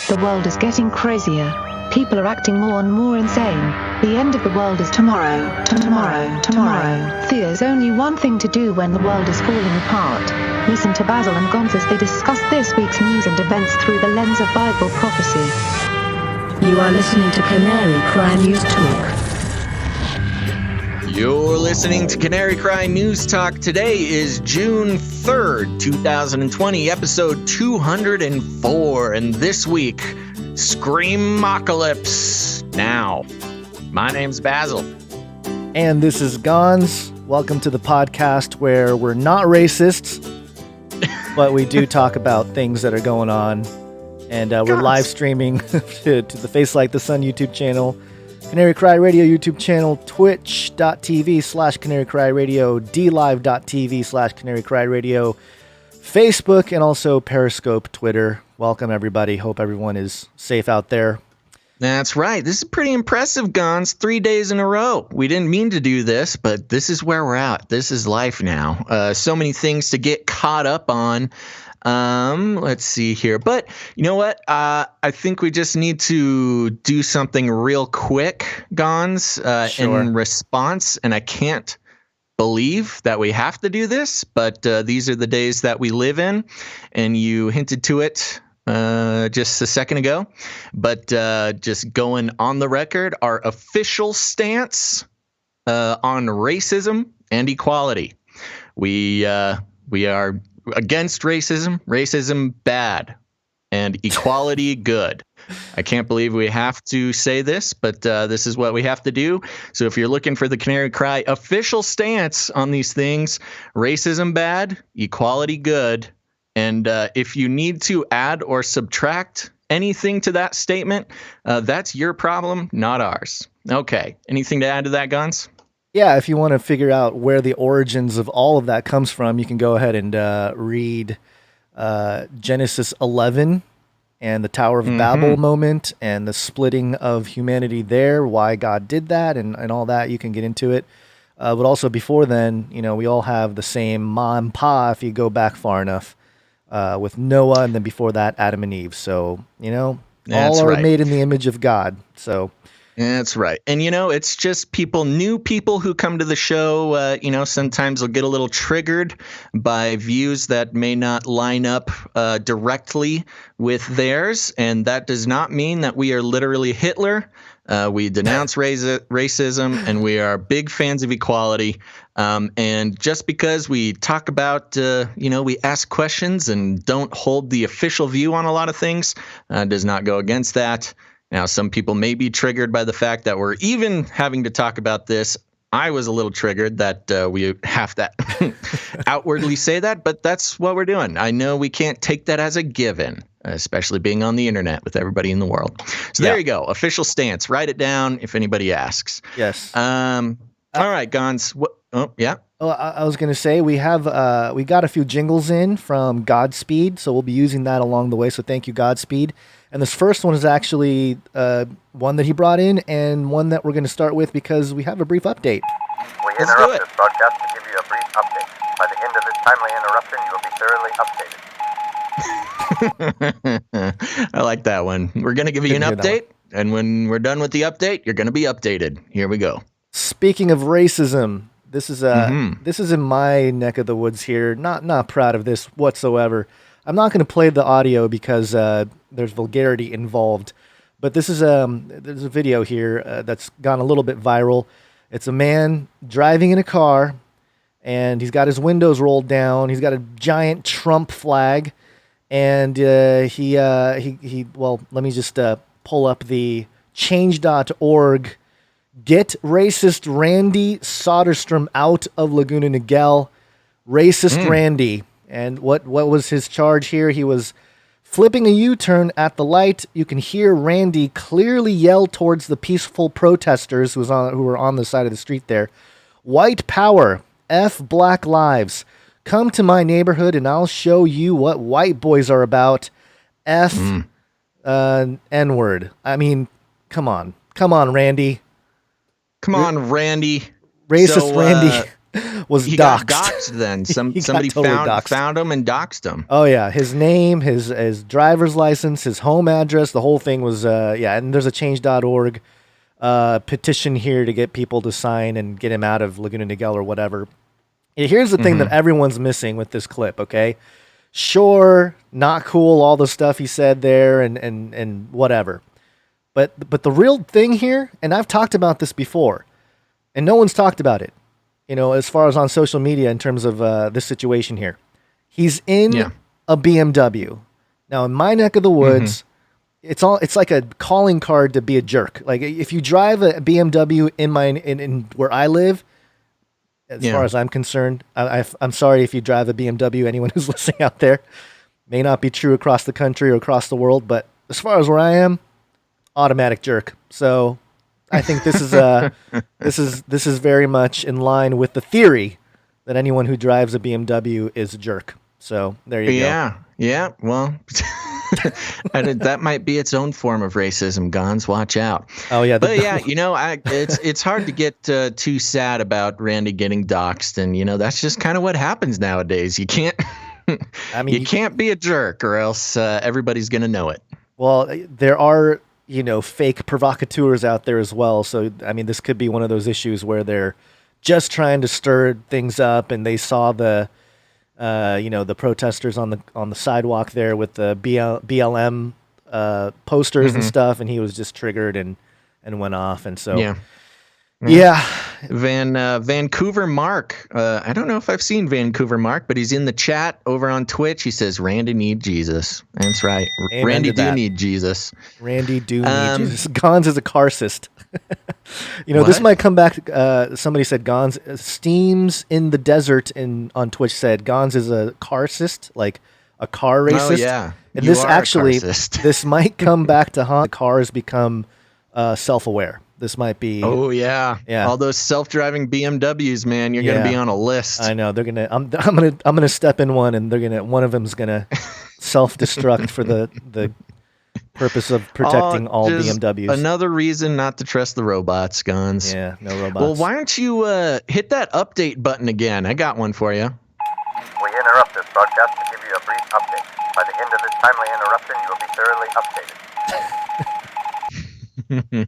The world is getting crazier. People are acting more and more insane. The end of the world is tomorrow. There's only one thing to do when the world is falling apart. Listen to Basil and Gonz as they discuss this week's news and events through the lens of Bible prophecy. You are listening to Canary Cry News Talk. You're listening to Canary Cry News Talk. Today is June 3rd, 2020, episode 204. And this week, SCREAMOCKALYPSE Now. My name's Basil. And this is Gonz. Welcome to the podcast where we're not racists, but we do talk about things that are going on. And we're live streaming to the Face Like the Sun YouTube channel, Canary Cry Radio YouTube channel, twitch.tv/Canary Cry Radio, dlive.tv/Canary Cry Radio, Facebook, and also Periscope, Twitter. Welcome, everybody. Hope everyone is safe out there. That's right. This is pretty impressive, Gonz. 3 days in a row. We didn't mean to do this, but this is where we're at. This is life now. So many things to get caught up on. Let's see here. But you know what? I think we just need to do something real quick, Gonz, in response. And I can't believe that we have to do this, but these are the days that we live in. And you hinted to it just a second ago. But just going on the record, our official stance on racism and equality. We are against racism bad, and equality good. I can't believe we have to say this, but this is what we have to do. So if you're looking for the Canary Cry official stance on these things, racism bad, equality good. And if you need to add or subtract anything to that statement, that's your problem, not ours. Okay. Anything to add to that, Gonz? Yeah, if you want to figure out where the origins of all of that comes from, you can go ahead and read Genesis 11 and the Tower of Babel moment and the splitting of humanity there, why God did that and all that. You can get into it. But also before then, you know, we all have the same ma and pa if you go back far enough with Noah, and then before that, Adam and Eve. So, you know, all are made in the image of God. So... That's right. And, you know, it's just new people who come to the show, you know, sometimes will get a little triggered by views that may not line up directly with theirs. And that does not mean that we are literally Hitler. We denounce racism, and we are big fans of equality. And just because we talk about, you know, we ask questions and don't hold the official view on a lot of things, does not go against that. Now, some people may be triggered by the fact that we're even having to talk about this. I was a little triggered that we have to outwardly say that, but that's what we're doing. I know we can't take that as a given, especially being on the internet with everybody in the world. So there you go. Official stance. Write it down if anybody asks. Yes. All right, Gonz. Oh, yeah. Oh, I was going to say we got a few jingles in from Godspeed, so we'll be using that along the way. So thank you, Godspeed. And this first one is actually one that he brought in, and one that we're going to start with because we have a brief update. We interrupt this broadcast to give you a brief update. By the end of this timely interruption, you will be thoroughly updated. I like that one. We're going to give you an update, and when we're done with the update, you're going to be updated. Here we go. Speaking of racism, this is in my neck of the woods here. Not proud of this whatsoever. I'm not going to play the audio because there's vulgarity involved, but this is there's a video here that's gone a little bit viral. It's a man driving in a car, and he's got his windows rolled down. He's got a giant Trump flag, and let me just pull up the change.org. Get racist Randy Soderstrom out of Laguna Niguel. Racist Randy. And what was his charge here? He was flipping a U-turn at the light. You can hear Randy clearly yell towards the peaceful protesters who were on the side of the street there. White power, F black lives. Come to my neighborhood and I'll show you what white boys are about. F N-word. I mean, come on, Randy. Come on, Randy. Racist Randy. was he doxxed. got doxxed then. He got Somebody totally doxxed. found him and doxxed him. Oh yeah, his name, his driver's license, his home address, the whole thing was and there's a change.org petition here to get people to sign and get him out of Laguna Niguel or whatever. Here's the thing that everyone's missing with this clip, okay? Sure, not cool, all the stuff he said there and whatever. But the real thing here, and I've talked about this before, and no one's talked about it, as far as on social media in terms of this situation here. He's in a BMW. Now, in my neck of the woods, it's like a calling card to be a jerk. Like, if you drive a BMW in where I live, as far as I'm concerned, I'm sorry if you drive a BMW, anyone who's listening out there. May not be true across the country or across the world, but as far as where I am, automatic jerk. So I think this is this is very much in line with the theory that anyone who drives a BMW is a jerk. So there you go. Yeah. Well, that might be its own form of racism. Gons, watch out. Oh yeah, but yeah, it's hard to get too sad about Randy getting doxxed, and that's just kind of what happens nowadays. You can't. You can't be a jerk, or else everybody's gonna know it. Well, there are fake provocateurs out there as well. So this could be one of those issues where they're just trying to stir things up, and they saw the the protesters on the sidewalk there with the BLM posters and stuff, and he was just triggered and went off, and so yeah. Vancouver Mark. I don't know if I've seen Vancouver Mark, but he's in the chat over on Twitch. He says, Randy need Jesus. That's right. Amen Randy to that. do need Jesus. Randy do need Jesus. Gons is a carcist. This might come back. Somebody said Gons steams in the desert on Twitch said Gons is a carcist, like a car racist. Oh, yeah. And You this are a actually, carcist. this might come back to haunt. Cars become self-aware. This might be. Oh yeah. Yeah. All those self-driving BMWs, man. You're gonna be on a list. I know they're gonna. I'm gonna step in one, and one of them's gonna self-destruct for the purpose of protecting all just BMWs. Another reason not to trust the robots, Guns. Yeah, no robots. Well, why don't you hit that update button again? I got one for you. We interrupt this broadcast to give you a brief update. By the end of this timely interruption, you will be thoroughly updated.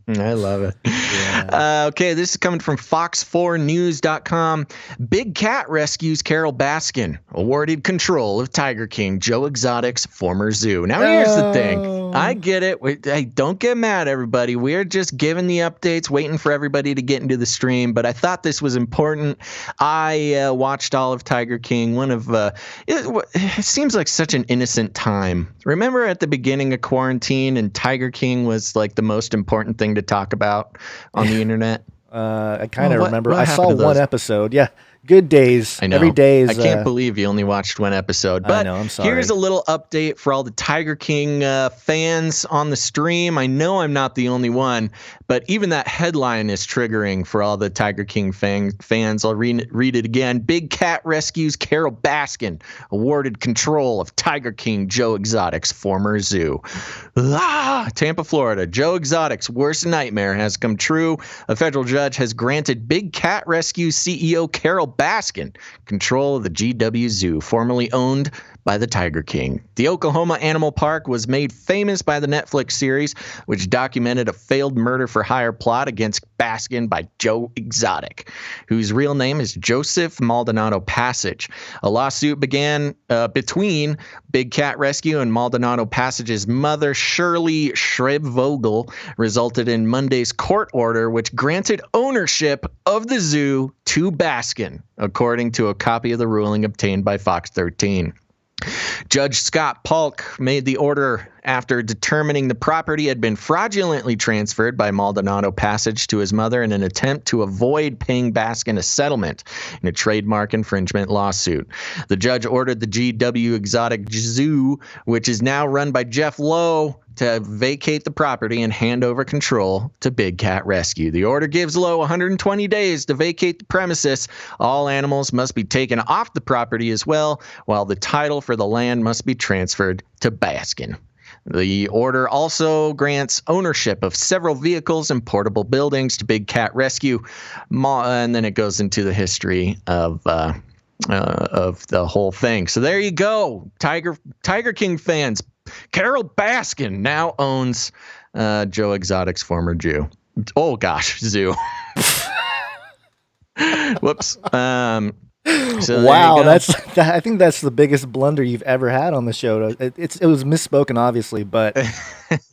I love it. Yeah. Okay, this is coming from Fox4News.com. Big cat rescues Carol Baskin, awarded control of Tiger King Joe Exotic's former zoo. Now, here's the thing. I get it. Hey, don't get mad, everybody. We're just giving the updates, waiting for everybody to get into the stream. But I thought this was important. I watched all of Tiger King. It seems like such an innocent time. Remember at the beginning of quarantine, and Tiger King was like the most important thing to talk about on the internet? I kind of remember. What I saw happened to one those? episode. Yeah. Good days. I know. Every day is, I can't believe you only watched one episode. But I know, I'm sorry. Here's a little update for all the Tiger King fans on the stream. I know I'm not the only one, but even that headline is triggering for all the Tiger King fans. I'll read it again. Big cat rescues Carol Baskin, awarded control of Tiger King Joe Exotic's former zoo. Tampa, Florida. Joe Exotic's worst nightmare has come true. A federal judge has granted Big Cat Rescue CEO Carol Baskin control of the GW Zoo, formerly owned by the Tiger King. The Oklahoma Animal Park was made famous by the Netflix series, which documented a failed murder-for-hire plot against Baskin by Joe Exotic, whose real name is Joseph Maldonado Passage. A lawsuit began between Big Cat Rescue and Maldonado Passage's mother, Shirley Schrebvogel, resulted in Monday's court order, which granted ownership of the zoo to Baskin, according to a copy of the ruling obtained by Fox 13. Judge Scott Polk made the order after determining the property had been fraudulently transferred by Maldonado Passage to his mother in an attempt to avoid paying Baskin a settlement in a trademark infringement lawsuit. The judge ordered the GW Exotic Zoo, which is now run by Jeff Lowe, to vacate the property and hand over control to Big Cat Rescue. The order gives Lowe 120 days to vacate the premises. All animals must be taken off the property as well, while the title for the land must be transferred to Baskin. The order also grants ownership of several vehicles and portable buildings to Big Cat Rescue, and then it goes into the history of the whole thing. So there you go, Tiger King fans. Carol Baskin now owns Joe Exotic's former Jew. Oh gosh, zoo. Whoops. So wow, I think that's the biggest blunder you've ever had on the show. It was misspoken, obviously, but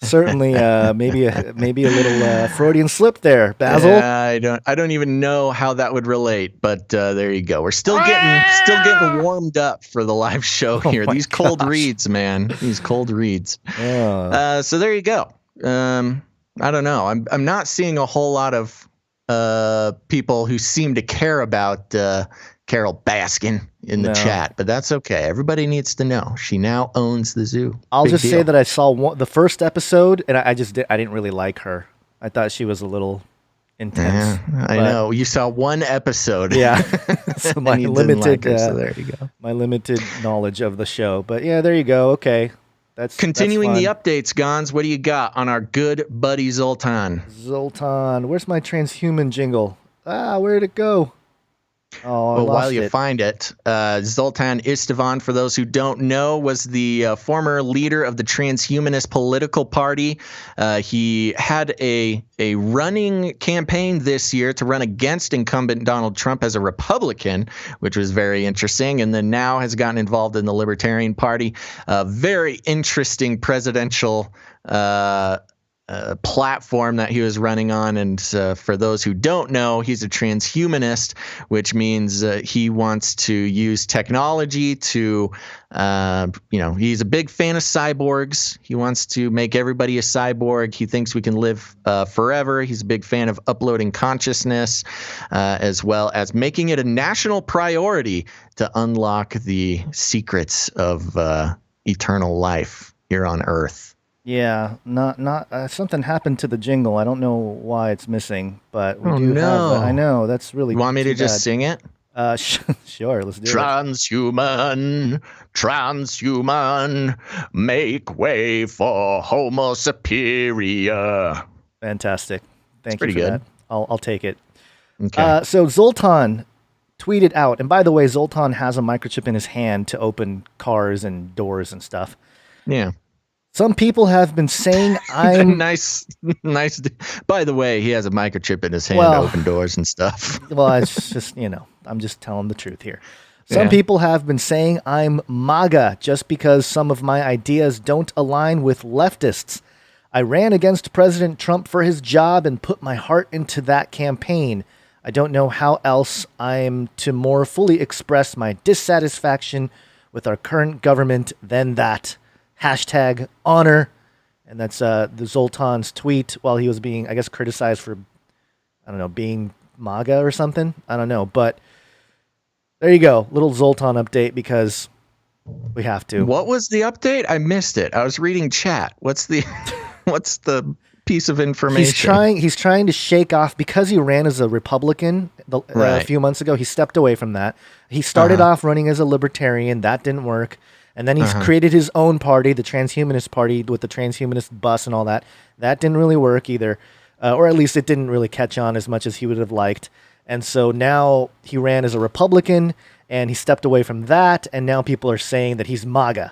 certainly maybe a little Freudian slip there, Basil. Yeah, I don't even know how that would relate, but there you go. We're still getting warmed up for the live show here. These cold reads, man. These cold reads. Oh. So there you go. I don't know. I'm not seeing a whole lot of people who seem to care about Carol Baskin in the chat, but that's okay. Everybody needs to know she now owns the zoo. I'll just say that I saw the first episode, and I didn't really like her. I thought she was a little intense. Yeah, I know. You saw one episode. Yeah. So my limited, so there you go. My limited knowledge of the show, but yeah, there you go. Okay. That's continuing the updates, Gons. What do you got on our good buddy Zoltan? Zoltan, where's my transhuman jingle? Where'd it go? Oh, well, while you find it, Zoltan Istvan, for those who don't know, was the former leader of the transhumanist political party. He had a running campaign this year to run against incumbent Donald Trump as a Republican, which was very interesting, and then now has gotten involved in the Libertarian Party. Very interesting presidential platform that he was running on, and for those who don't know, he's a transhumanist, which means he wants to use technology to he's a big fan of cyborgs. He wants to make everybody a cyborg. He thinks we can live forever. He's a big fan of uploading consciousness, as well as making it a national priority to unlock the secrets of eternal life here on Earth. Yeah, not something happened to the jingle. I don't know why it's missing, but we do have. I know that's really. You want me to just sing it? Sure, let's do it. Transhuman, make way for Homo superior. Fantastic. Thank you. Pretty good. That. I'll take it. Okay. So Zoltan tweeted out, and by the way, Zoltan has a microchip in his hand to open cars and doors and stuff. Yeah. Some people have been saying I'm nice. By the way, he has a microchip in his hand to open doors and stuff. Well, it's just, I'm just telling the truth here. Some people have been saying I'm MAGA just because some of my ideas don't align with leftists. I ran against President Trump for his job and put my heart into that campaign. I don't know how else I'm to more fully express my dissatisfaction with our current government than that. Hashtag honor. And that's the Zoltan's tweet while he was being, I guess, criticized for, being MAGA or something. I don't know. But there you go. Little Zoltan update because we have to. What was the update? I missed it. I was reading chat. What's the piece of information? He's trying to shake off, because he ran as a Republican a few months ago. He stepped away from that. He started off running as a libertarian. That didn't work. And then he's created his own party, the Transhumanist Party, with the Transhumanist bus and all that. That didn't really work either. Or at least it didn't really catch on as much as he would have liked. And so now he ran as a Republican, and he stepped away from that. And now people are saying that he's MAGA.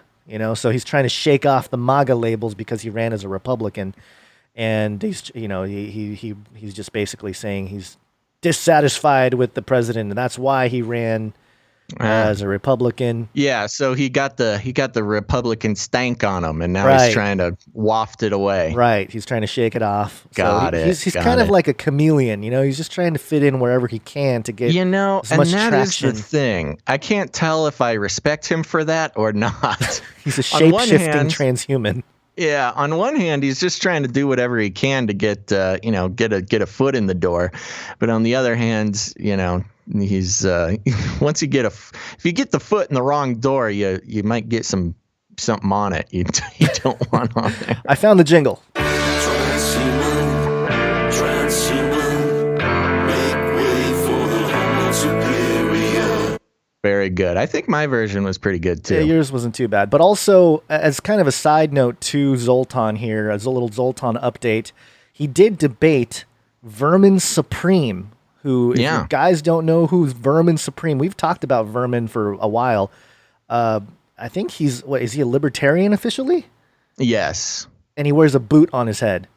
So he's trying to shake off the MAGA labels because he ran as a Republican. And he's, he's just basically saying he's dissatisfied with the president, and that's why he ran as a Republican. Yeah, so he got the Republican stank on him, and now he's trying to waft it away. Right, he's trying to shake it off. Got it. He's kind of like a chameleon, He's just trying to fit in wherever he can to get as much traction. And that is the thing. I can't tell if I respect him for that or not. He's a shape-shifting transhuman. Yeah, on one hand, he's just trying to do whatever he can to get a foot in the door, but on the other hand, he's once you if you get the foot in the wrong door, you might get something on it you don't want on there. I found the jingle. Transhuman, make way for the Homo superior. Very good. I think my version was pretty good too. Yeah, yours wasn't too bad. But also, as kind of a side note to Zoltan here, as a little Zoltan update, he did debate Vermin Supreme, who, if you guys don't know who's Vermin Supreme, we've talked about Vermin for a while. I think is he a libertarian officially? Yes. And he wears a boot on his head.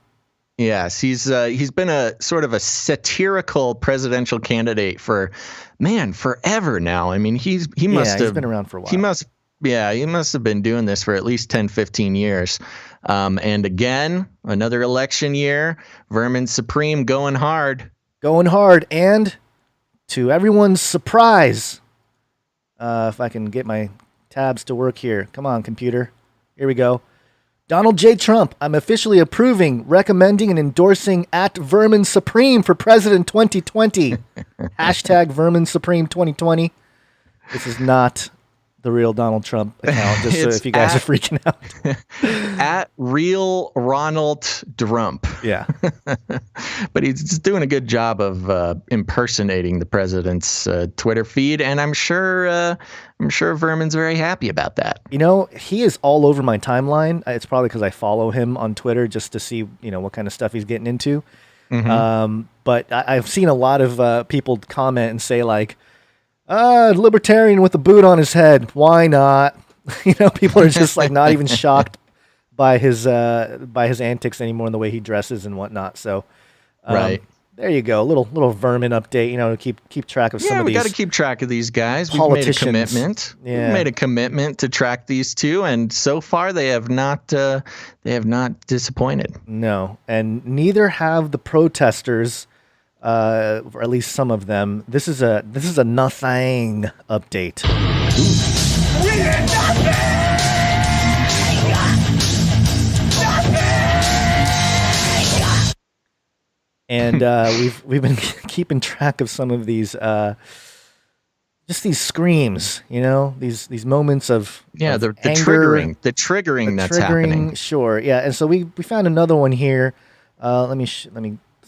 Yes, he's been a sort of a satirical presidential candidate for forever now. I mean, he's been around for a while. He must have been doing this for at least 10, 15 years. And again, another election year, Vermin Supreme going hard. And to everyone's surprise, if I can get my tabs to work here. Come on, computer. Here we go. Donald J. Trump, I'm officially approving, recommending, and endorsing @Vermin Supreme for President 2020. Hashtag Vermin Supreme 2020. This is not the real Donald Trump account, just so if you guys are freaking out. @Real Ronald Trump. Yeah. But he's doing a good job of impersonating the president's Twitter feed, and I'm sure Vermin's very happy about that. You know, he is all over my timeline. It's probably because I follow him on Twitter just to see, what kind of stuff he's getting into. Mm-hmm. But I've seen a lot of people comment and say like, libertarian with a boot on his head. Why not? People are just like not even shocked by his antics anymore and the way he dresses and whatnot. So, right. There you go. A little Vermin update, to keep track of some of these. Yeah, we got to keep track of these guys. We've made a commitment. Yeah. We've made a commitment to track these two, and so far they have not disappointed. No, and neither have the protesters, or at least some of them. This is a nothing update. And we've been keeping track of some of these, just these screams, these moments of the anger, triggering that's happening. Sure, yeah. And so we found another one here. Let me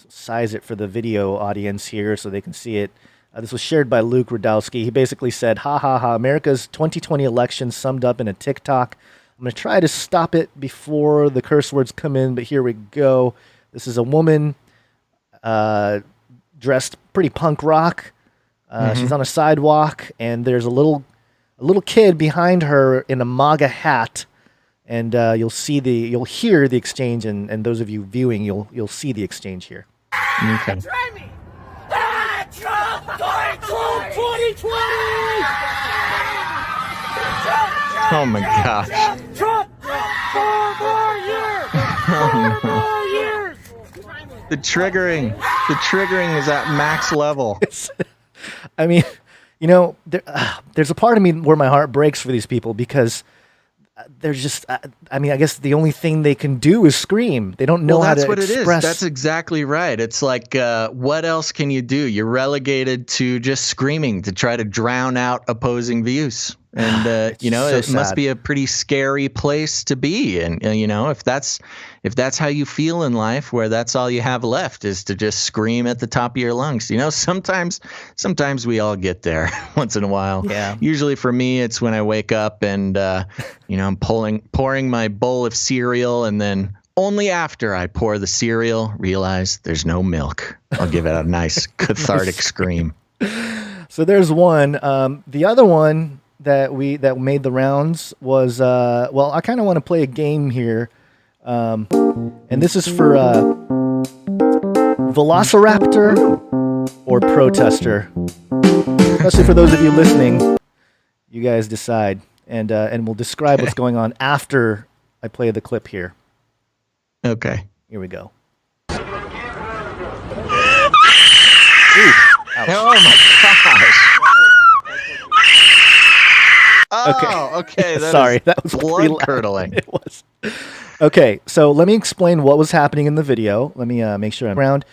size it for the video audience here so they can see it. This was shared by Luke Radowski. He basically said, "Ha ha ha! America's 2020 election summed up in a TikTok. I'm gonna try to stop it before the curse words come in, but here we go. This is a woman." Dressed pretty punk rock. She's on a sidewalk, and there's a little kid behind her in a MAGA hat, and you'll hear the exchange, and those of you viewing, you'll see the exchange here. Okay. Trump 2020! Oh my gosh. Trump! 4 more years! 4 more years! The triggering is at max level. I mean, there's a part of me where my heart breaks for these people because they're just, I guess the only thing they can do is scream. They don't know how to express. That's what it is. That's exactly right. It's like, what else can you do? You're relegated to just screaming to try to drown out opposing views. And, it must be a pretty scary place to be. And, if that's how you feel in life, where that's all you have left is to just scream at the top of your lungs. Sometimes we all get there once in a while. Yeah. Usually for me, it's when I wake up and, I'm pouring my bowl of cereal, and then only after I pour the cereal, realize there's no milk. I'll give it a nice cathartic scream. So there's one. The other one that made the rounds was I kind of want to play a game here, and this is for Velociraptor or Protester, especially for those of you listening. You guys decide, and we'll describe what's going on after I play the clip here. Okay, here we go. Ooh, oh my gosh. Okay. Sorry, that was blood curdling. It was. Okay, so let me explain what was happening in the video. Let me make sure I'm around.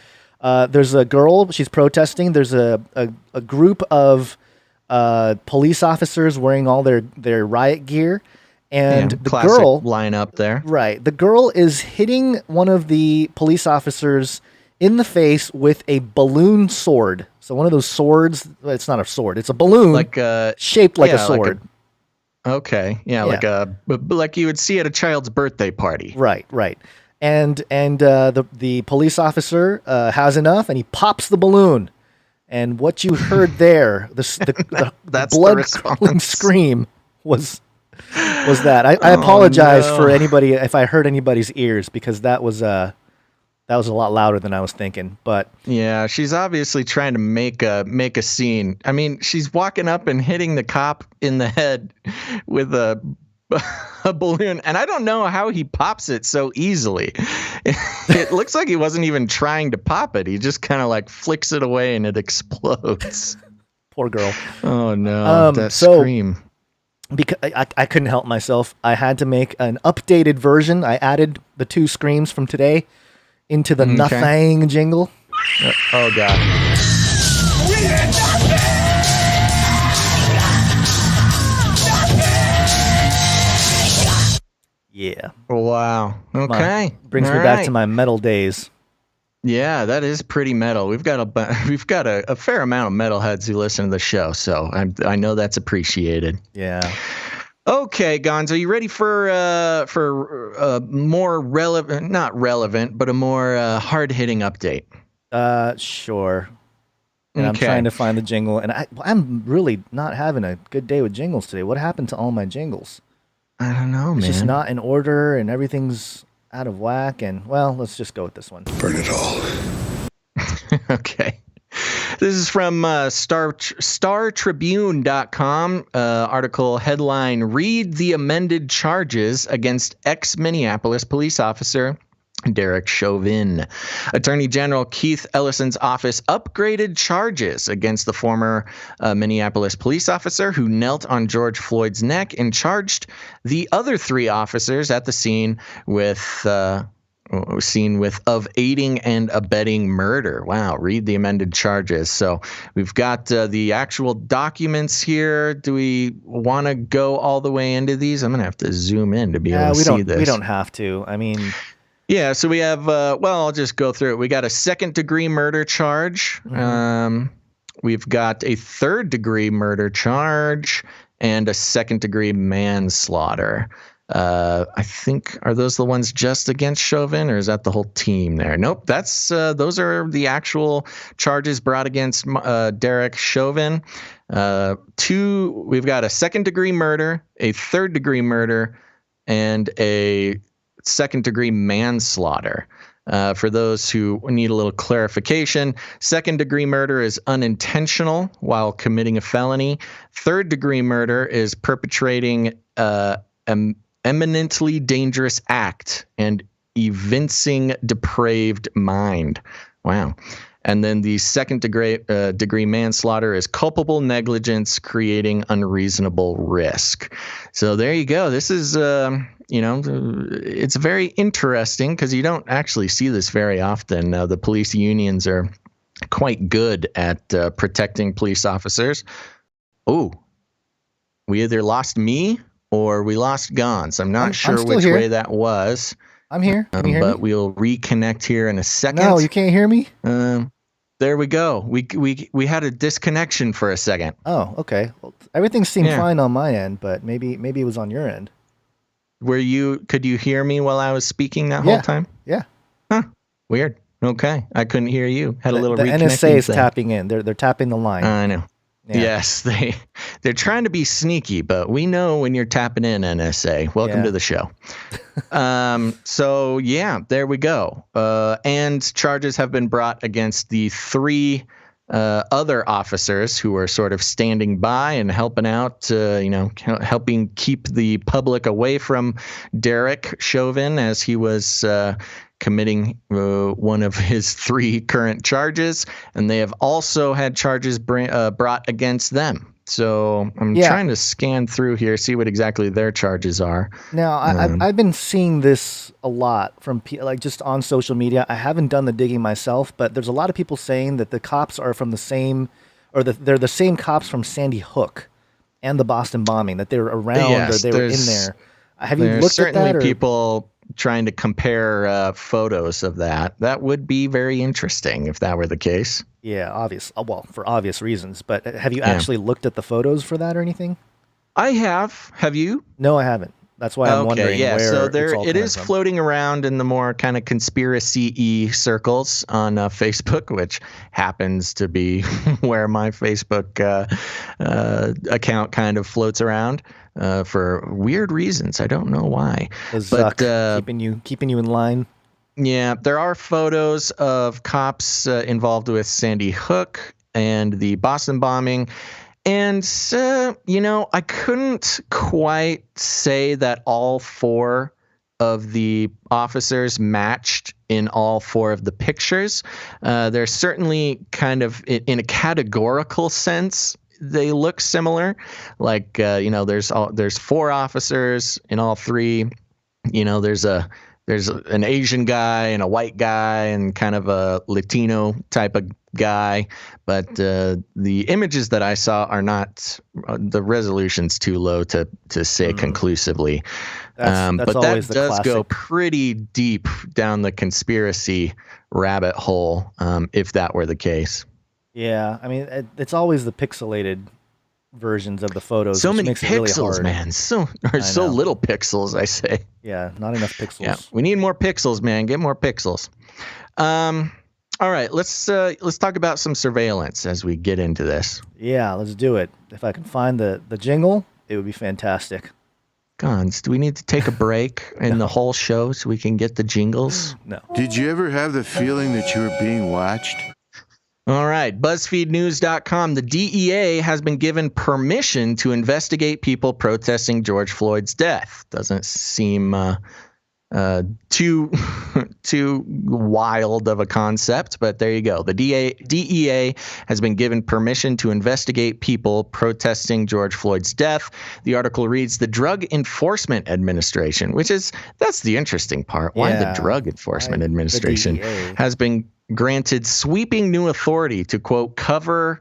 There's a girl. She's protesting. There's a group of police officers wearing all their riot gear, and the girl line up there. Right, the girl is hitting one of the police officers in the face with a balloon sword. So one of those swords. Well, it's not a sword. It's a balloon, like shaped like a sword. Okay, yeah, like you would see at a child's birthday party. Right. And the police officer has enough, and he pops the balloon. And what you heard there, the blood-curdling scream was that. I apologize for anybody if I hurt anybody's ears, because that was a lot louder than I was thinking. But yeah, she's obviously trying to make a scene. I mean, she's walking up and hitting the cop in the head with a balloon, and I don't know how he pops it so easily. It looks like he wasn't even trying to pop it. He just kind of like flicks it away and it explodes. Poor girl. Oh no, that scream. Because I couldn't help myself. I had to make an updated version. I added the 2 screams from today into the nothing jingle. Oh god. Yeah. Wow. Okay. Brings me back to my metal days. Yeah, that is pretty metal. We've got a fair amount of metalheads who listen to the show, so I know that's appreciated. Yeah. Okay, Gonzo, are you ready for more relevant, not relevant, but a more hard-hitting update? Sure. And I'm trying to find the jingle, and I'm really not having a good day with jingles today. What happened to all my jingles? I don't know, man. It's just not in order, and everything's out of whack. And well, let's just go with this one. Burn it all. Okay. This is from StarTribune.com. Article headline: Read the amended charges against ex-Minneapolis police officer Derek Chauvin. Attorney General Keith Ellison's office upgraded charges against the former Minneapolis police officer who knelt on George Floyd's neck and charged the other 3 officers at the scene with of aiding and abetting murder. Wow, read the amended charges. So we've got the actual documents here. Do we want to go all the way into these? I'm going to have to zoom in to be able to see this. We don't have to. I mean... Yeah, so we have, I'll just go through it. We got a 2nd-degree murder charge. Mm-hmm. We've got a 3rd-degree murder charge and a 2nd-degree manslaughter. I think, are those the ones just against Chauvin, or is that the whole team there? Nope, those are the actual charges brought against Derek Chauvin. We've got a 2nd-degree murder, a 3rd-degree murder, and a 2nd-degree manslaughter. For those who need a little clarification, 2nd-degree murder is unintentional while committing a felony. 3rd-degree murder is perpetrating an eminently dangerous act and evincing depraved mind. Wow. And then the 2nd-degree manslaughter is culpable negligence creating unreasonable risk. So there you go. This is, it's very interesting because you don't actually see this very often. The police unions are quite good at protecting police officers. Oh, we either lost me or we lost Gons. I'm not sure which way that was. I'm here. Can you hear but me? We'll reconnect here in a second. No, you can't hear me? There we go. We had a disconnection for a second. Oh, okay. Well, everything seemed fine on my end, but maybe it was on your end. Could you hear me while I was speaking that whole time? Yeah. Huh. Weird. Okay. I couldn't hear you. Had a little the reconnecting NSA is thing. tapping in. They're tapping the line. I know. Yeah. Yes, they're trying to be sneaky, but we know when you're tapping in, NSA. Welcome to the show. So yeah, there we go. And charges have been brought against the 3 other officers who were sort of standing by and helping out, helping keep the public away from Derek Chauvin as he was committing one of his 3 current charges, and they have also had charges brought against them. So I'm trying to scan through here, see what exactly their charges are. Now, I've been seeing this a lot from like just on social media. I haven't done the digging myself, but there's a lot of people saying that the cops are from the same, or they're the same cops from Sandy Hook and the Boston bombing, that they were around or they were in there. Have you looked at that? People. trying to compare photos of that. That would be very interesting if that were the case. Yeah, well, for obvious reasons. But have you actually looked at the photos for that or anything? I have. Have you? No, I haven't. That's why I'm wondering where so it's all it is from. floating around in the more kind of conspiracy-y circles on Facebook, which happens to be where my Facebook account kind of floats around for weird reasons. I don't know why. Zuck, keeping you in line. Yeah, there are photos of cops involved with Sandy Hook and the Boston bombing. And, I couldn't quite say that all 4 of the officers matched in all 4 of the pictures. They're certainly kind of, in a categorical sense, they look similar. Like, there's 4 officers in all 3. There's an Asian guy and a white guy and kind of a Latino type of guy, but the images that I saw are not the resolution's too low to say conclusively. That's but always that the does classic. go pretty deep down the conspiracy rabbit hole, if that were the case. Yeah, I mean, it's always the pixelated versions of the photos. So which many makes it really pixels, hard. man. So little pixels, I say. Yeah, not enough pixels. Yeah, we need more pixels, man. Get more pixels. All right, let's talk about some surveillance as we get into this. Yeah, let's do it. If I can find the jingle, it would be fantastic. Gons, do we need to take a break in the whole show so we can get the jingles? No. Did you ever have the feeling that you were being watched? All right, BuzzFeedNews.com. The DEA has been given permission to investigate people protesting George Floyd's death. Doesn't seem too wild of a concept, but there you go. The DEA has been given permission to investigate people protesting George Floyd's death. The article reads, the Drug Enforcement Administration, that's the interesting part. Why the Drug Enforcement Administration has been granted sweeping new authority to, quote, conduct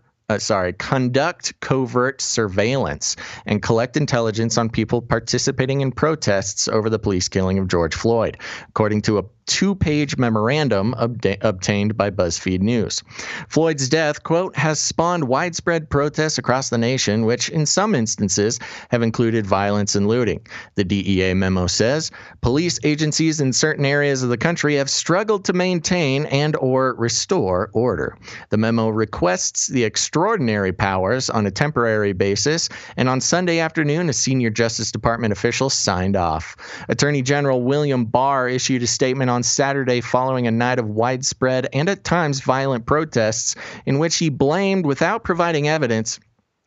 covert surveillance and collect intelligence on people participating in protests over the police killing of George Floyd, according to a 2-page memorandum obtained by BuzzFeed News. Floyd's death, quote, has spawned widespread protests across the nation, which in some instances have included violence and looting. The DEA memo says police agencies in certain areas of the country have struggled to maintain and or restore order. The memo requests the extraordinary powers on a temporary basis, and on Sunday afternoon, a senior Justice Department official signed off. Attorney General William Barr issued a statement on Saturday following a night of widespread and at times violent protests in which he blamed, without providing evidence,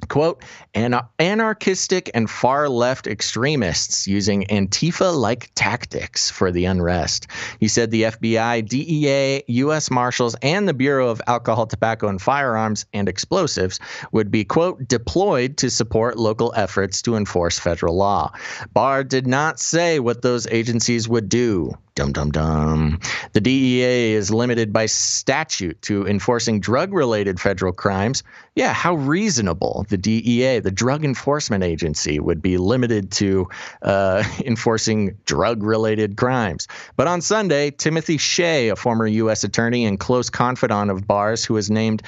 quote, anarchistic and far-left extremists using Antifa-like tactics for the unrest. He said the FBI, DEA, U.S. Marshals, and the Bureau of Alcohol, Tobacco, and Firearms and Explosives would be, quote, deployed to support local efforts to enforce federal law. Barr did not say what those agencies would do. Dum, dum, dum. The DEA is limited by statute to enforcing drug-related federal crimes. Yeah, how reasonable. The DEA, the Drug Enforcement Agency, would be limited to enforcing drug-related crimes. But on Sunday, Timothy Shea, a former U.S. attorney and close confidant of Barr's, who was named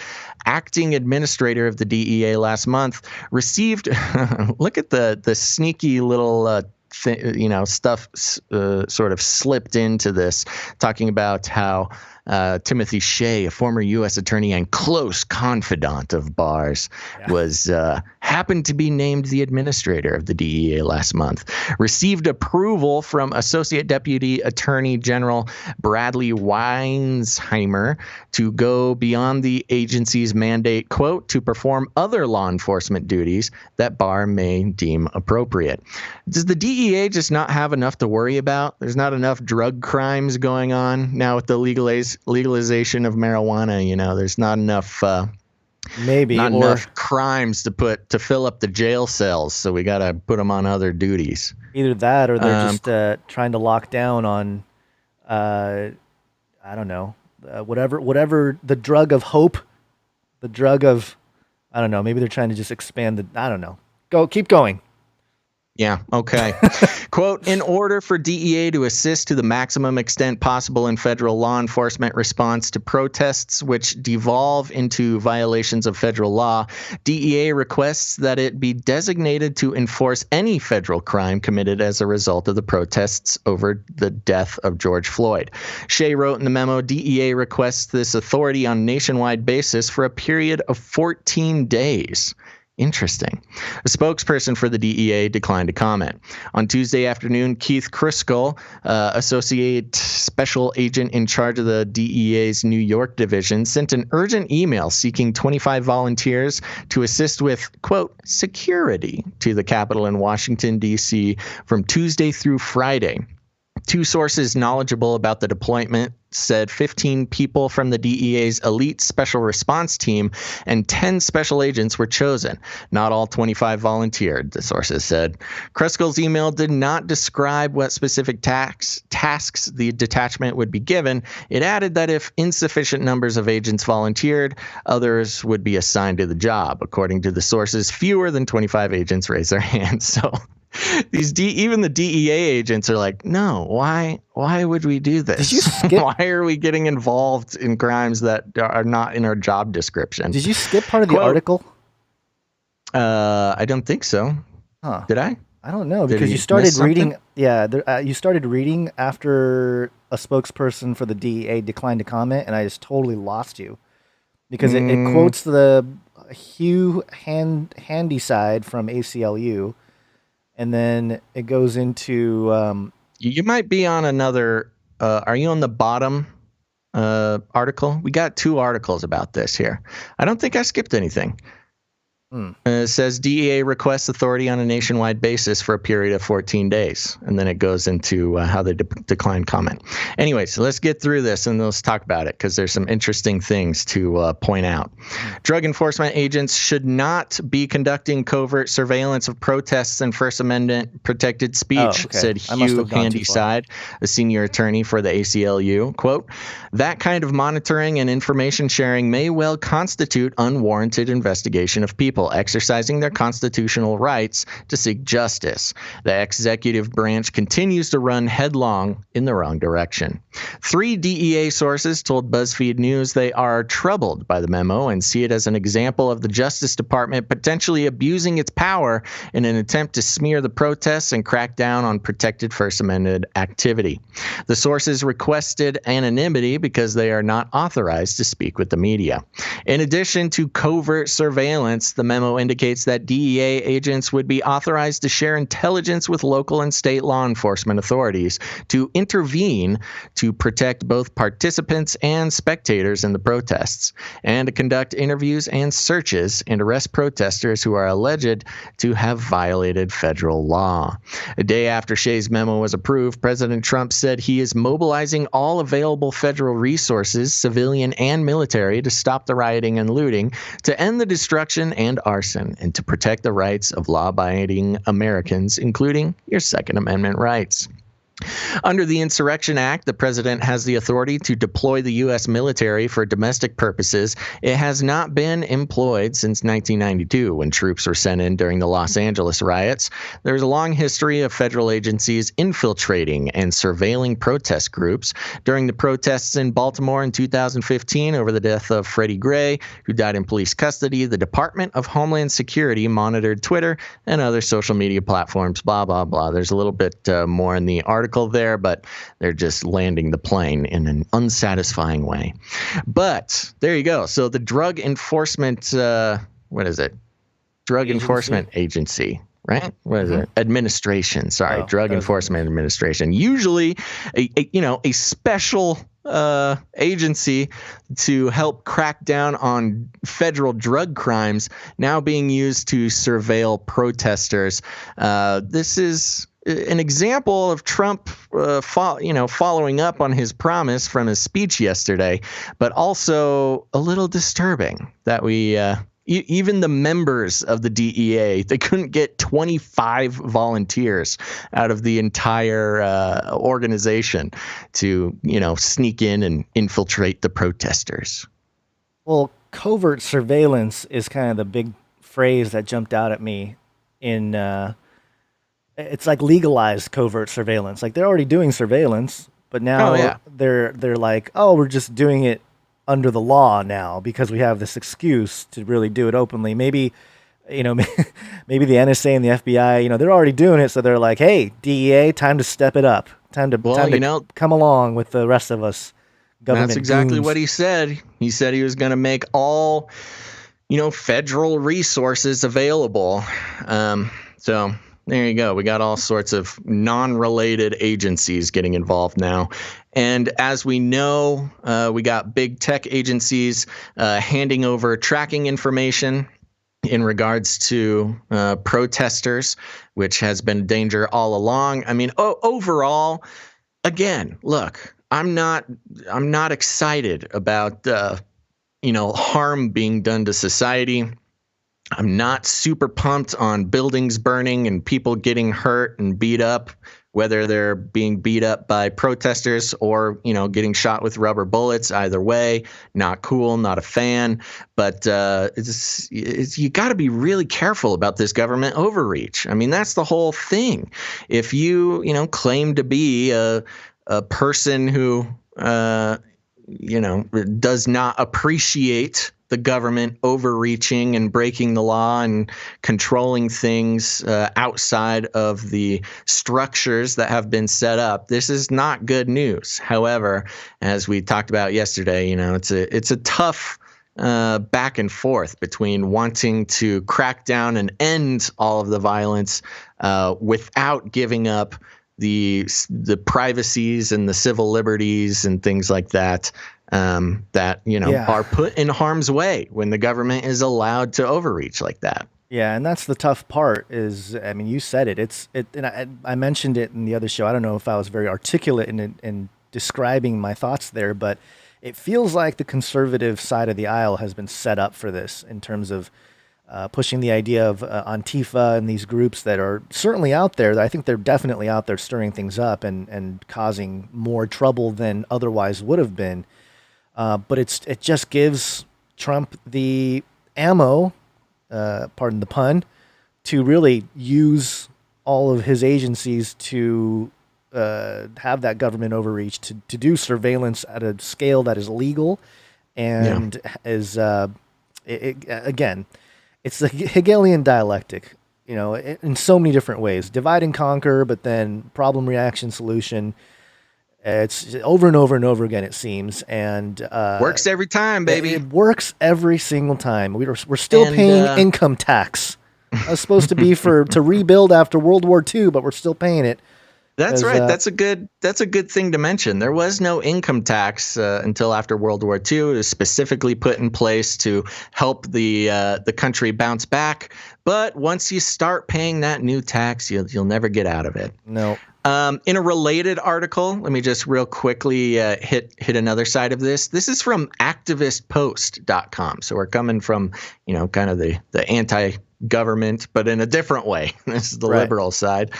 acting administrator of the DEA last month, received, look at the sneaky little stuff sort of slipped into this, talking about how Timothy Shea, a former U.S. attorney and close confidant of Barr's, was happened to be named the administrator of the DEA last month. Received approval from Associate Deputy Attorney General Bradley Weinsheimer to go beyond the agency's mandate, quote, to perform other law enforcement duties that Barr may deem appropriate. Does the DEA just not have enough to worry about? There's not enough drug crimes going on now with the legalization of marijuana. There's not enough enough crimes to fill up the jail cells, so we got to put them on other duties. Either that, or they're just trying to lock down on I don't know, whatever the drug of hope, the drug of, I don't know, maybe they're trying to just expand I don't know. Keep going. Yeah, okay. Quote, in order for DEA to assist to the maximum extent possible in federal law enforcement response to protests which devolve into violations of federal law, DEA requests that it be designated to enforce any federal crime committed as a result of the protests over the death of George Floyd. Shea wrote in the memo, DEA requests this authority on a nationwide basis for a period of 14 days. Interesting. A spokesperson for the DEA declined to comment. On Tuesday afternoon, Keith Criscull, associate special agent in charge of the DEA's New York division, sent an urgent email seeking 25 volunteers to assist with, quote, security to the Capitol in Washington, D.C. from Tuesday through Friday. Two sources knowledgeable about the deployment said 15 people from the DEA's elite special response team and 10 special agents were chosen. Not all 25 volunteered, the sources said. Crescull's email did not describe what specific tasks the detachment would be given. It added that if insufficient numbers of agents volunteered, others would be assigned to the job. According to the sources, fewer than 25 agents raised their hands. So even the DEA agents are like, no, why would we do this? Did you skip? Why are we getting involved in crimes that are not in our job description? Did you skip part of the Quote, article? I don't think so. Huh. Did I? I don't know, Did because he you started miss reading. something? Yeah, you started reading after a spokesperson for the DEA declined to comment, and I just totally lost you because it quotes the Hugh Handyside from ACLU, and then it goes into. You might be on another. Are you on the bottom article? We got two articles about this here. I don't think I skipped anything. It says DEA requests authority on a nationwide basis for a period of 14 days. And then it goes into how they decline comment. Anyway, so let's get through this and let's talk about it because there's some interesting things to point out. Drug enforcement agents should not be conducting covert surveillance of protests and First Amendment protected speech, said Hugh Handyside, a senior attorney for the ACLU. Quote, that kind of monitoring and information sharing may well constitute unwarranted investigation of people exercising their constitutional rights to seek justice. The executive branch continues to run headlong in the wrong direction. 3 DEA sources told BuzzFeed News they are troubled by the memo and see it as an example of the Justice Department potentially abusing its power in an attempt to smear the protests and crack down on protected First Amendment activity. The sources requested anonymity because they are not authorized to speak with the media. In addition to covert surveillance, the memo indicates that DEA agents would be authorized to share intelligence with local and state law enforcement authorities to intervene to protect both participants and spectators in the protests, and to conduct interviews and searches and arrest protesters who are alleged to have violated federal law. A day after Shea's memo was approved, President Trump said he is mobilizing all available federal resources, civilian and military, to stop the rioting and looting, to end the destruction and arson, and to protect the rights of law-abiding Americans, including your Second Amendment rights. Under the Insurrection Act, the president has the authority to deploy the U.S. military for domestic purposes. It has not been employed since 1992, when troops were sent in during the Los Angeles riots. There's a long history of federal agencies infiltrating and surveilling protest groups. During the protests in Baltimore in 2015 over the death of Freddie Gray, who died in police custody, the Department of Homeland Security monitored Twitter and other social media platforms, blah, blah, blah. There's a little bit more in the article there, but they're just landing the plane in an unsatisfying way. But there you go. So the Drug Enforcement, what is it? Drug Enforcement Agency, right? What is it? Administration. Sorry, Drug Enforcement Administration. Usually, a special agency to help crack down on federal drug crimes, now being used to surveil protesters. This is an example of Trump, following up on his promise from his speech yesterday, but also a little disturbing that we, even the members of the DEA, they couldn't get 25 volunteers out of the entire organization to, sneak in and infiltrate the protesters. Well, covert surveillance is kind of the big phrase that jumped out at me in It's like legalized covert surveillance. Like they're already doing surveillance, but now they're like, oh, we're just doing it under the law now because we have this excuse to really do it openly. Maybe, maybe the NSA and the FBI, they're already doing it, so they're like, hey, DEA, time to step it up. Time to come along with the rest of us. Government that's exactly goons. what he said. He said he was going to make all, federal resources available. So there you go. We got all sorts of non-related agencies getting involved now. And as we know, we got big tech agencies handing over tracking information in regards to protesters, which has been a danger all along. I mean, overall, again, look, I'm not excited about harm being done to society. I'm not super pumped on buildings burning and people getting hurt and beat up, whether they're being beat up by protesters or, getting shot with rubber bullets. Either way, not cool, not a fan. But you got to be really careful about this government overreach. I mean, that's the whole thing. If you, claim to be a person who, does not appreciate the government overreaching and breaking the law and controlling things outside of the structures that have been set up, this is not good news. However, as we talked about yesterday, it's a tough back and forth between wanting to crack down and end all of the violence without giving up the privacies and the civil liberties and things like that are put in harm's way when the government is allowed to overreach like that. Yeah, and that's the tough part is, I mean, you said it. And I mentioned it in the other show. I don't know if I was very articulate in describing my thoughts there, but it feels like the conservative side of the aisle has been set up for this in terms of pushing the idea of Antifa and these groups that are certainly out there. I think they're definitely out there stirring things up and causing more trouble than otherwise would have been. But it just gives Trump the ammo, pardon the pun, to really use all of his agencies to have that government overreach, to do surveillance at a scale that is legal and is, again, it's the Hegelian dialectic, in so many different ways. Divide and conquer, but then problem, reaction, solution. It's over and over and over again, it seems. And works every time, baby. It works every single time. We're still paying income tax. It was supposed to be to rebuild after World War II, but we're still paying it. That's right. That's a good thing to mention. There was no income tax until after World War II. It was specifically put in place to help the country bounce back. But once you start paying that new tax, you'll never get out of it. No. In a related article, let me just real quickly hit another side of this. This is from activistpost.com. So we're coming from, kind of the anti-government, but in a different way. This is the liberal side.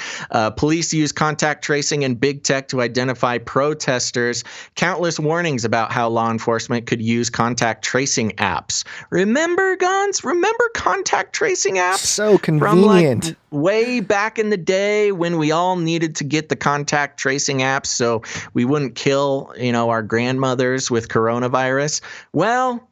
Police use contact tracing and big tech to identify protesters. Countless warnings about how law enforcement could use contact tracing apps. Remember, Gons? Remember contact tracing apps? So convenient. From way back in the day when we all needed to get the contact tracing apps so we wouldn't kill, our grandmothers with coronavirus. Well,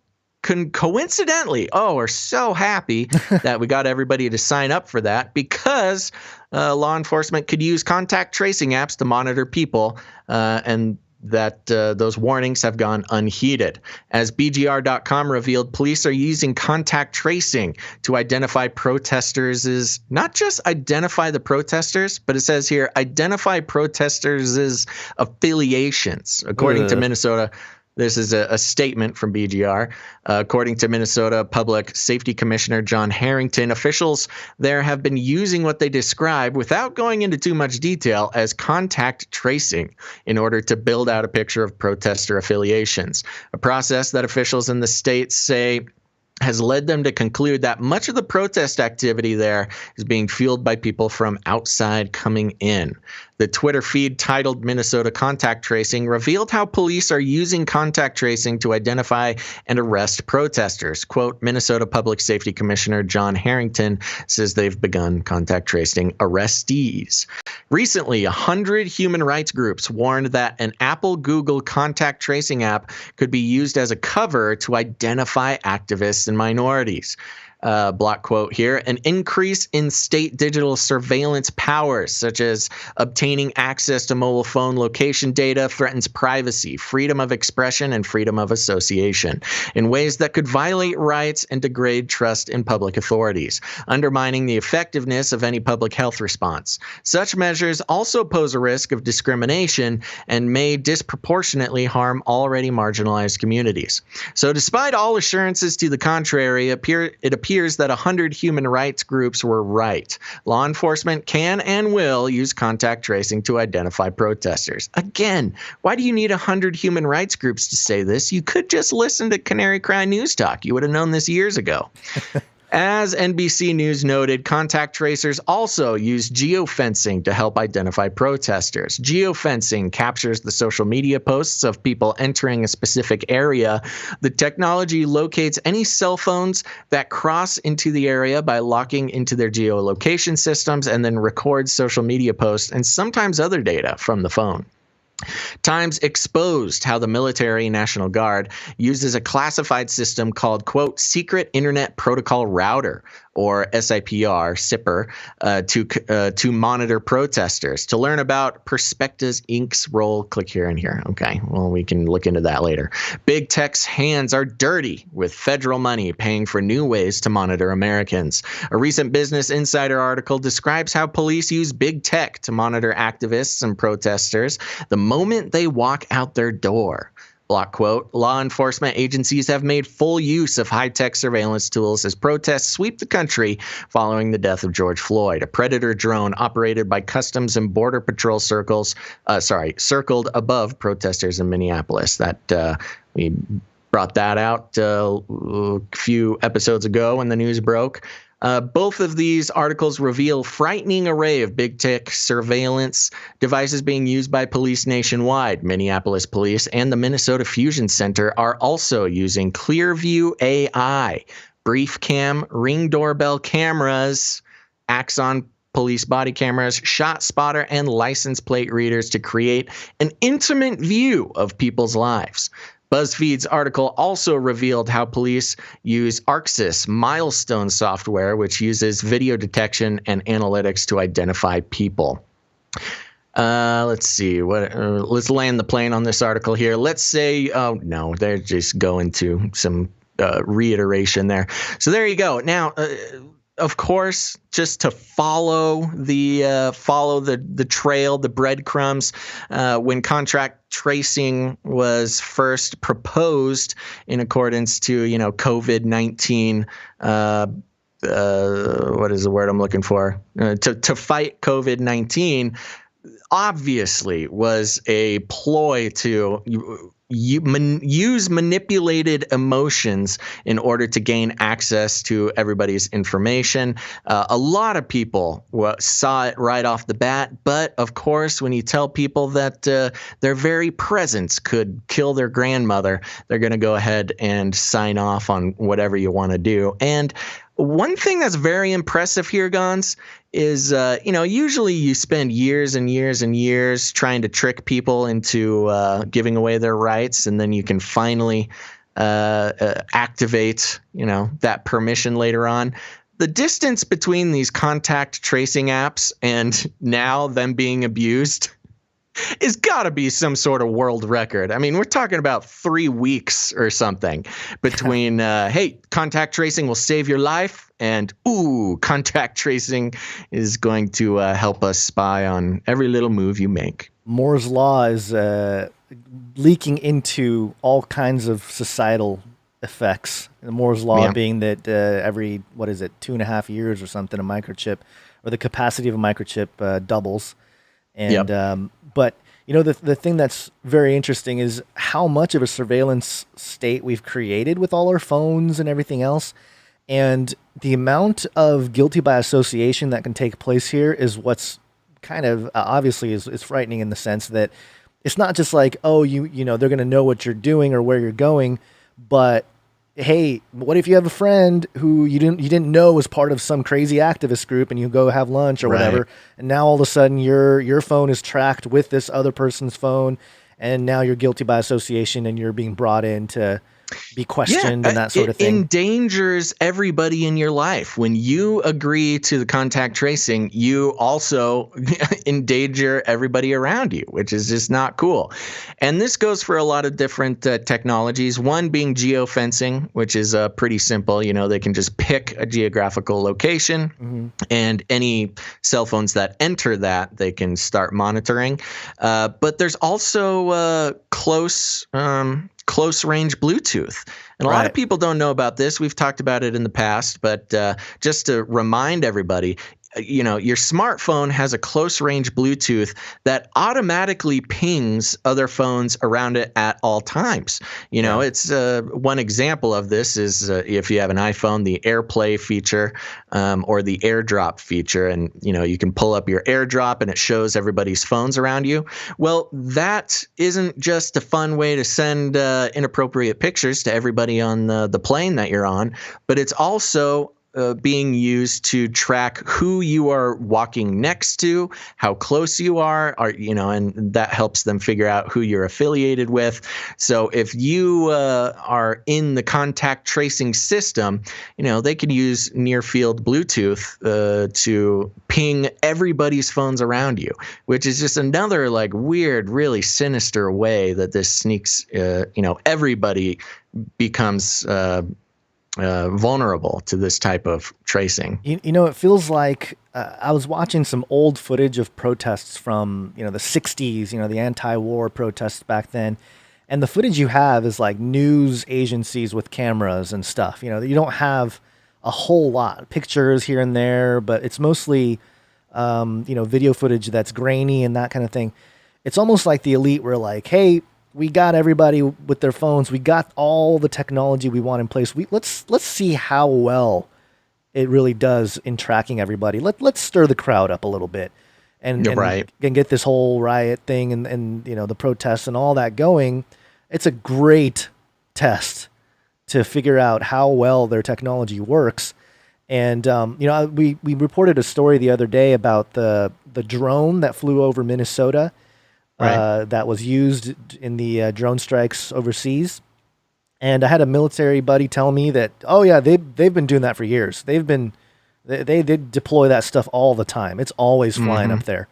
coincidentally, we're so happy that we got everybody to sign up for that because law enforcement could use contact tracing apps to monitor people and that those warnings have gone unheeded. As BGR.com revealed, police are using contact tracing to identify protesters' not just identify the protesters, but it says here, identify protesters' affiliations. According to Minnesota, this is a statement from BGR. According to Minnesota Public Safety Commissioner John Harrington, officials there have been using what they describe, without going into too much detail, as contact tracing in order to build out a picture of protester affiliations, a process that officials in the state say has led them to conclude that much of the protest activity there is being fueled by people from outside coming in. The Twitter feed titled Minnesota Contact Tracing revealed how police are using contact tracing to identify and arrest protesters. Quote, Minnesota Public Safety Commissioner John Harrington says they've begun contact tracing arrestees. Recently, 100 human rights groups warned that an Apple-Google contact tracing app could be used as a cover to identify activists and minorities. Block quote here, an increase in state digital surveillance powers, such as obtaining access to mobile phone location data, threatens privacy, freedom of expression, and freedom of association in ways that could violate rights and degrade trust in public authorities, undermining the effectiveness of any public health response. Such measures also pose a risk of discrimination and may disproportionately harm already marginalized communities. So despite all assurances to the contrary, it appears that 100 human rights groups were right. Law enforcement can and will use contact tracing to identify protesters. Again, why do you need 100 human rights groups to say this? You could just listen to Canary Cry News Talk. You would have known this years ago. As NBC News noted, contact tracers also use geofencing to help identify protesters. Geofencing captures the social media posts of people entering a specific area. The technology locates any cell phones that cross into the area by locking into their geolocation systems and then records social media posts and sometimes other data from the phone. Times exposed how the military National Guard uses a classified system called, quote, Secret Internet Protocol Router, or SIPR, to monitor protesters. To learn about Perspectives Inc.'s role, click here and here. Okay, well, we can look into that later. Big Tech's hands are dirty with federal money paying for new ways to monitor Americans. A recent Business Insider article describes how police use big tech to monitor activists and protesters the moment they walk out their door. Block quote, law enforcement agencies have made full use of high-tech surveillance tools as protests sweep the country following the death of George Floyd. A Predator drone operated by Customs and Border Patrol circled above protesters in Minneapolis. That we brought that out a few episodes ago when the news broke. Both of these articles reveal frightening array of big tech surveillance devices being used by police nationwide. Minneapolis Police and the Minnesota Fusion Center are also using Clearview AI, Brief Cam, Ring doorbell cameras, Axon police body cameras, shot spotter, and license plate readers to create an intimate view of people's lives. BuzzFeed's article also revealed how police use ArcSys milestone software, which uses video detection and analytics to identify people. Let's see. Let's land the plane on this article here. Let's say, oh no, they're just going to some reiteration there. So there you go. Now, of course, just to follow the trail, the breadcrumbs, when contract tracing was first proposed in accordance to, COVID-19, what is the word I'm looking for? To fight COVID-19, obviously was a ploy to use manipulated emotions in order to gain access to everybody's information. A lot of people saw it right off the bat, but of course, when you tell people that their very presence could kill their grandmother, they're going to go ahead and sign off on whatever you want to do. And one thing that's very impressive here, Gons, is, usually you spend years and years and years trying to trick people into giving away their rights, and then you can finally activate, that permission later on. The distance between these contact tracing apps and now them being abused is got to be some sort of world record. I mean, we're talking about 3 weeks or something between, hey, contact tracing will save your life, and, ooh, contact tracing is going to help us spy on every little move you make. Moore's Law is leaking into all kinds of societal effects. And Moore's Law being that every, 2.5 years or something, a microchip, or the capacity of a microchip doubles. And but the thing that's very interesting is how much of a surveillance state we've created with all our phones and everything else, and the amount of guilty by association that can take place here is what's kind of obviously is frightening in the sense that it's not just like, oh, you know, they're going to know what you're doing or where you're going, but hey, what if you have a friend who you didn't know was part of some crazy activist group, and you go have lunch or whatever, and now all of a sudden your phone is tracked with this other person's phone, and now you're guilty by association, and you're being brought in to be questioned and that sort of thing. It endangers everybody in your life. When you agree to the contact tracing, you also endanger everybody around you, which is just not cool. And this goes for a lot of different technologies, one being geofencing, which is pretty simple. You know, they can just pick a geographical location, and any cell phones that enter that, they can start monitoring. But there's also close range Bluetooth. And a lot of people don't know about this. We've talked about it in the past, but just to remind everybody, you know, your smartphone has a close range Bluetooth that automatically pings other phones around it at all times. You know, it's one example of this is if you have an iPhone, the AirPlay feature or the AirDrop feature, and, you know, you can pull up your AirDrop and it shows everybody's phones around you. Well, that isn't just a fun way to send inappropriate pictures to everybody on the plane that you're on, but it's also being used to track who you are walking next to, how close you are, you know, and that helps them figure out who you're affiliated with. So if you are in the contact tracing system, you know, they could use near field Bluetooth to ping everybody's phones around you, which is just another like weird, really sinister way that this sneaks, you know, everybody becomes vulnerable to this type of tracing. You know, it feels like I was watching some old footage of protests from, you know, the 60s, you know, the anti-war protests back then. And the footage you have is like news agencies with cameras and stuff. You know, you don't have a whole lot. Pictures here and there, but it's mostly, you know, video footage that's grainy and that kind of thing. It's almost like the elite were like, hey, we got everybody with their phones. We got all the technology we want in place. Let's see how well it really does in tracking everybody. Let's stir the crowd up a little bit, and get this whole riot thing and you know, the protests and all that going. It's a great test to figure out how well their technology works. And you know, we reported a story the other day about the drone that flew over Minnesota. That was used in the drone strikes overseas. And I had a military buddy tell me that, oh yeah, they've been doing that for years. They deploy that stuff all the time. It's always flying up there.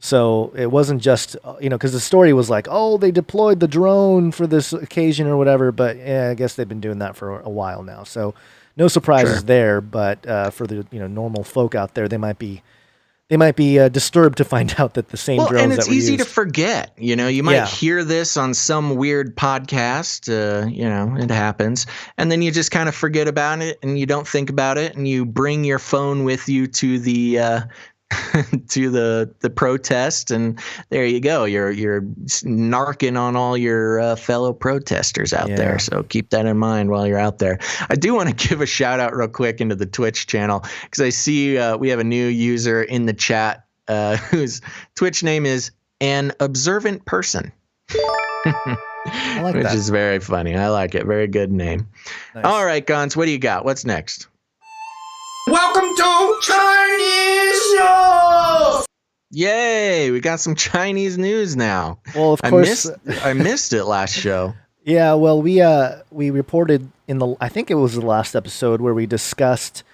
So it wasn't just, you know, because the story was like, oh, they deployed the drone for this occasion or whatever. But yeah, I guess they've been doing that for a while now. So no surprises there. But for the, you know, normal folk out there, they might be disturbed to find out that the same drones that were used. And it's easy to forget. You know, you might hear this on some weird podcast. You know, it happens. And then you just kind of forget about it and you don't think about it. And you bring your phone with you to the to the protest, and there you go. You're narking on all your fellow protesters out there. So keep that in mind while you're out there. I do want to give a shout out real quick into the Twitch channel because I see we have a new user in the chat whose Twitch name is An Observant Person. I like Which that. is very funny. I like it. Very good name. Nice. All right, Gons, what do you got? What's next? Welcome to Chinese News! Yay, we got some Chinese news now. Well, of course. I missed it last show. Yeah, well, we reported I think it was the last episode where we discussed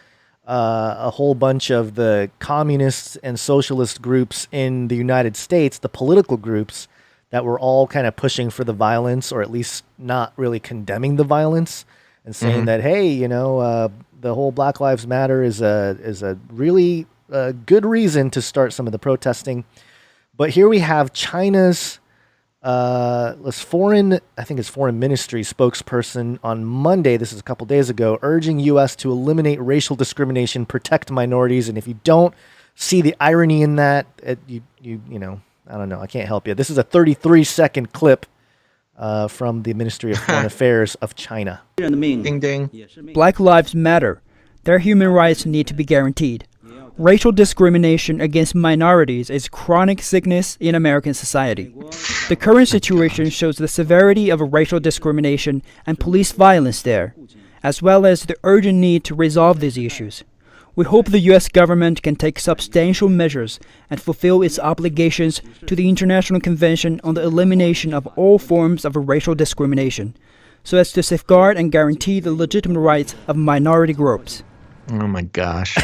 a whole bunch of the communist and socialist groups in the United States, the political groups that were all kind of pushing for the violence, or at least not really condemning the violence, and saying that, hey, you know, the whole Black Lives Matter is a really good reason to start some of the protesting. But here we have China's foreign ministry spokesperson on Monday, this is a couple days ago, urging U.S. to eliminate racial discrimination, protect minorities. And if you don't see the irony in that, you know, I don't know, I can't help you. This is a 33-second clip from the Ministry of Foreign Affairs of China. Ding, ding. Black lives matter. Their human rights need to be guaranteed. racial discrimination against minorities is chronic sickness in American society. The current situation shows the severity of racial discrimination and police violence there, as well as the urgent need to resolve these issues. We hope the U.S. government can take substantial measures and fulfill its obligations to the International Convention on the Elimination of All Forms of Racial Discrimination, so as to safeguard and guarantee the legitimate rights of minority groups. Oh my gosh.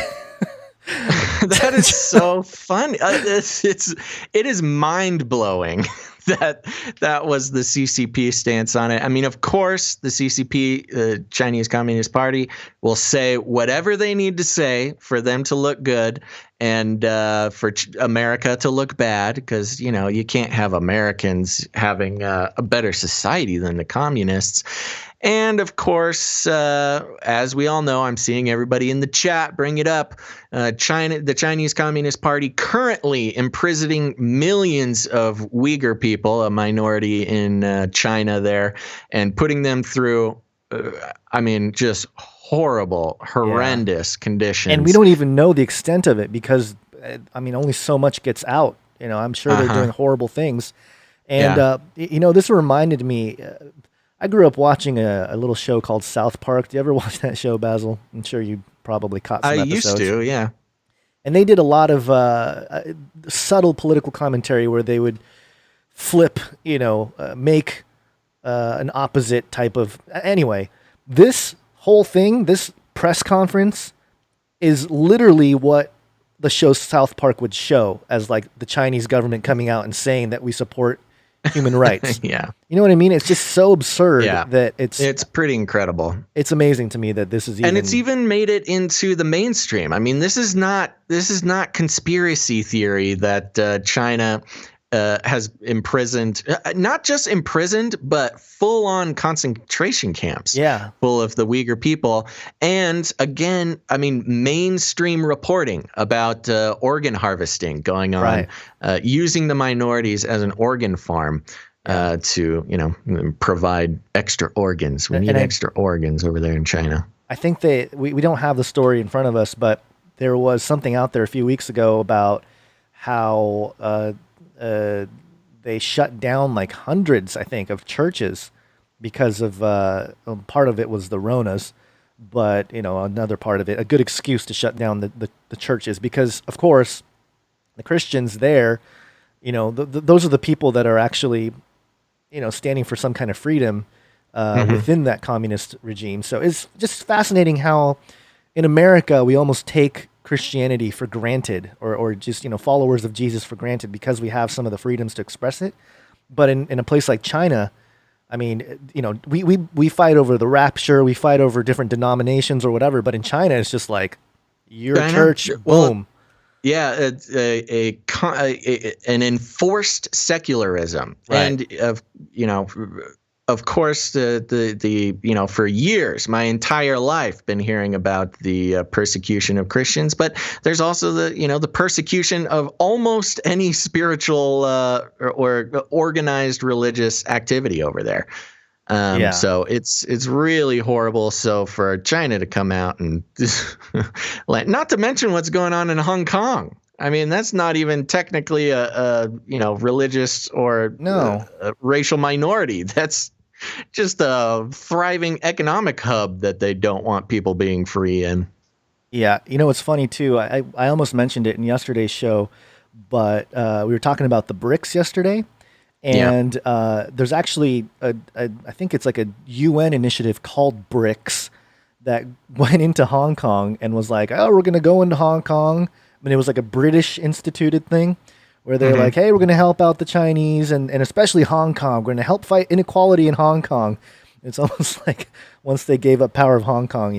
That is so funny. It is mind-blowing that was the CCP stance on it. I mean, of course, the CCP, the Chinese Communist Party, will say whatever they need to say for them to look good and for America to look bad, because, you know, you can't have Americans having a better society than the communists. And of course, as we all know, I'm seeing everybody in the chat bring it up. The Chinese Communist Party currently imprisoning millions of Uyghur people, a minority in China there, and putting them through, just horrible, horrendous conditions. And we don't even know the extent of it because, only so much gets out. You know, I'm sure they're doing horrible things. And, this reminded me. I grew up watching a little show called South Park. Do you ever watch that show, Basil? I'm sure you probably caught some episodes. I used to, yeah. And they did a lot of subtle political commentary where they would flip, make an opposite type of... Anyway, this whole thing, this press conference, is literally what the show South Park would show as like the Chinese government coming out and saying that we support human rights. Yeah. You know what I mean? It's just so absurd that it's pretty incredible. It's amazing to me that this is even... And it's even made it into the mainstream. I mean, this is not conspiracy theory that China has imprisoned, not just imprisoned, but full on concentration camps. Yeah. Full of the Uyghur people. And again, mainstream reporting about organ harvesting going on, using the minorities as an organ farm to, provide extra organs. We need extra organs over there in China. I think we don't have the story in front of us, but there was something out there a few weeks ago about how they shut down like hundreds, I think, of churches because of part of it was the Ronas, but another part of it, a good excuse to shut down the churches, because of course the Christians there, those are the people that are actually standing for some kind of freedom within that communist regime. So it's just fascinating how in America we almost take Christianity for granted, or just followers of Jesus for granted, because we have some of the freedoms to express it. But in a place like China, we fight over the rapture, we fight over different denominations or whatever. But in China, it's just like your church, boom. Yeah, it's an enforced secularism, and of course, the for years, my entire life, been hearing about the persecution of Christians, but there's also the persecution of almost any spiritual or organized religious activity over there. So it's really horrible. So for China to come out and not to mention what's going on in Hong Kong. I mean, that's not even technically a religious or a racial minority. That's just a thriving economic hub that they don't want people being free in. Yeah. It's funny too. I almost mentioned it in yesterday's show, but we were talking about the BRICS yesterday. And there's actually, I think it's like a UN initiative called BRICS that went into Hong Kong and was like, oh, we're going to go into Hong Kong. I mean, it was like a British instituted thing where they're like, hey, we're going to help out the Chinese and especially Hong Kong. We're going to help fight inequality in Hong Kong. It's almost like once they gave up power of Hong Kong,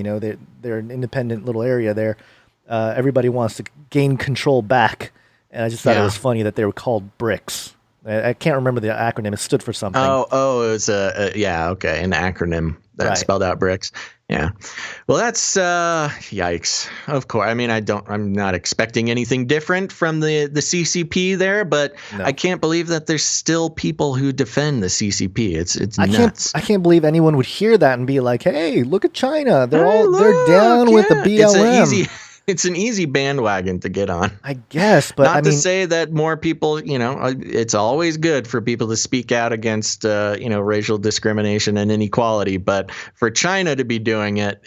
they're an independent little area there. Everybody wants to gain control back. And I just thought it was funny that they were called BRICS. I can't remember the acronym. It stood for something. Oh, it was an acronym that spelled out BRICS. Yeah. Well, that's yikes. Of course. I mean, I'm not expecting anything different from the CCP there, but I can't believe that there's still people who defend the CCP. It's nuts. I can't believe anyone would hear that and be like, "Hey, look at China. They're down with the BLM." It's an easy bandwagon to get on. I guess, but Not to say that more people, it's always good for people to speak out against, racial discrimination and inequality. But for China to be doing it,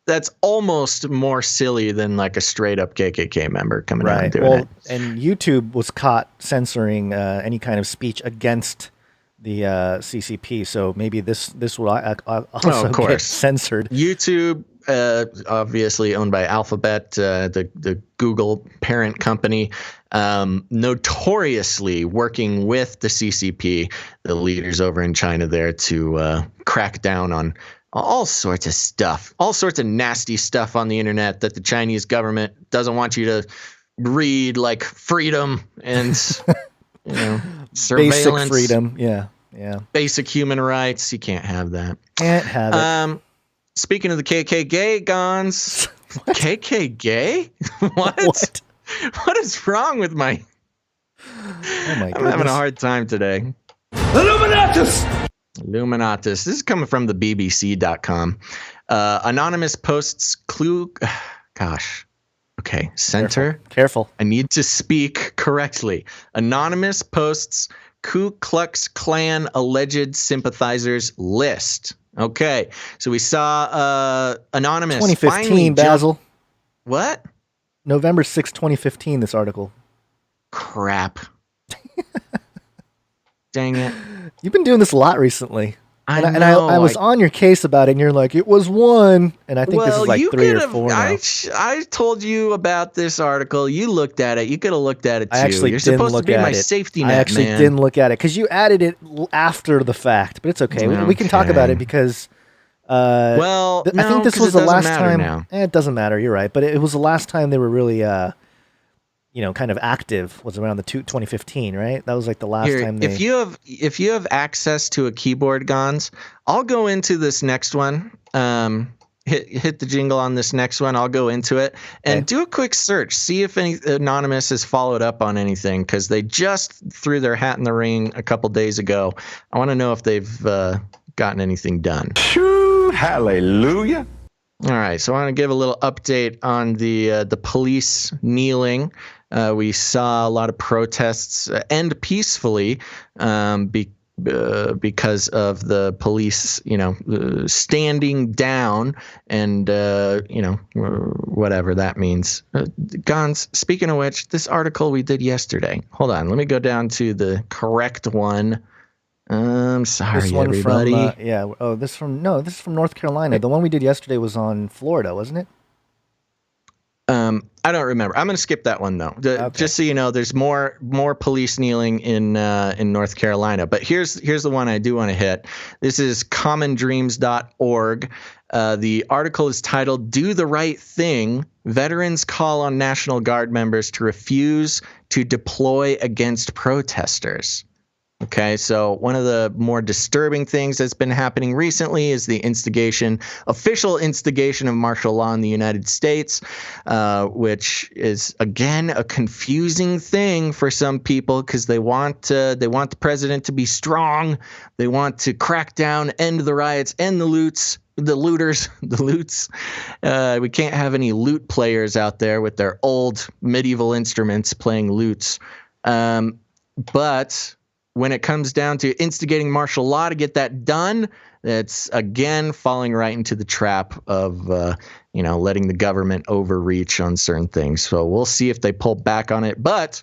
that's almost more silly than like a straight up KKK member coming out and doing it. And YouTube was caught censoring any kind of speech against the CCP, so maybe this will also get censored. YouTube, obviously owned by Alphabet, the Google parent company, notoriously working with the CCP, the leaders over in China there, to crack down on all sorts of stuff, all sorts of nasty stuff on the internet that the Chinese government doesn't want you to read, like freedom and surveillance. Basic freedom, yeah. Basic human rights. You can't have that. Can't have it. Speaking of the KKK, Gons. KKK? What? What is wrong with my... Oh my goodness. I'm having a hard time today. Illuminatus. This is coming from the BBC.com. Anonymous posts clue... Gosh. Okay. Center. Careful. I need to speak correctly. Anonymous posts Ku Klux Klan alleged sympathizers list. Okay. So we saw Anonymous. 2015, Basil. What? November 6, 2015, this article. Crap. Dang it. You've been doing this a lot recently. I was on your case about it, and you're like, it was one. And I think this is like 3 or 4 now. I told you about this article. You looked at it. You could have looked at it too. I actually You're didn't supposed look to be at my it. safety net, I actually man. didn't look at it because you added it after the fact, but it's okay. We can talk about it because I think this was the last time. It doesn't matter. You're right, but it was the last time they were really kind of active, was around the 2015, right? That was like the last time they... If you have access to a keyboard, Gons, I'll go into this next one. Hit the jingle on this next one. I'll go into it and do a quick search. See if any Anonymous has followed up on anything, because they just threw their hat in the ring a couple days ago. I want to know if they've gotten anything done. Hallelujah. All right, so I want to give a little update on the police kneeling. We saw a lot of protests end peacefully because of the police, standing down and, whatever that means. Gons, speaking of which, this article we did yesterday. Hold on, let me go down to the correct one. I'm sorry, this one everybody. This is from North Carolina. The one we did yesterday was on Florida, wasn't it? I don't remember. I'm going to skip that one though. Just so you know, there's more police kneeling in North Carolina. But here's the one I do want to hit. This is commondreams.org. The article is titled "Do the Right Thing. Veterans Call on National Guard Members to Refuse to Deploy Against Protesters." Okay, so one of the more disturbing things that's been happening recently is the official instigation of martial law in the United States, which is, again, a confusing thing for some people because they want the president to be strong. They want to crack down, end the riots, end the looters. We can't have any lute players out there with their old medieval instruments playing lutes. But when it comes down to instigating martial law to get that done, it's again falling right into the trap of letting the government overreach on certain things. So we'll see if they pull back on it. But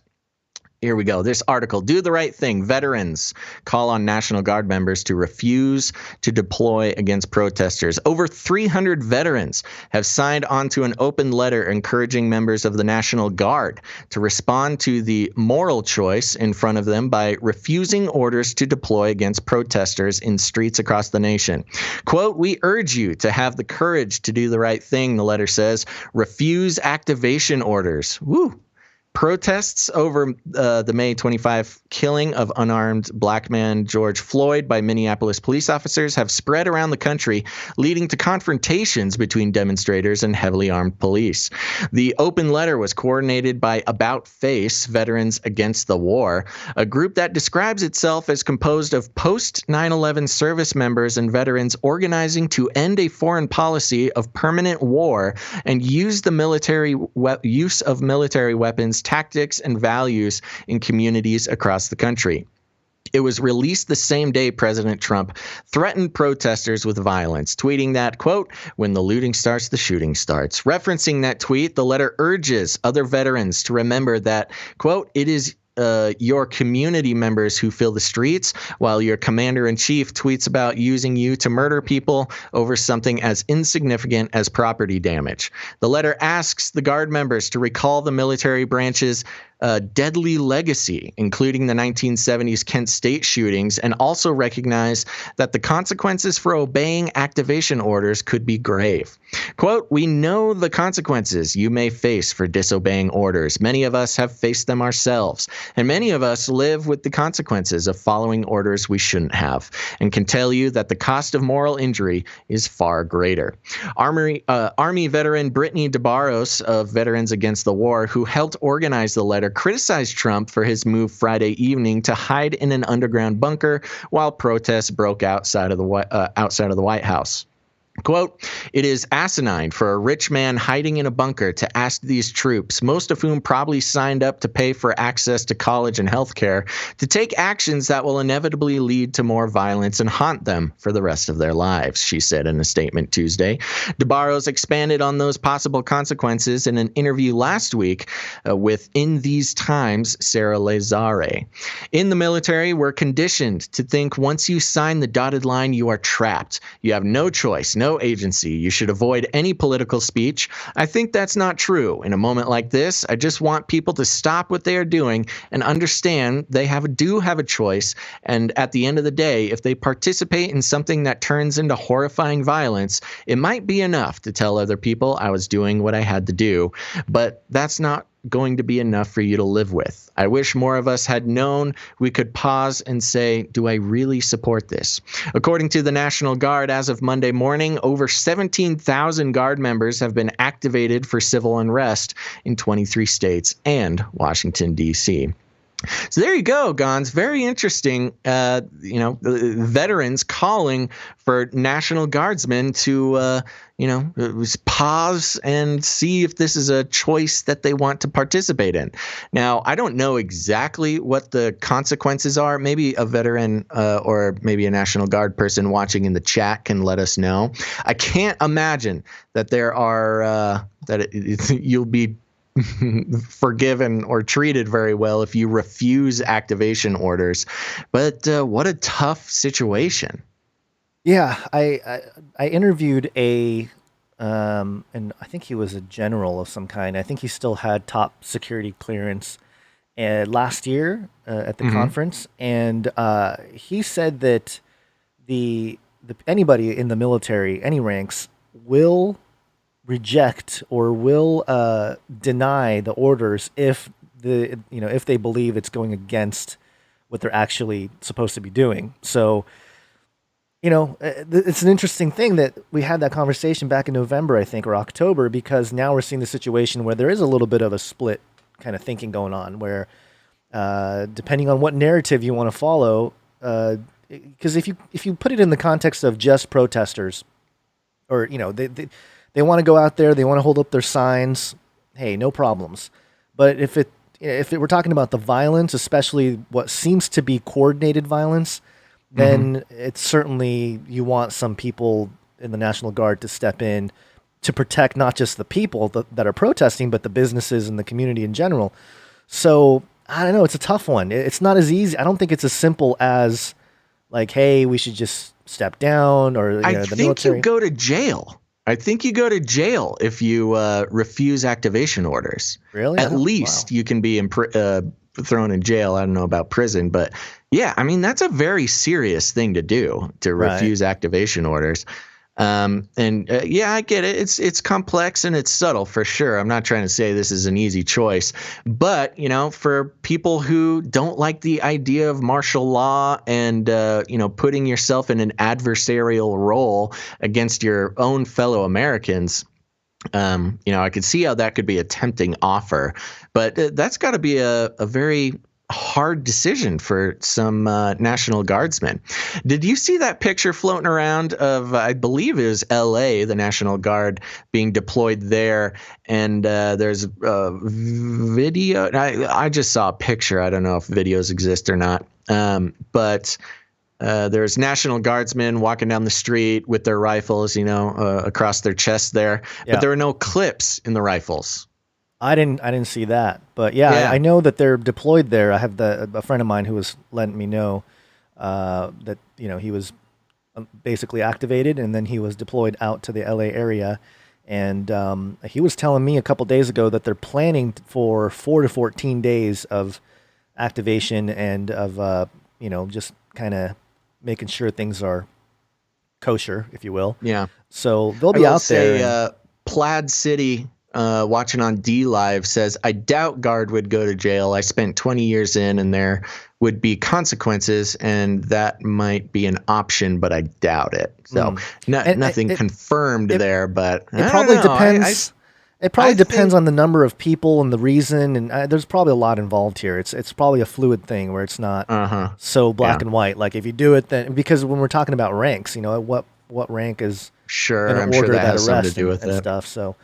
here we go. This article, "Do the Right Thing. Veterans Call on National Guard Members to Refuse to Deploy Against Protesters." Over 300 veterans have signed onto an open letter encouraging members of the National Guard to respond to the moral choice in front of them by refusing orders to deploy against protesters in streets across the nation. Quote, "We urge you to have the courage to do the right thing," the letter says. "Refuse activation orders." Woo. Protests over the May 25 killing of unarmed black man George Floyd by Minneapolis police officers have spread around the country, leading to confrontations between demonstrators and heavily armed police. The open letter was coordinated by About Face, Veterans Against the War, a group that describes itself as composed of post-9/11 service members and veterans organizing to end a foreign policy of permanent war and use the use of military weapons, tactics, and values in communities across the country. It was released the same day President Trump threatened protesters with violence, tweeting that, quote, "When the looting starts, the shooting starts." Referencing that tweet, the letter urges other veterans to remember that, quote, "It is your community members who fill the streets, while your commander-in-chief tweets about using you to murder people over something as insignificant as property damage." The letter asks the Guard members to recall the military branch's deadly legacy, including the 1970s Kent State shootings, and also recognize that the consequences for obeying activation orders could be grave. Quote, "We know the consequences you may face for disobeying orders. Many of us have faced them ourselves, and many of us live with the consequences of following orders we shouldn't have, and can tell you that the cost of moral injury is far greater." Army veteran Brittany DeBarros of Veterans Against the War, who helped organize the letter, criticized Trump for his move Friday evening to hide in an underground bunker while protests broke outside of the White House. Quote, "It is asinine for a rich man hiding in a bunker to ask these troops, most of whom probably signed up to pay for access to college and health care, to take actions that will inevitably lead to more violence and haunt them for the rest of their lives," she said in a statement Tuesday. DeBarros expanded on those possible consequences in an interview last week with In These Times' Sarah Lazare. "In the military, we're conditioned to think once you sign the dotted line, you are trapped. You have no choice, no agency. You should avoid any political speech. I think that's not true. In a moment like this, I just want people to stop what they are doing and understand they do have a choice. And at the end of the day, if they participate in something that turns into horrifying violence, it might be enough to tell other people I was doing what I had to do. But that's not going to be enough for you to live with. I wish more of us had known we could pause and say, do I really support this?" According to the National Guard, as of Monday morning, over 17,000 Guard members have been activated for civil unrest in 23 states and Washington, D.C. So there you go, Gons. Very interesting, veterans calling for National Guardsmen to, pause and see if this is a choice that they want to participate in. Now, I don't know exactly what the consequences are. Maybe a veteran or maybe a National Guard person watching in the chat can let us know. I can't imagine that there are you'll be forgiven or treated very well if you refuse activation orders. But what a tough situation. Yeah, I interviewed and I think he was a general of some kind. I think he still had top security clearance last year at the conference, and he said that anybody in the military, any ranks, will reject or will deny the orders if they believe it's going against what they're actually supposed to be doing. So, it's an interesting thing that we had that conversation back in November, I think, or October, because now we're seeing the situation where there is a little bit of a split kind of thinking going on, where depending on what narrative you want to follow, because if you put it in the context of just protesters, or they want to go out there, they want to hold up their signs, hey, no problems. But if we're talking about the violence, especially what seems to be coordinated violence, then it's certainly, you want some people in the National Guard to step in to protect not just the people that are protesting, but the businesses and the community in general. So I don't know, it's a tough one. It's not as easy. I don't think it's as simple as like, hey, we should just step down, or the military. I think you go to jail. I think you go to jail if you refuse activation orders. Really? At least you can be thrown in jail. I don't know about prison, but yeah, I mean, that's a very serious thing to do, to refuse activation orders. Yeah, I get it. It's complex and it's subtle for sure. I'm not trying to say this is an easy choice, but for people who don't like the idea of martial law and putting yourself in an adversarial role against your own fellow Americans, I could see how that could be a tempting offer, but that's got to be a very hard decision for some National Guardsmen. Did you see that picture floating around of, I believe it was L.A., the National Guard being deployed there, and there's a video. I just saw a picture. I don't know if videos exist or not, but there's National Guardsmen walking down the street with their rifles, across their chest there, but there are no clips in the rifles. I didn't see that, but I know that they're deployed there. I have a friend of mine who was letting me know that he was basically activated and then he was deployed out to the LA area, and he was telling me a couple days ago that they're planning for 4 to 14 days of activation and of just kind of making sure things are kosher, if you will. Yeah. So they'll be out there. Plaid City. Watching on D Live says, I doubt Guard would go to jail. I spent 20 years in, and there would be consequences, and that might be an option, but I doubt it. So nothing confirmed there, but it probably depends. It probably depends on the number of people and the reason, and there's probably a lot involved here. It's probably a fluid thing where it's not so black and white. Like if you do it, then because when we're talking about ranks, what rank is I'm sure that has something to do with and it. Stuff. So.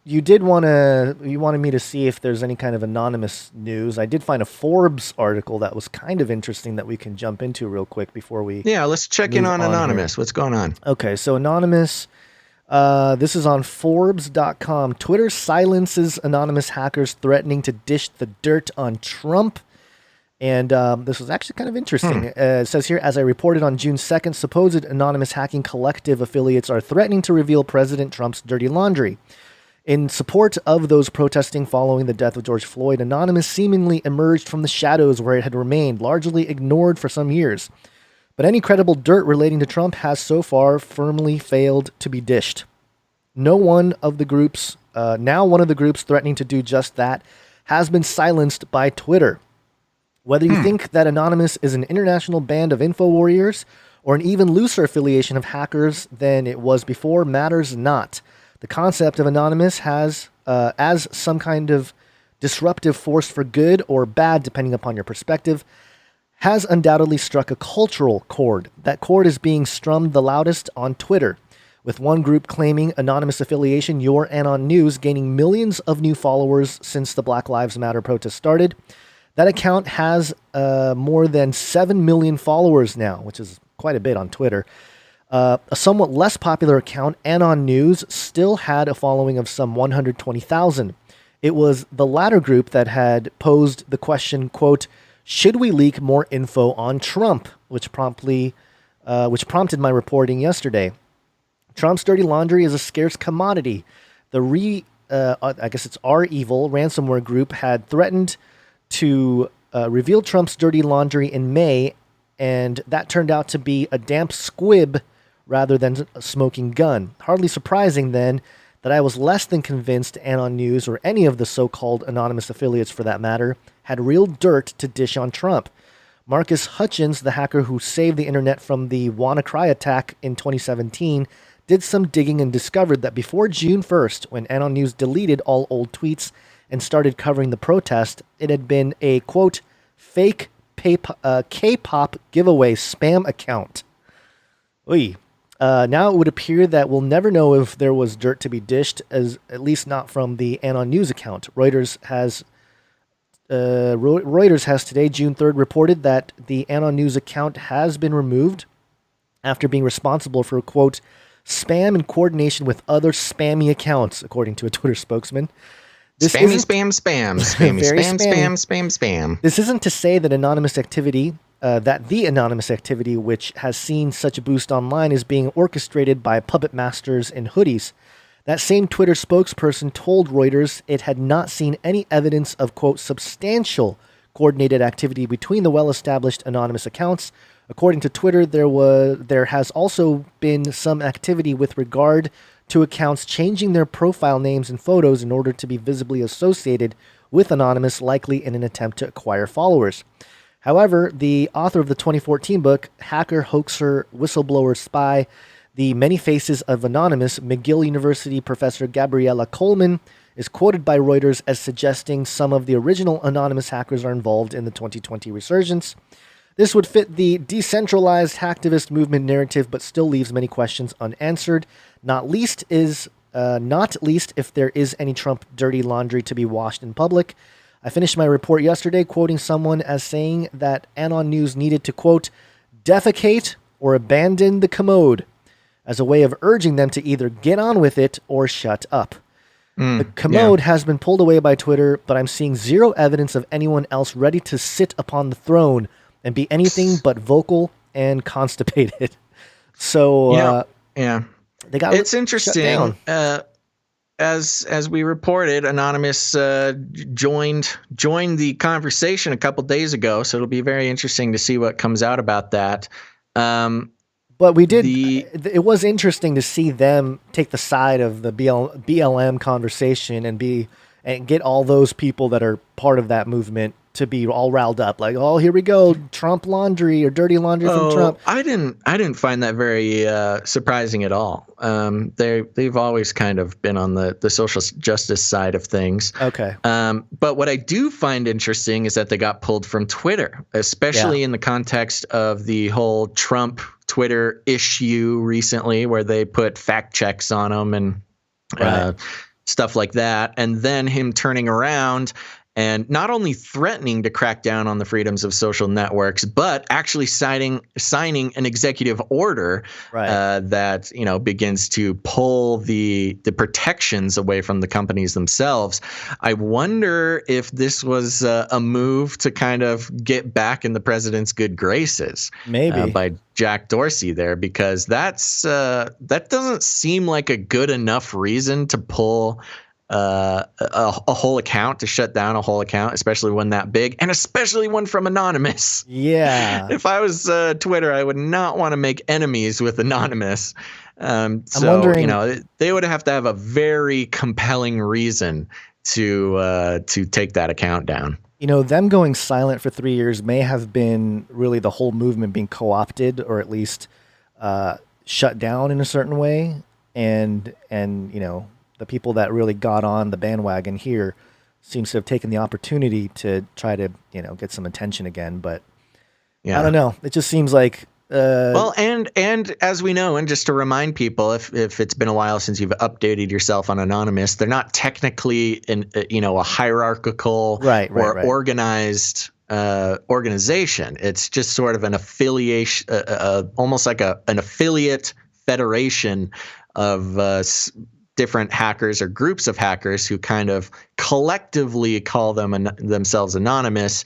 You wanted me to see if there's any kind of anonymous news. I did find a Forbes article that was kind of interesting that we can jump into real quick before we. Yeah, let's check in on Anonymous. Here. What's going on? Okay, so Anonymous, this is on Forbes.com. Twitter silences anonymous hackers threatening to dish the dirt on Trump. And this was actually kind of interesting. It says here, as I reported on June 2nd, supposed anonymous hacking collective affiliates are threatening to reveal President Trump's dirty laundry. In support of those protesting following the death of George Floyd, Anonymous seemingly emerged from the shadows where it had remained, largely ignored for some years. But any credible dirt relating to Trump has so far firmly failed to be dished. Now one of the groups threatening to do just that has been silenced by Twitter. Whether you think that Anonymous is an international band of info warriors or an even looser affiliation of hackers than it was before matters not. The concept of Anonymous has, as some kind of disruptive force for good or bad, depending upon your perspective, has undoubtedly struck a cultural chord. That chord is being strummed the loudest on Twitter, with one group claiming anonymous affiliation, Your Anon News, gaining millions of new followers since the Black Lives Matter protest started. That account has more than 7 million followers now, which is quite a bit on Twitter. A somewhat less popular account, Anon News, still had a following of some 120,000. It was the latter group that had posed the question, quote, should we leak more info on Trump, which prompted my reporting yesterday. Trump's dirty laundry is a scarce commodity. The R-Evil ransomware group had threatened to reveal Trump's dirty laundry in May, and that turned out to be a damp squib rather than a smoking gun. Hardly surprising, then, that I was less than convinced Anon News, or any of the so-called anonymous affiliates for that matter, had real dirt to dish on Trump. Marcus Hutchins, the hacker who saved the internet from the WannaCry attack in 2017, did some digging and discovered that before June 1st, when Anon News deleted all old tweets and started covering the protest, it had been a, quote, fake K-pop giveaway spam account. Oy. Now it would appear that we'll never know if there was dirt to be dished, at least not from the Anon News account. Reuters has today, June 3rd, reported that the Anon News account has been removed after being responsible for, quote, spam in coordination with other spammy accounts, according to a Twitter spokesman. Spam. This isn't to say that the anonymous activity, which has seen such a boost online, is being orchestrated by puppet masters in hoodies. That same Twitter spokesperson told Reuters it had not seen any evidence of, quote, substantial coordinated activity between the well-established anonymous accounts According to Twitter, there has also been some activity with regard to accounts changing their profile names and photos in order to be visibly associated with Anonymous, likely in an attempt to acquire followers. However, the author of the 2014 book, Hacker, Hoaxer, Whistleblower, Spy, The Many Faces of Anonymous, McGill University professor Gabriella Coleman is quoted by Reuters as suggesting some of the original anonymous hackers are involved in the 2020 resurgence. This would fit the decentralized hacktivist movement narrative, but still leaves many questions unanswered, not least if there is any Trump dirty laundry to be washed in public. I finished my report yesterday quoting someone as saying that Anon News needed to, quote, defecate or abandon the commode, as a way of urging them to either get on with it or shut up. The commode has been pulled away by Twitter, but I'm seeing zero evidence of anyone else ready to sit upon the throne and be anything but vocal and constipated. So, they got it's interesting. As we reported, Anonymous joined the conversation a couple days ago, so it'll be very interesting to see what comes out about that. But we did. It was interesting to see them take the side of the BLM conversation and get all those people that are part of that movement to be all riled up, like, oh, here we go, Trump laundry or dirty laundry from Trump. I didn't find that very surprising at all. They've always kind of been on the social justice side of things. Okay. But what I do find interesting is that they got pulled from Twitter, especially in the context of the whole Trump Twitter issue recently, where they put fact checks on them and stuff like that, and then him turning around and not only threatening to crack down on the freedoms of social networks, but actually signing an executive order that begins to pull the protections away from the companies themselves. I wonder if this was a move to kind of get back in the president's good graces, maybe by Jack Dorsey there, because that doesn't seem like a good enough reason to pull a whole account, to shut down a whole account, especially one that big, and especially one from Anonymous. Yeah. If I was Twitter, I would not want to make enemies with Anonymous. I'm wondering, they would have to have a very compelling reason to take that account down. Them going silent for 3 years may have been really the whole movement being co-opted, or at least shut down in a certain way, and the people that really got on the bandwagon here seems to have taken the opportunity to try to, get some attention again. But I don't know. It just seems like well, and as we know, and just to remind people, if it's been a while since you've updated yourself on Anonymous, they're not technically a hierarchical or organized organization. It's just sort of an affiliation, almost like an affiliate federation of different hackers or groups of hackers who kind of collectively call themselves anonymous,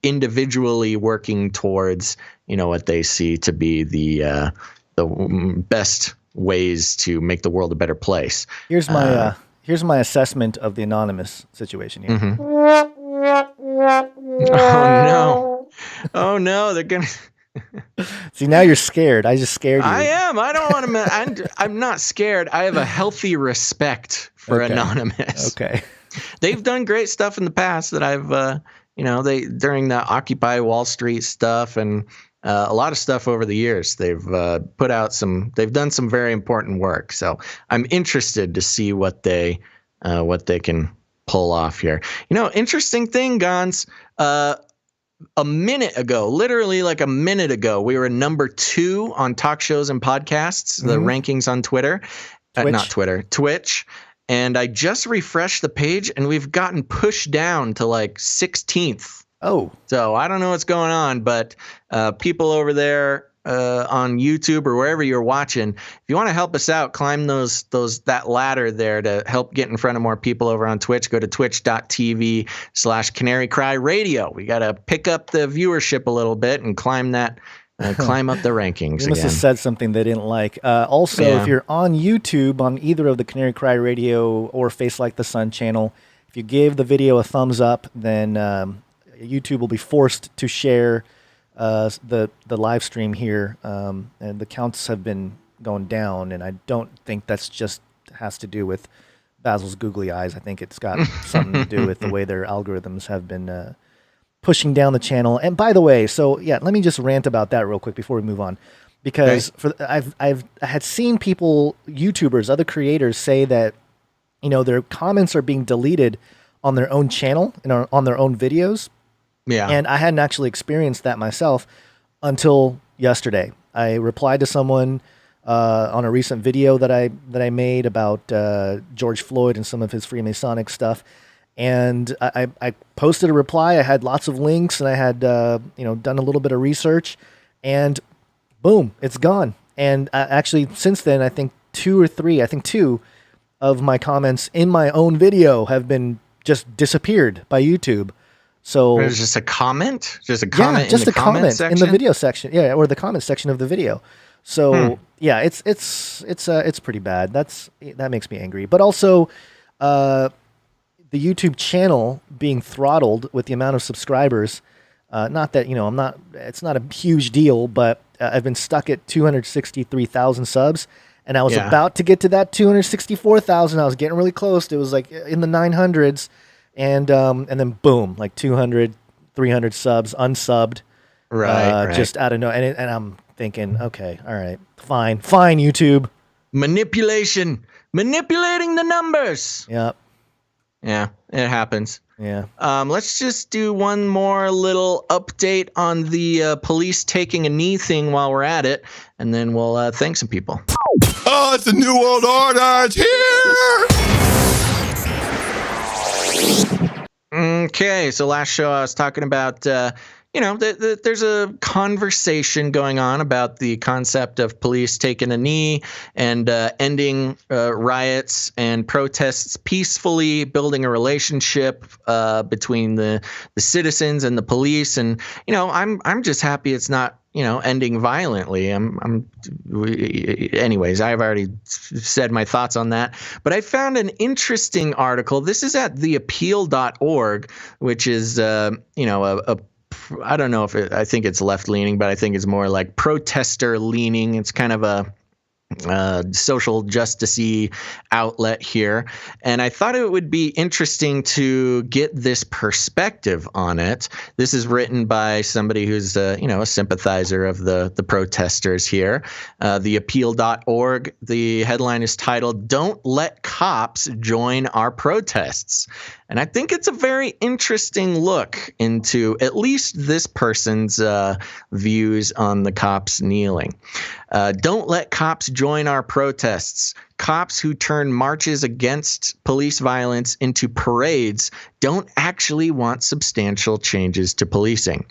individually working towards what they see to be the best ways to make the world a better place. Here's my assessment of the Anonymous situation here. Mm-hmm. Oh no, they're gonna. See, now you're scared. I just scared you. I am. I don't want to. I'm not scared. I have a healthy respect for Anonymous. Okay. They've done great stuff in the past that I've, during the Occupy Wall Street stuff and a lot of stuff over the years. They've they've done some very important work. So I'm interested to see what they can pull off here. Interesting thing, Gons. A minute ago, literally like a minute ago, we were number 2 on talk shows and podcasts, the rankings on Twitter. Twitch. And I just refreshed the page and we've gotten pushed down to like 16th. Oh. So I don't know what's going on, but people over there on YouTube or wherever you're watching, if you want to help us out, climb that ladder there to help get in front of more people over on Twitch. Go to twitch.tv/Canary Cry Radio. We got to pick up the viewership a little bit and climb up the rankings. You must have said something they didn't like. Also, if you're on YouTube on either of the Canary Cry Radio or Face Like the Sun channel, if you give the video a thumbs up, then YouTube will be forced to share the live stream here, and the counts have been going down, and I don't think that's just has to do with Basil's googly eyes. I think it's got something to do with the way their algorithms have been pushing down the channel. And by the way, so yeah, let me just rant about that real quick before we move on, because I had seen people, YouTubers, other creators say that, you know, their comments are being deleted on their own channel and on their own videos. Yeah. And I hadn't actually experienced that myself until yesterday. I replied to someone on a recent video that I made about George Floyd and some of his Freemasonic stuff. And I posted a reply. I had lots of links, and I had done a little bit of research, and boom, it's gone. And actually, since then, I think two of my comments in my own video have been just disappeared by YouTube. So it's just a comment, just a comment, just in the a comment section? in the video section, or the comment section of the video. So yeah, it's pretty bad. That makes me angry. But also, the YouTube channel being throttled with the amount of subscribers. Not that it's not a huge deal, but I've been stuck at 263,000 subs, and I was about to get to that 264,000. I was getting really close. It was like in the 900s. And then boom, like 200, 300 subs, unsubbed, right. Just out of nowhere. And I'm thinking, okay, all right, fine, YouTube. Manipulating the numbers. Yep. Yeah, it happens. Yeah. Let's just do one more little update on the police taking a knee thing while we're at it, and then we'll thank some people. Oh, it's the New World Order. It's here. Okay, so last show I was talking about, there's a conversation going on about the concept of police taking a knee and ending riots and protests peacefully, building a relationship between the citizens and the police. And, I'm just happy it's not, ending violently. Anyways, I've already said my thoughts on that, but I found an interesting article. This is at theappeal.org, which is, I don't know if I think it's left leaning, but I think it's more like protester leaning. It's kind of a social justice-y outlet here, and I thought it would be interesting to get this perspective on it. This is written by somebody who's a sympathizer of the protesters here. Theappeal.org. The headline is titled "Don't Let Cops Join Our Protests," and I think it's a very interesting look into at least this person's views on the cops kneeling. Don't let cops join our protests. Cops who turn marches against police violence into parades don't actually want substantial changes to policing.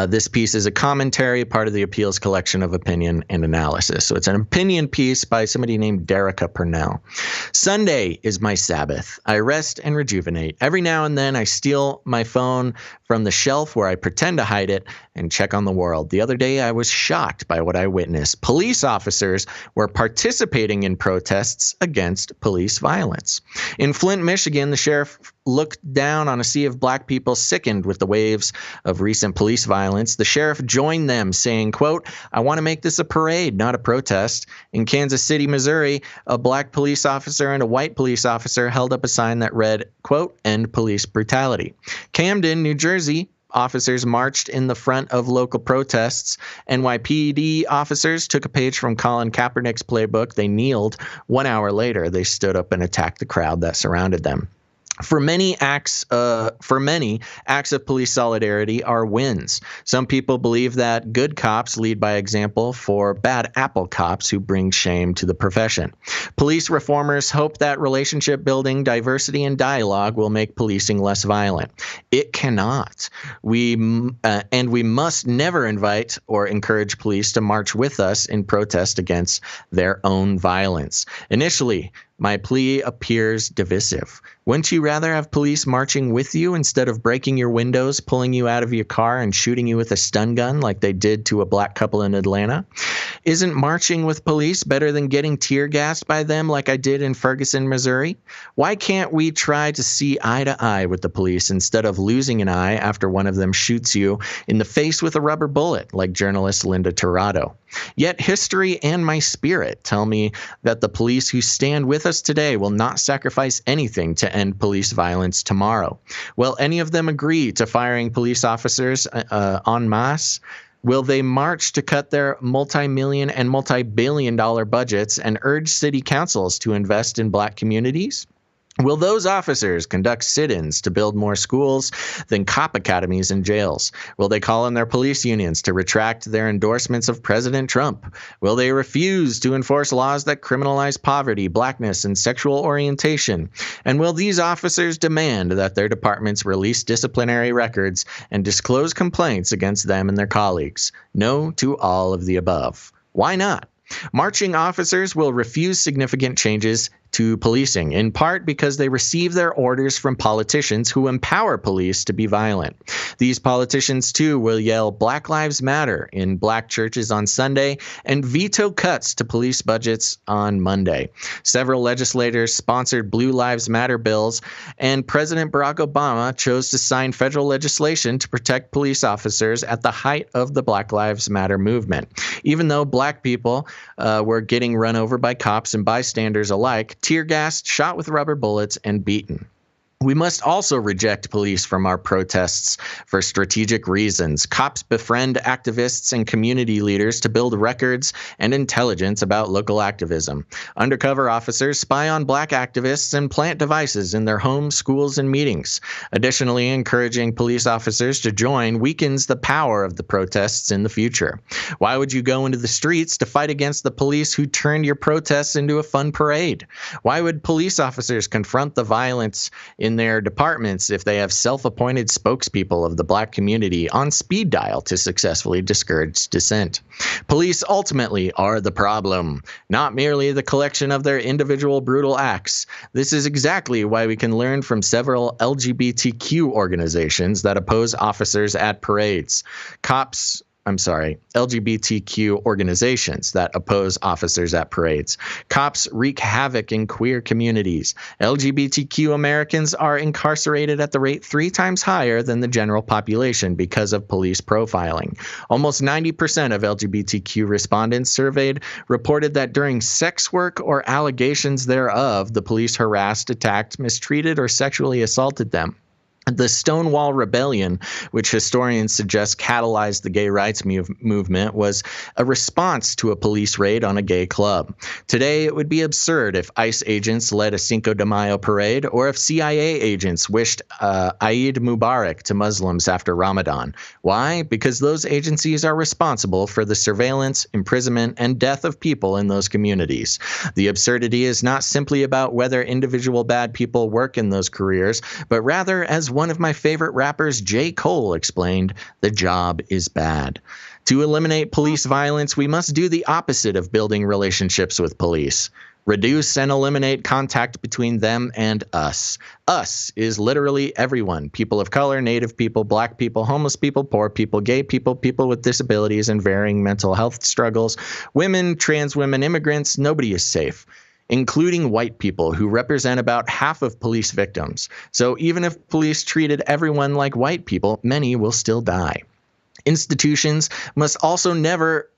This piece is a commentary, part of the Appeal's collection of opinion and analysis. So it's an opinion piece by somebody named Derica Purnell. Sunday is my Sabbath. I rest and rejuvenate. Every now and then I steal my phone from the shelf where I pretend to hide it and check on the world. The other day I was shocked by what I witnessed. Police officers were participating in protests against police violence. In Flint, Michigan, the sheriff looked down on a sea of black people sickened with the waves of recent police violence. The sheriff joined them, saying, quote, "I want to make this a parade, not a protest." In Kansas City, Missouri, a black police officer and a white police officer held up a sign that read, quote, "End police brutality." Camden, New Jersey, officers marched in the front of local protests. NYPD officers took a page from Colin Kaepernick's playbook. They kneeled. 1 hour later, they stood up and attacked the crowd that surrounded them. For many, acts of police solidarity are wins. Some people believe that good cops lead by example for bad apple cops who bring shame to the profession. Police reformers hope that relationship building, diversity, and dialogue will make policing less violent. It cannot. We must never invite or encourage police to march with us in protest against their own violence. Initially, my plea appears divisive. Wouldn't you rather have police marching with you instead of breaking your windows, pulling you out of your car, and shooting you with a stun gun like they did to a black couple in Atlanta? Isn't marching with police better than getting tear gassed by them like I did in Ferguson, Missouri? Why can't we try to see eye to eye with the police instead of losing an eye after one of them shoots you in the face with a rubber bullet, like journalist Linda Tirado? Yet history and my spirit tell me that the police who stand with us today will not sacrifice anything to end police violence tomorrow. Will any of them agree to firing police officers en masse? Will they march to cut their multi-million and multi-billion-dollar budgets and urge city councils to invest in black communities? Will those officers conduct sit-ins to build more schools than cop academies and jails? Will they call on their police unions to retract their endorsements of President Trump? Will they refuse to enforce laws that criminalize poverty, blackness, and sexual orientation? And will these officers demand that their departments release disciplinary records and disclose complaints against them and their colleagues? No to all of the above. Why not? Marching officers will refuse significant changes to policing, in part because they receive their orders from politicians who empower police to be violent. These politicians, too, will yell Black Lives Matter in black churches on Sunday and veto cuts to police budgets on Monday. Several legislators sponsored Blue Lives Matter bills, and President Barack Obama chose to sign federal legislation to protect police officers at the height of the Black Lives Matter movement. Even though black people were getting run over by cops and bystanders alike, tear gassed, shot with rubber bullets, and beaten. We must also reject police from our protests for strategic reasons. Cops befriend activists and community leaders to build records and intelligence about local activism. Undercover officers spy on black activists and plant devices in their homes, schools, and meetings. Additionally, encouraging police officers to join weakens the power of the protests in the future. Why would you go into the streets to fight against the police who turned your protests into a fun parade? Why would police officers confront the violence in their departments if they have self-appointed spokespeople of the black community on speed dial to successfully discourage dissent? Police ultimately are the problem, not merely the collection of their individual brutal acts. This is exactly why we can learn from several LGBTQ organizations that oppose officers at parades. LGBTQ organizations that oppose officers at parades. Cops wreak havoc in queer communities. LGBTQ Americans are incarcerated at the rate 3 times higher than the general population because of police profiling. Almost 90% of LGBTQ respondents surveyed reported that during sex work or allegations thereof, the police harassed, attacked, mistreated, or sexually assaulted them. The Stonewall Rebellion, which historians suggest catalyzed the gay rights movement, was a response to a police raid on a gay club. Today, it would be absurd if ICE agents led a Cinco de Mayo parade or if CIA agents wished Eid Mubarak to Muslims after Ramadan. Why? Because those agencies are responsible for the surveillance, imprisonment, and death of people in those communities. The absurdity is not simply about whether individual bad people work in those careers, but rather, as one of my favorite rappers, J. Cole, explained, the job is bad. To eliminate police violence, we must do the opposite of building relationships with police. Reduce and eliminate contact between them and us. Us is literally everyone. People of color, native people, black people, homeless people, poor people, gay people, people with disabilities and varying mental health struggles, women, trans women, immigrants. Nobody is safe, including white people who represent about half of police victims. So even if police treated everyone like white people, many will still die. Institutions must also sever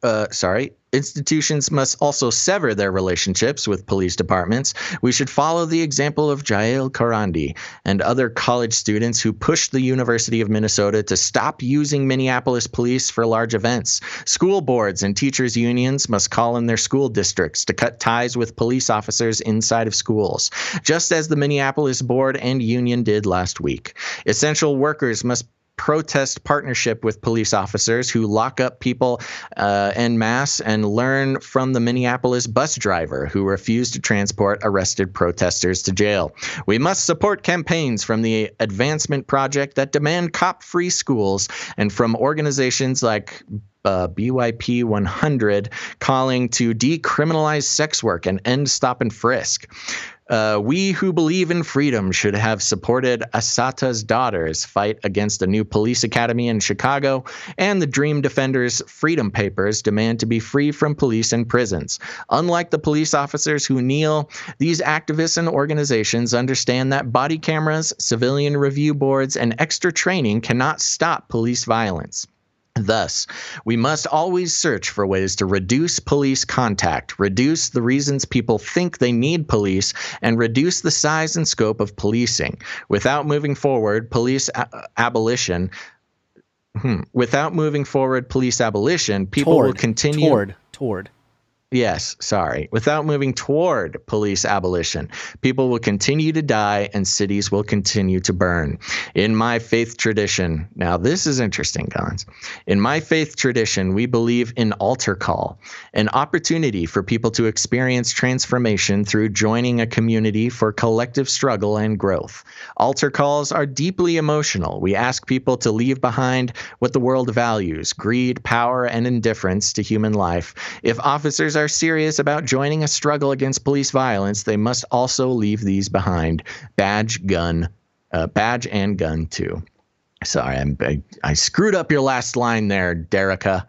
their relationships with police departments. We should follow the example of Jael Karandi and other college students who pushed the University of Minnesota to stop using Minneapolis police for large events. School boards and teachers' unions must call in their school districts to cut ties with police officers inside of schools, just as the Minneapolis board and union did last week. Essential workers must protest partnership with police officers who lock up people en masse and learn from the Minneapolis bus driver who refused to transport arrested protesters to jail. We must support campaigns from the Advancement Project that demand cop-free schools and from organizations like BYP 100 calling to decriminalize sex work and end stop and frisk. We who believe in freedom should have supported Asata's daughters fight against a new police academy in Chicago, and the Dream Defenders Freedom Papers demand to be free from police and prisons. Unlike the police officers who kneel, these activists and organizations understand that body cameras, civilian review boards, and extra training cannot stop police violence. Thus, we must always search for ways to reduce police contact, reduce the reasons people think they need police, and reduce the size and scope of policing. Without moving forward, police abolition, people will continue. Yes, sorry. Without moving toward police abolition, people will continue to die and cities will continue to burn. In my faith tradition, now this is interesting, Gons. In my faith tradition, we believe in altar call, an opportunity for people to experience transformation through joining a community for collective struggle and growth. Altar calls are deeply emotional. We ask people to leave behind what the world values: greed, power, and indifference to human life. If officers are serious about joining a struggle against police violence, they must also leave these behind. Badge and gun too. Sorry, I screwed up your last line there, Derica.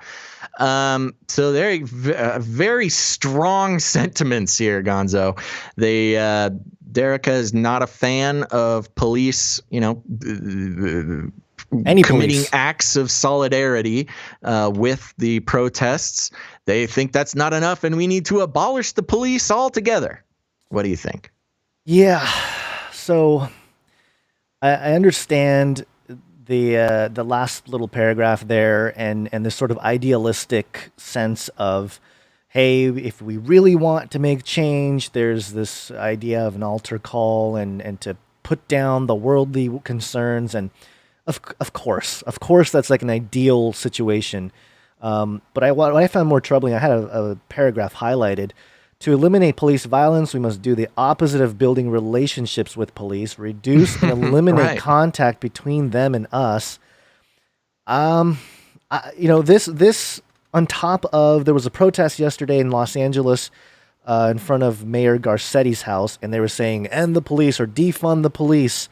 So there, very strong sentiments here, Gonzo. Derica is not a fan of police, committing acts of solidarity with the protests. They think that's not enough, and we need to abolish the police altogether. What do you think? Yeah, so I understand the last little paragraph there, and this sort of idealistic sense of, hey, if we really want to make change, there's this idea of an altar call and to put down the worldly concerns. And of course, that's like an ideal situation. But what I found more troubling, I had a paragraph highlighted. To eliminate police violence, we must do the opposite of building relationships with police, reduce and eliminate contact between them and us. This on top of, there was a protest yesterday in Los Angeles in front of Mayor Garcetti's house, and they were saying, end the police or defund the police.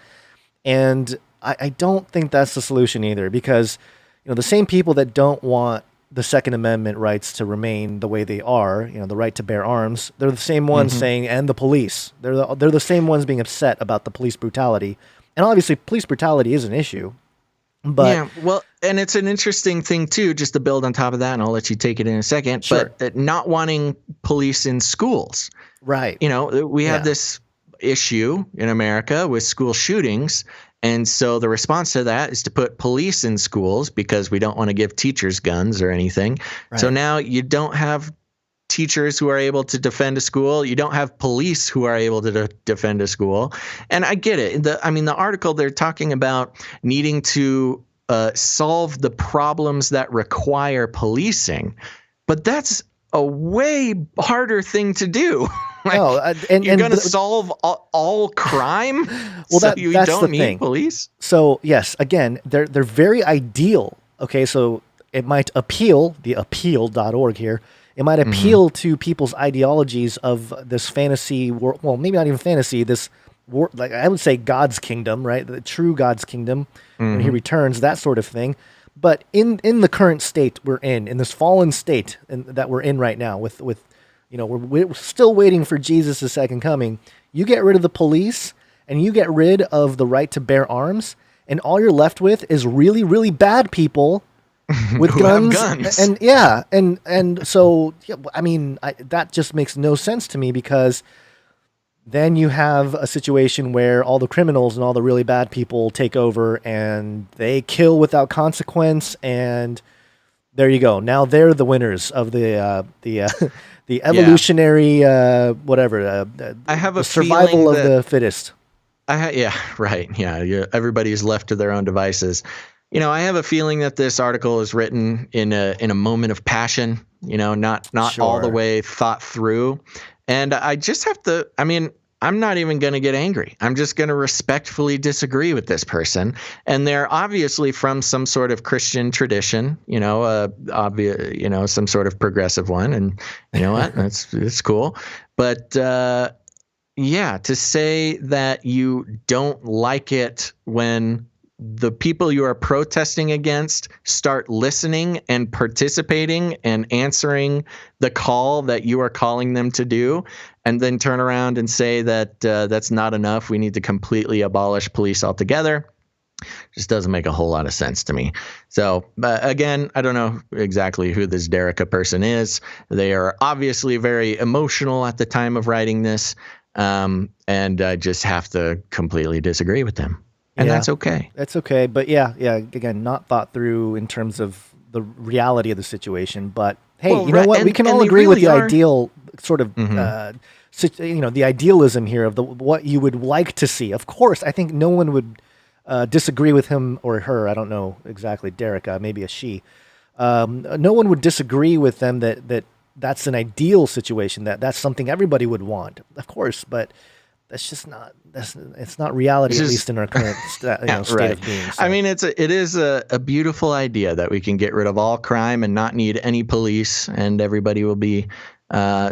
And I don't think that's the solution either, because the same people that don't want the Second Amendment rights to remain the way they are, the right to bear arms, they're the same ones saying, and the police. They're the same ones being upset about the police brutality. And obviously, police brutality is an issue. But yeah, well, and it's an interesting thing, too, just to build on top of that, and I'll let you take it in a second, sure. But not wanting police in schools. Right. We have this issue in America with school shootings. And so the response to that is to put police in schools because we don't want to give teachers guns or anything. Right. So now you don't have teachers who are able to defend a school. You don't have police who are able to defend a school. And I get it. The article, they're talking about needing to solve the problems that require policing. But that's a way harder thing to do. You're going to solve all crime? Well, so you that's don't the need thing. Police? So, yes, again, they're very ideal. Okay, so it might appeal, the appeal.org here, it might appeal to people's ideologies of this fantasy world. Well, maybe not even fantasy, this, like I would say God's kingdom, right? The true God's kingdom, when he returns, that sort of thing. But in the current state we're in this fallen state that we're in right now with we're still waiting for Jesus' second coming. You get rid of the police and you get rid of the right to bear arms, and all you're left with is really, really bad people with guns. And so that just makes no sense to me, because then you have a situation where all the criminals and all the really bad people take over and they kill without consequence, and there you go. Now they're the winners of the evolutionary I have a survival of the fittest. Everybody's left to their own devices. I have a feeling that this article is written in a moment of passion. Not Sure. all the way thought through. And I just have to. I'm not even going to get angry. I'm just going to respectfully disagree with this person. And they're obviously from some sort of Christian tradition, some sort of progressive one. And you know what? It's cool. But, Yeah, to say that you don't like it when the people you are protesting against start listening and participating and answering the call that you are calling them to do, and then turn around and say that that's not enough. We need to completely abolish police altogether. Just doesn't make a whole lot of sense to me. So again, I don't know exactly who this Derica person is. They are obviously very emotional at the time of writing this, and I just have to completely disagree with them. And that's okay. That's okay. But yeah, again, not thought through in terms of the reality of the situation. But hey, you know what? We can all agree with the ideal sort of, the idealism here of what you would like to see. Of course, I think no one would disagree with him or her. I don't know exactly, Derica, maybe a she. No one would disagree with them that's an ideal situation, that's something everybody would want, of course, but that's just not, it's not reality, at least in our current state of being. So. I mean, it is a beautiful idea that we can get rid of all crime and not need any police, and everybody will be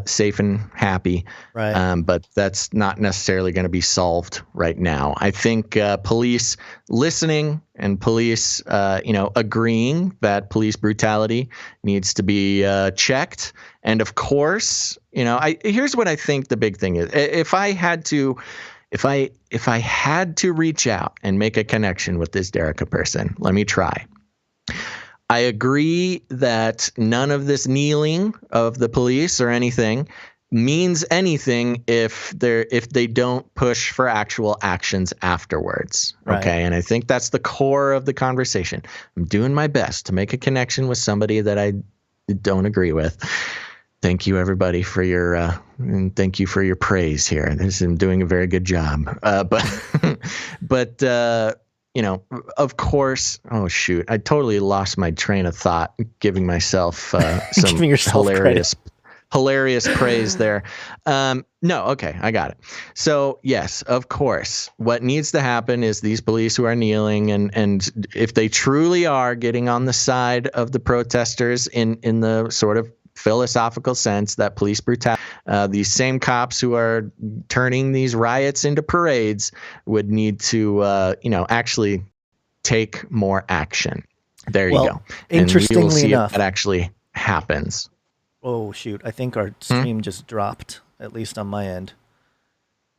safe and happy. Right. But that's not necessarily going to be solved right now. I think police listening and police, agreeing that police brutality needs to be checked. And of course, here's what I think the big thing is. If I had to reach out and make a connection with this Derica person, let me try. I agree that none of this kneeling of the police or anything means anything if they don't push for actual actions afterwards. Right. Okay. And I think that's the core of the conversation. I'm doing my best to make a connection with somebody that I don't agree with. Thank you, everybody, for your and thank you for your praise here. I'm doing a very good job. But of course. Oh shoot! I totally lost my train of thought, giving myself some hilarious praise there. No, okay, I got it. So yes, of course, what needs to happen is these police who are kneeling, and if they truly are getting on the side of the protesters in the sort of philosophical sense that police brutality, these same cops who are turning these riots into parades would need to, actually take more action. There you go. Interestingly and we will see enough, if that actually happens. Oh shoot! I think our stream just dropped, at least on my end.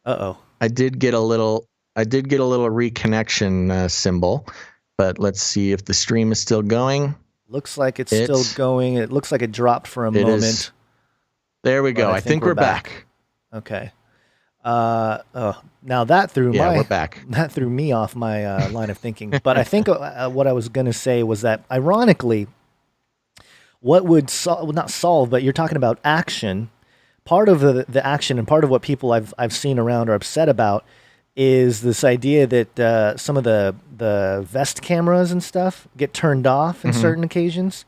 Uh-oh. I did get a little reconnection symbol, but let's see if the stream is still going. Looks like it's still going. It looks like it dropped for a moment. There we go. I think we're back. Okay. Now that threw we're back. That threw me off my line of thinking. But I think what I was going to say was that, ironically, what would not solve, but you're talking about action. Part of the action and part of what people I've seen around are upset about is this idea that some of the vest cameras and stuff get turned off in certain occasions,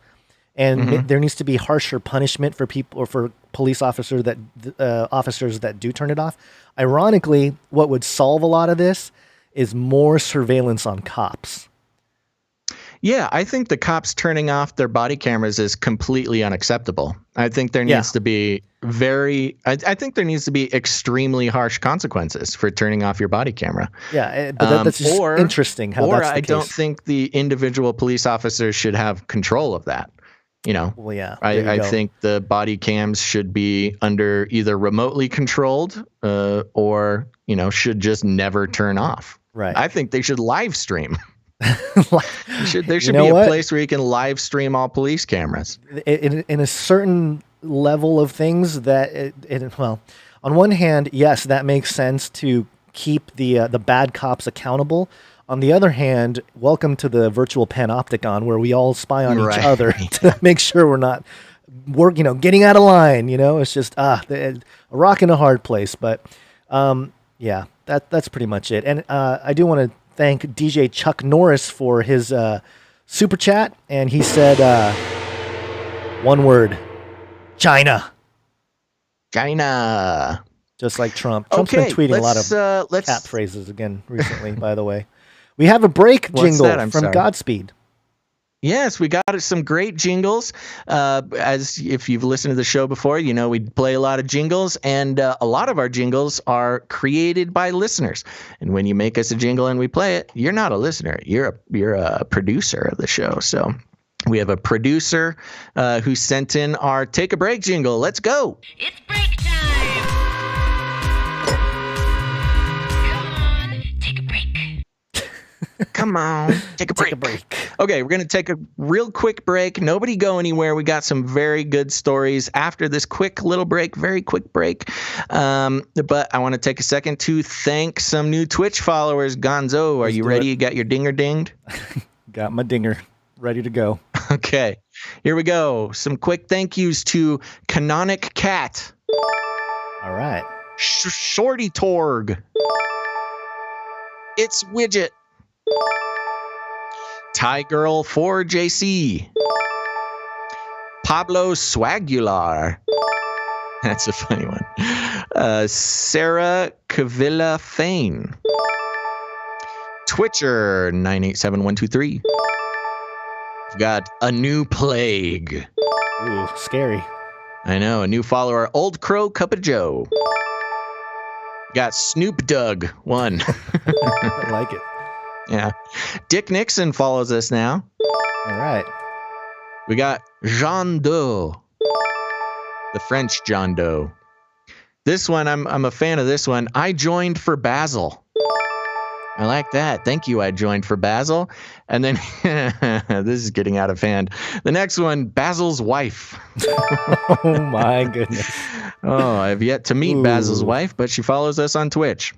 and there needs to be harsher punishment for people or for police officers that do turn it off. Ironically, what would solve a lot of this is more surveillance on cops. Yeah, I think the cops turning off their body cameras is completely unacceptable. I think there needs to be I think there needs to be extremely harsh consequences for turning off your body camera. Yeah, but that's just interesting how that's the I case. don't think the individual police officers should have control of that. Well, yeah. I think the body cams should be under either remotely controlled or, should just never turn off. Right. I think they should live stream. There should be a place where you can live stream all police cameras. In a certain level of things that, on one hand, yes, that makes sense to keep the bad cops accountable. On the other hand, welcome to the virtual panopticon where we all spy on each other to make sure we're not getting out of line. It's just a rock in a hard place. But that's pretty much it. And I do want to thank DJ Chuck Norris for his super chat, and he said one word: China. Just like Trump. Trump's been tweeting a lot of cat phrases again recently, by the way. We have a break jingle from Godspeed. Yes, we got some great jingles. As if you've listened to the show before, you know we play a lot of jingles, and a lot of our jingles are created by listeners. And when you make us a jingle and we play it, you're not a listener. You're a producer of the show. So we have a producer who sent in our Take a Break jingle. Let's go. It's break time! Come on, take a break. Come on, take a break. Take a break. Okay, we're going to take a real quick break. Nobody go anywhere. We got some very good stories after this quick little break, very quick break. But I want to take a second to thank some new Twitch followers. Gonzo, are you ready? You got your dinger dinged? Got my dinger ready to go. Okay, here we go. Some quick thank yous to Canonic Cat. All right. Shorty Torg. It's Widget. Thai Girl 4JC. Pablo Swagular. That's a funny one. Sarah Cavilla Fane. Twitcher 987123. We've got a new plague. Ooh, scary. I know, a new follower, Old Crow Cup of Joe. Got Snoop Dogg 1. I like it. Yeah. Dick Nixon follows us now. All right. We got Jean Doe. The French John Doe. This one, I'm a fan of this one. I joined for Basil. I like that. Thank you. I joined for Basil. And then this is getting out of hand. The next one, Basil's wife. Oh my goodness. Oh, I've yet to meet Basil's wife, but she follows us on Twitch.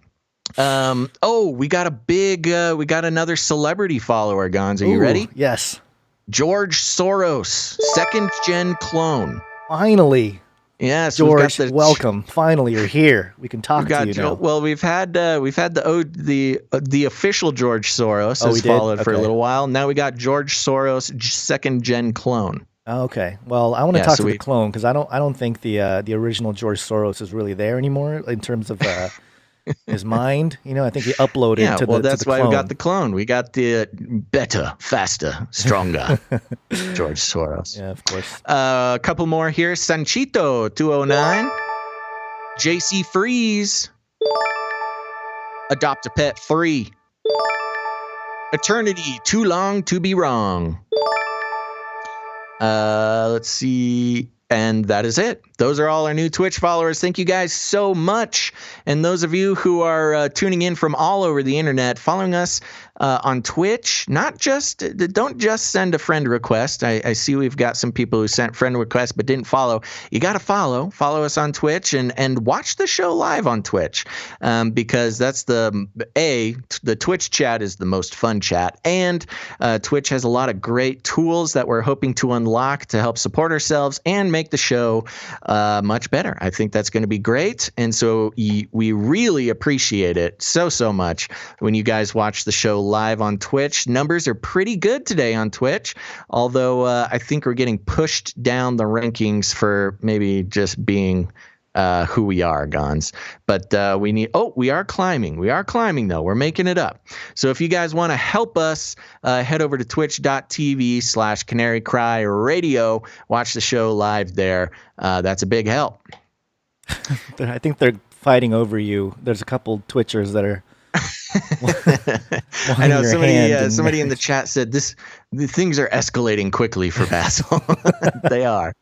We got we got another celebrity follower, Gons. Are you ready? Yes. George Soros, second gen clone. Finally. Yes, George, welcome. Finally, you're here. We can talk to you now. Well, we've had the official George Soros has followed for a little while. Now we got George Soros, second gen clone. Okay. Well, I want to talk to the clone because I don't think the original George Soros is really there anymore in terms of his mind. You know, I think he uploaded to the clone. That's why we got the clone. We got the better, faster, stronger George Soros. Yeah, of course. A couple more here. Sanchito 209. JC Freeze. Adopt a Pet 3. Eternity Too Long to Be Wrong. Let's see. And that is it. Those are all our new Twitch followers. Thank you guys so much. And those of you who are tuning in from all over the internet, following us on Twitch, don't just send a friend request. I see we've got some people who sent friend requests but didn't follow. You got to follow us on Twitch and watch the show live on Twitch because that's the Twitch chat is the most fun chat. And Twitch has a lot of great tools that we're hoping to unlock to help support ourselves and make the show much better. I think that's going to be great. And so we really appreciate it so much when you guys watch the show live on Twitch. Numbers are pretty good today on Twitch, although I think we're getting pushed down the rankings for maybe just being who we are, Gons. But we are climbing. We are climbing, though. We're making it up. So if you guys want to help us, head over to twitch.tv/Canary Cry Radio. Watch the show live there. That's a big help. I think they're fighting over you. There's a couple Twitchers that are I know somebody in the chat said the things are escalating quickly for Basil. They are.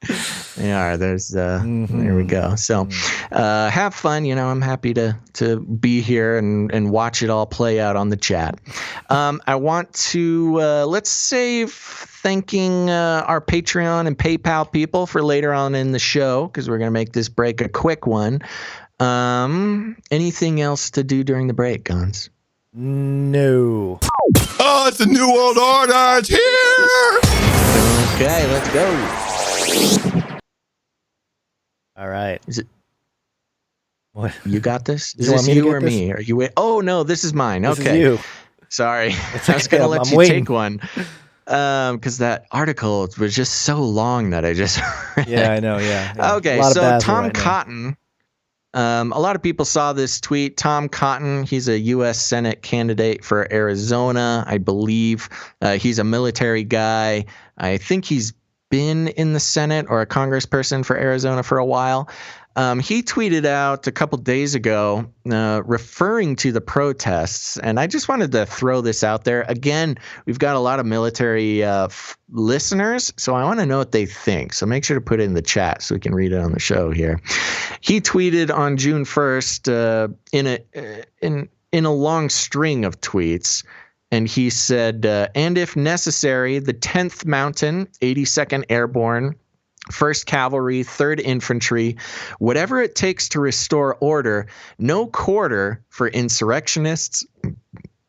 There's there we go. So have fun. You know, I'm happy to be here and watch it all play out on the chat. I want to let's save thanking our Patreon and PayPal people for later on in the show because we're gonna make this break a quick one. Anything else to do during the break, Gons? No. Oh, it's the New World Order. It's here. Okay, let's go. All right. Is it? What? You got this? Is this you or me? Are you? Oh no, this is mine. This okay. is you. Sorry, I was gonna let you take one. Because that article was just so long that I just. Yeah, I know. Yeah. Okay, so Tom Cotton. A lot of people saw this tweet. Tom Cotton, he's a U.S. Senate candidate for Arizona, I believe. He's a military guy. I think he's been in the Senate or a congressperson for Arizona for a while. He tweeted out a couple days ago referring to the protests, and I just wanted to throw this out there. Again, we've got a lot of military listeners, so I want to know what they think. So make sure to put it in the chat so we can read it on the show here. He tweeted on June 1st in a long string of tweets, and he said, and if necessary, the 10th Mountain, 82nd Airborne, 1st Cavalry, 3rd Infantry, whatever it takes to restore order, no quarter for insurrectionists.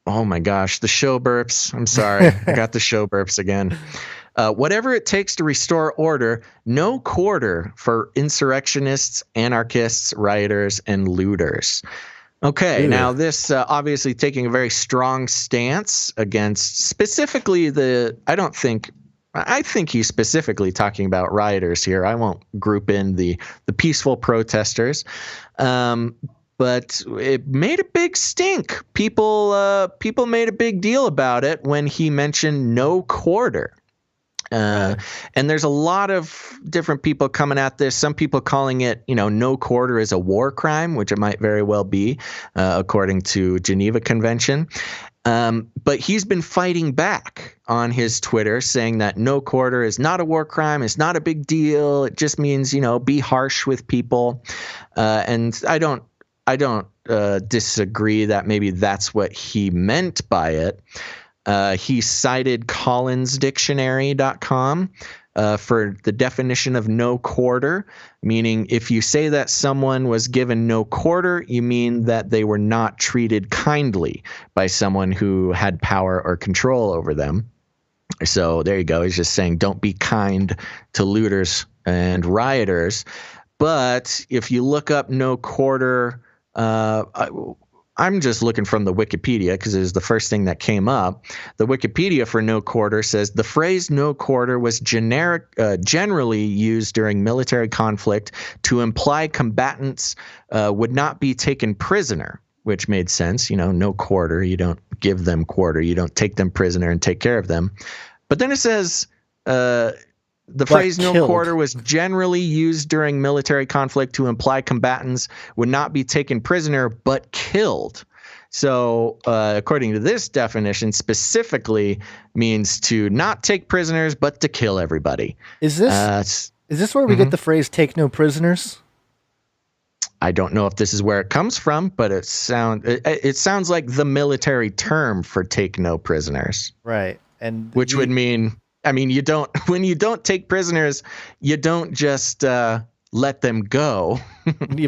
Oh my gosh, the show burps. I'm sorry. I got the show burps again. Whatever it takes to restore order, no quarter for insurrectionists, anarchists, rioters, and looters. Okay, now this obviously taking a very strong stance against specifically I think he's specifically talking about rioters here. I won't group in the peaceful protesters, but it made a big stink. People made a big deal about it when he mentioned no quarter. And there's a lot of different people coming at this. Some people calling it, no quarter is a war crime, which it might very well be, according to Geneva Convention. But he's been fighting back on his Twitter, saying that no quarter is not a war crime. It's not a big deal. It just means, be harsh with people. And I don't disagree that maybe that's what he meant by it. He cited collinsdictionary.com for the definition of no quarter, meaning if you say that someone was given no quarter, you mean that they were not treated kindly by someone who had power or control over them. So there you go. He's just saying don't be kind to looters and rioters. But if you look up no quarter, I'm just looking from the Wikipedia because it was the first thing that came up. The Wikipedia for no quarter says the phrase no quarter was generally used during military conflict to imply combatants would not be taken prisoner, which made sense. No quarter. You don't give them quarter. You don't take them prisoner and take care of them. But then it says the phrase no quarter was generally used during military conflict to imply combatants would not be taken prisoner but killed. So according to this definition, specifically means to not take prisoners but to kill everybody. Is this where we get the phrase take no prisoners? I don't know if this is where it comes from, but it sounds like the military term for take no prisoners. Right. And which would mean when you don't take prisoners, you don't just let them go.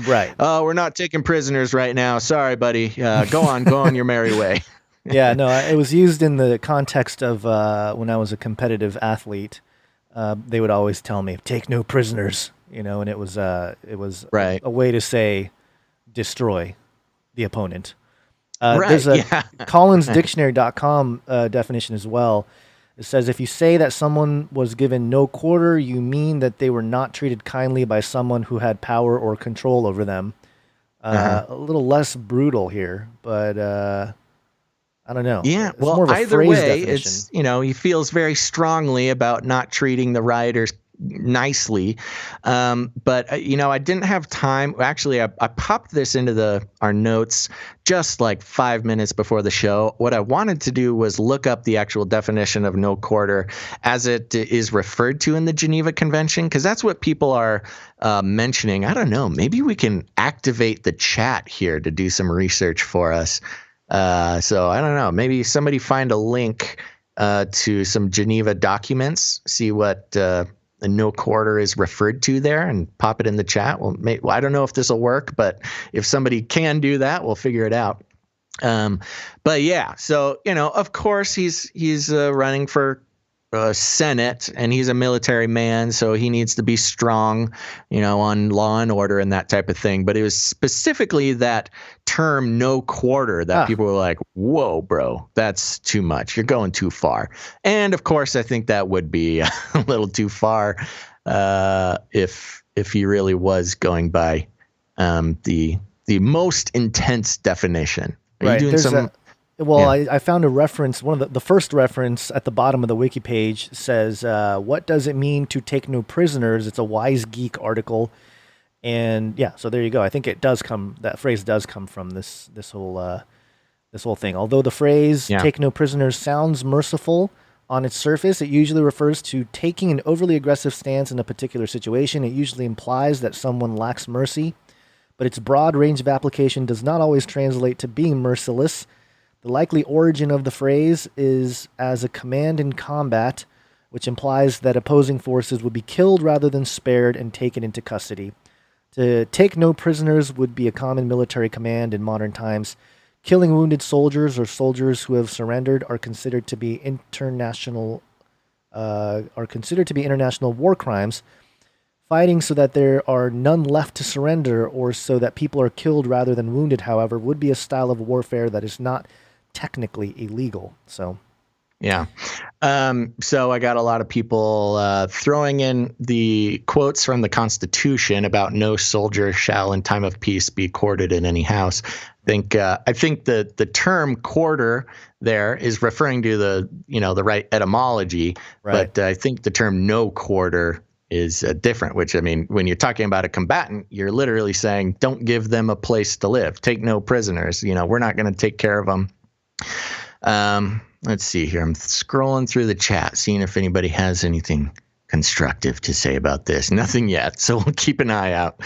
Right. Oh, we're not taking prisoners right now. Sorry, buddy. Go on your merry way. Yeah, no, it was used in the context of when I was a competitive athlete. They would always tell me, take no prisoners, and it was right. a way to say destroy the opponent. There's a collinsdictionary.com definition as well. It says if you say that someone was given no quarter, you mean that they were not treated kindly by someone who had power or control over them. A little less brutal here, but I don't know. Yeah, it's more of a either phrase way, definition. it's he feels very strongly about not treating the rioters nicely. But I didn't have time. Actually, I popped this into our notes just like 5 minutes before the show. What I wanted to do was look up the actual definition of no quarter as it is referred to in the Geneva Convention, because that's what people are mentioning. I don't know. Maybe we can activate the chat here to do some research for us. So I don't know. Maybe somebody find a link to some Geneva documents, see what a no quarter is referred to there, and pop it in the chat. Well, I don't know if this will work, but if somebody can do that, we'll figure it out. But yeah, so of course he's running for Senate, and he's a military man, so he needs to be strong, on law and order and that type of thing. But it was specifically that term "no quarter" that people were like, "Whoa, bro, that's too much. You're going too far." And of course, I think that would be a little too far if he really was going by the most intense definition. Are Right. you doing some? I found a reference. One of the first reference at the bottom of the wiki page says, "What does it mean to take no prisoners?" It's a Wise Geek article, and yeah. So there you go. I think it does come. That phrase does come from this whole thing. Although the phrase "take no prisoners" sounds merciful on its surface, it usually refers to taking an overly aggressive stance in a particular situation. It usually implies that someone lacks mercy, but its broad range of application does not always translate to being merciless. The likely origin of the phrase is as a command in combat, which implies that opposing forces would be killed rather than spared and taken into custody. To take no prisoners would be a common military command in modern times. Killing wounded soldiers or soldiers who have surrendered are considered to be international war crimes. Fighting so that there are none left to surrender or so that people are killed rather than wounded, however, would be a style of warfare that is not technically illegal. So, yeah. So I got a lot of people throwing in the quotes from the Constitution about no soldier shall in time of peace be quartered in any house. I think the term quarter there is referring to the right etymology, right. But I think the term no quarter is different, which, I mean, when you're talking about a combatant, you're literally saying, don't give them a place to live. Take no prisoners. We're not going to take care of them. Let's see here. I'm scrolling through the chat, seeing if anybody has anything constructive to say about this. Nothing yet. So we'll keep an eye out.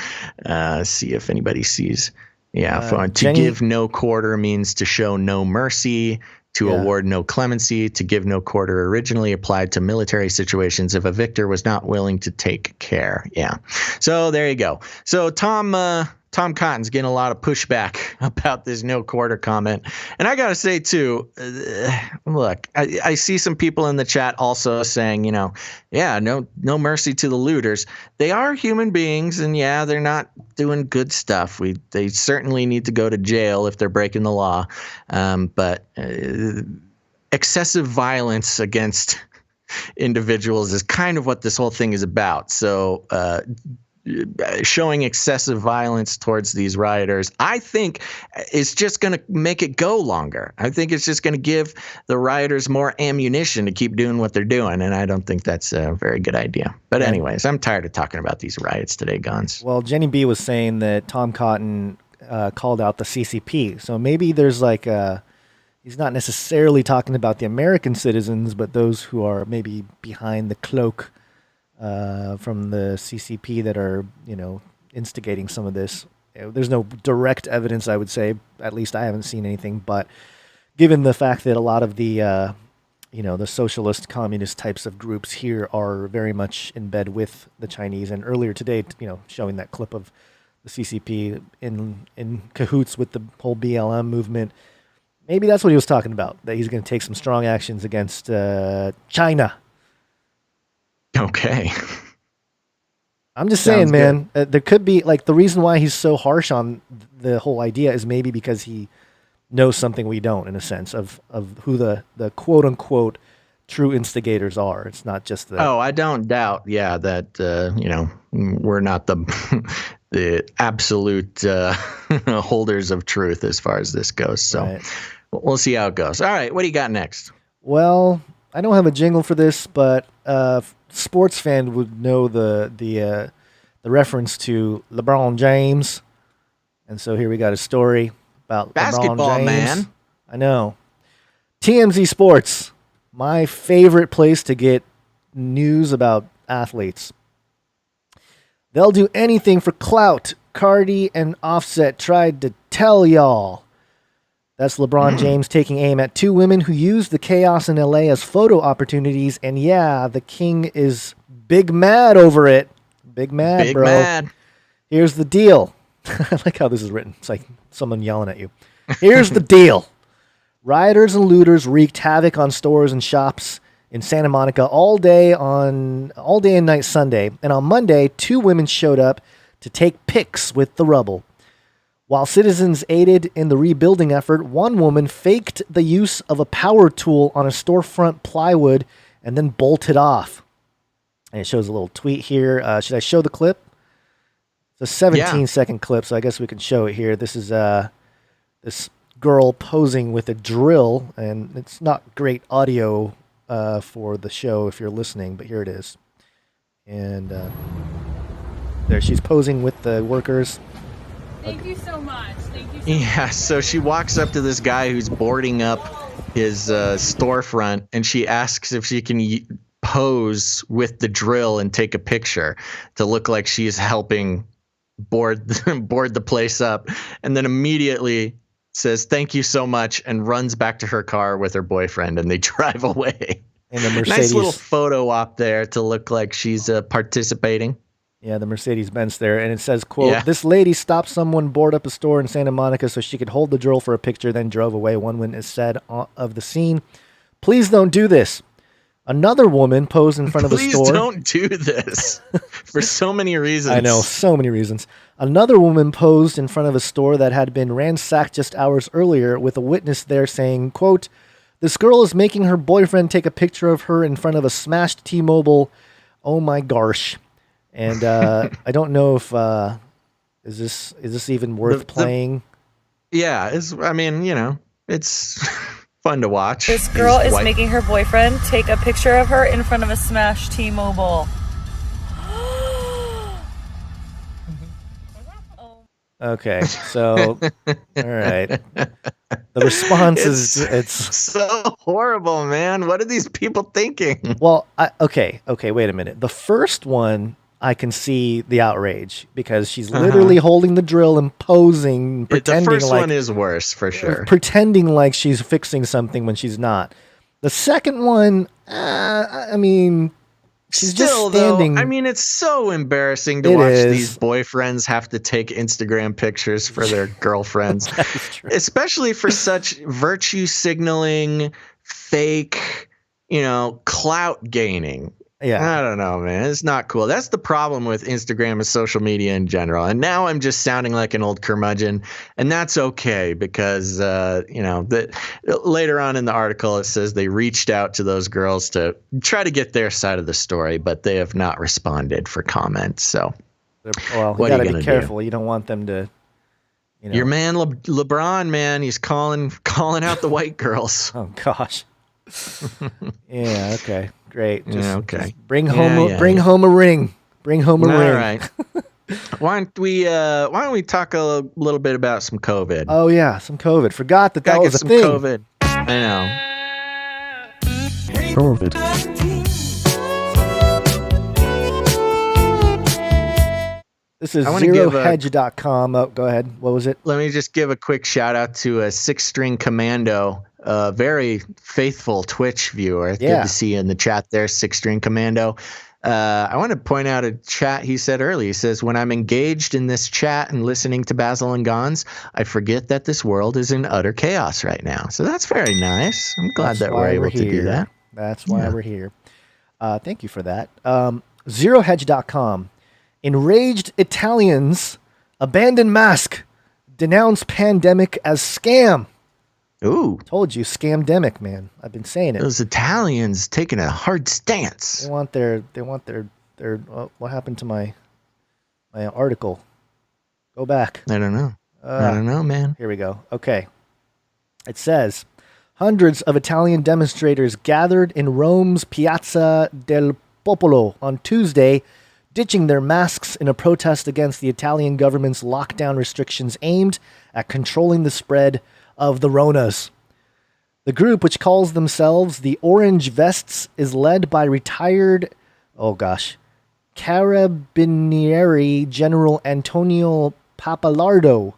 See if anybody sees. Yeah. Give no quarter means to show no mercy. To award no clemency, to give no quarter originally applied to military situations if a victor was not willing to take care. Yeah. So there you go. So Tom Cotton's getting a lot of pushback about this no quarter comment. And I got to say, too, look, I see some people in the chat also saying, no mercy to the looters. They are human beings, and they're not doing good stuff. They certainly need to go to jail if they're breaking the law. But excessive violence against individuals is kind of what this whole thing is about. So showing excessive violence towards these rioters, I think, is just going to make it go longer. I think it's just going to give the rioters more ammunition to keep doing what they're doing, and I don't think that's a very good idea. But anyways, I'm tired of talking about these riots today, Guns. Well, Jenny B was saying that Tom Cotton called out the CCP, so maybe there's he's not necessarily talking about the American citizens, but those who are maybe behind the cloak from the CCP that are, instigating some of this. There's no direct evidence, I would say. At least I haven't seen anything. But given the fact that a lot of the, the socialist, communist types of groups here are very much in bed with the Chinese, and earlier today, showing that clip of the CCP in cahoots with the whole BLM movement, maybe that's what he was talking about. That he's going to take some strong actions against China. Okay. I'm just saying, man, there could be, the reason why he's so harsh on the whole idea is maybe because he knows something we don't, in a sense, of who the quote-unquote true instigators are. It's not just the... Oh, I don't doubt, that, we're not the absolute holders of truth as far as this goes. So we'll see how it goes. All right, what do you got next? Well, I don't have a jingle for this, but... sports fan would know the reference to LeBron James, and so here we got a story about basketball, LeBron James. Man. I know. TMZ Sports, my favorite place to get news about athletes. They'll do anything for clout. Cardi and Offset tried to tell y'all. That's LeBron James taking aim at two women who used the chaos in LA as photo opportunities. And the king is big mad over it. Big mad, bro. Mad. Here's the deal. I like how this is written. It's like someone yelling at you. Here's the deal. Rioters and looters wreaked havoc on stores and shops in Santa Monica all day and night Sunday. And on Monday, two women showed up to take pics with the rubble. While citizens aided in the rebuilding effort, one woman faked the use of a power tool on a storefront plywood and then bolted off. And it shows a little tweet here. Should I show the clip? It's a 17-second clip, so I guess we can show it here. This is this girl posing with a drill, and it's not great audio for the show if you're listening, but here it is. And there she's posing with the workers. Thank you so much. Thank you so Yeah, so she walks up to this guy who's boarding up his storefront, and she asks if she can pose with the drill and take a picture to look like she's helping board the place up, and then immediately says thank you so much and runs back to her car with her boyfriend, and they drive away. And the Mercedes, nice little photo op there to look like she's participating. Yeah, the Mercedes-Benz there, and it says, quote, "This lady stopped someone board up a store in Santa Monica so she could hold the drill for a picture, then drove away." One witness said of the scene, "Please don't do this." Another woman posed in front of a store. Please don't do this for so many reasons. I know, so many reasons. Another woman posed in front of a store that had been ransacked just hours earlier, with a witness there saying, quote, "This girl is making her boyfriend take a picture of her in front of a smashed T-Mobile. Oh my gosh." And I don't know if is this even worth playing? Yeah, it's fun to watch. This girl is making her boyfriend take a picture of her in front of a smashed T-Mobile. Okay, so all right. The response is it's so horrible, man. What are these people thinking? Well, okay, wait a minute. The first one, I can see the outrage because she's literally holding the drill and posing, pretending the first like one is worse for sure. Pretending like she's fixing something when she's not. The second one, I mean, she's still just standing. Though, I mean, it's so embarrassing to watch these boyfriends have to take Instagram pictures for their girlfriends, especially for such virtue signaling, fake, clout gaining. Yeah. I don't know, man. It's not cool. That's the problem with Instagram and social media in general. And now I'm just sounding like an old curmudgeon, and that's okay because, later on in the article, it says they reached out to those girls to try to get their side of the story, but they have not responded for comments. So, well, you got to be careful. You don't want them to, Your man LeBron, man, he's calling out the white girls. Oh gosh. Yeah. Okay. Great. Okay. Just bring home a ring. Bring home a ring. All right. Why don't we talk a little bit about some COVID? Oh yeah, some COVID. Forgot that was a some thing. COVID. I know. COVID. This is zerohedge.com. Oh, go ahead. What was it? Let me just give a quick shout out to a 6-string commando. Very faithful Twitch viewer. Good to see you in the chat there, 6-string commando. I want to point out a chat he said earlier. He says, "When I'm engaged in this chat and listening to Basil and Gons, I forget that this world is in utter chaos right now." So that's very nice. I'm glad that we're able to do that. That's why we're here. Thank you for that. Zerohedge.com. Enraged Italians abandon mask, denounce pandemic as scam. Ooh. Told you, scamdemic, man. I've been saying it. Those Italians taking a hard stance. They want their what happened to my article? Go back. I don't know. I don't know, man. Here we go. Okay. It says, hundreds of Italian demonstrators gathered in Rome's Piazza del Popolo on Tuesday, ditching their masks in a protest against the Italian government's lockdown restrictions aimed at controlling the spread of the Ronas. The group, which calls themselves the Orange Vests, is led by retired, Carabinieri General Antonio Papalardo,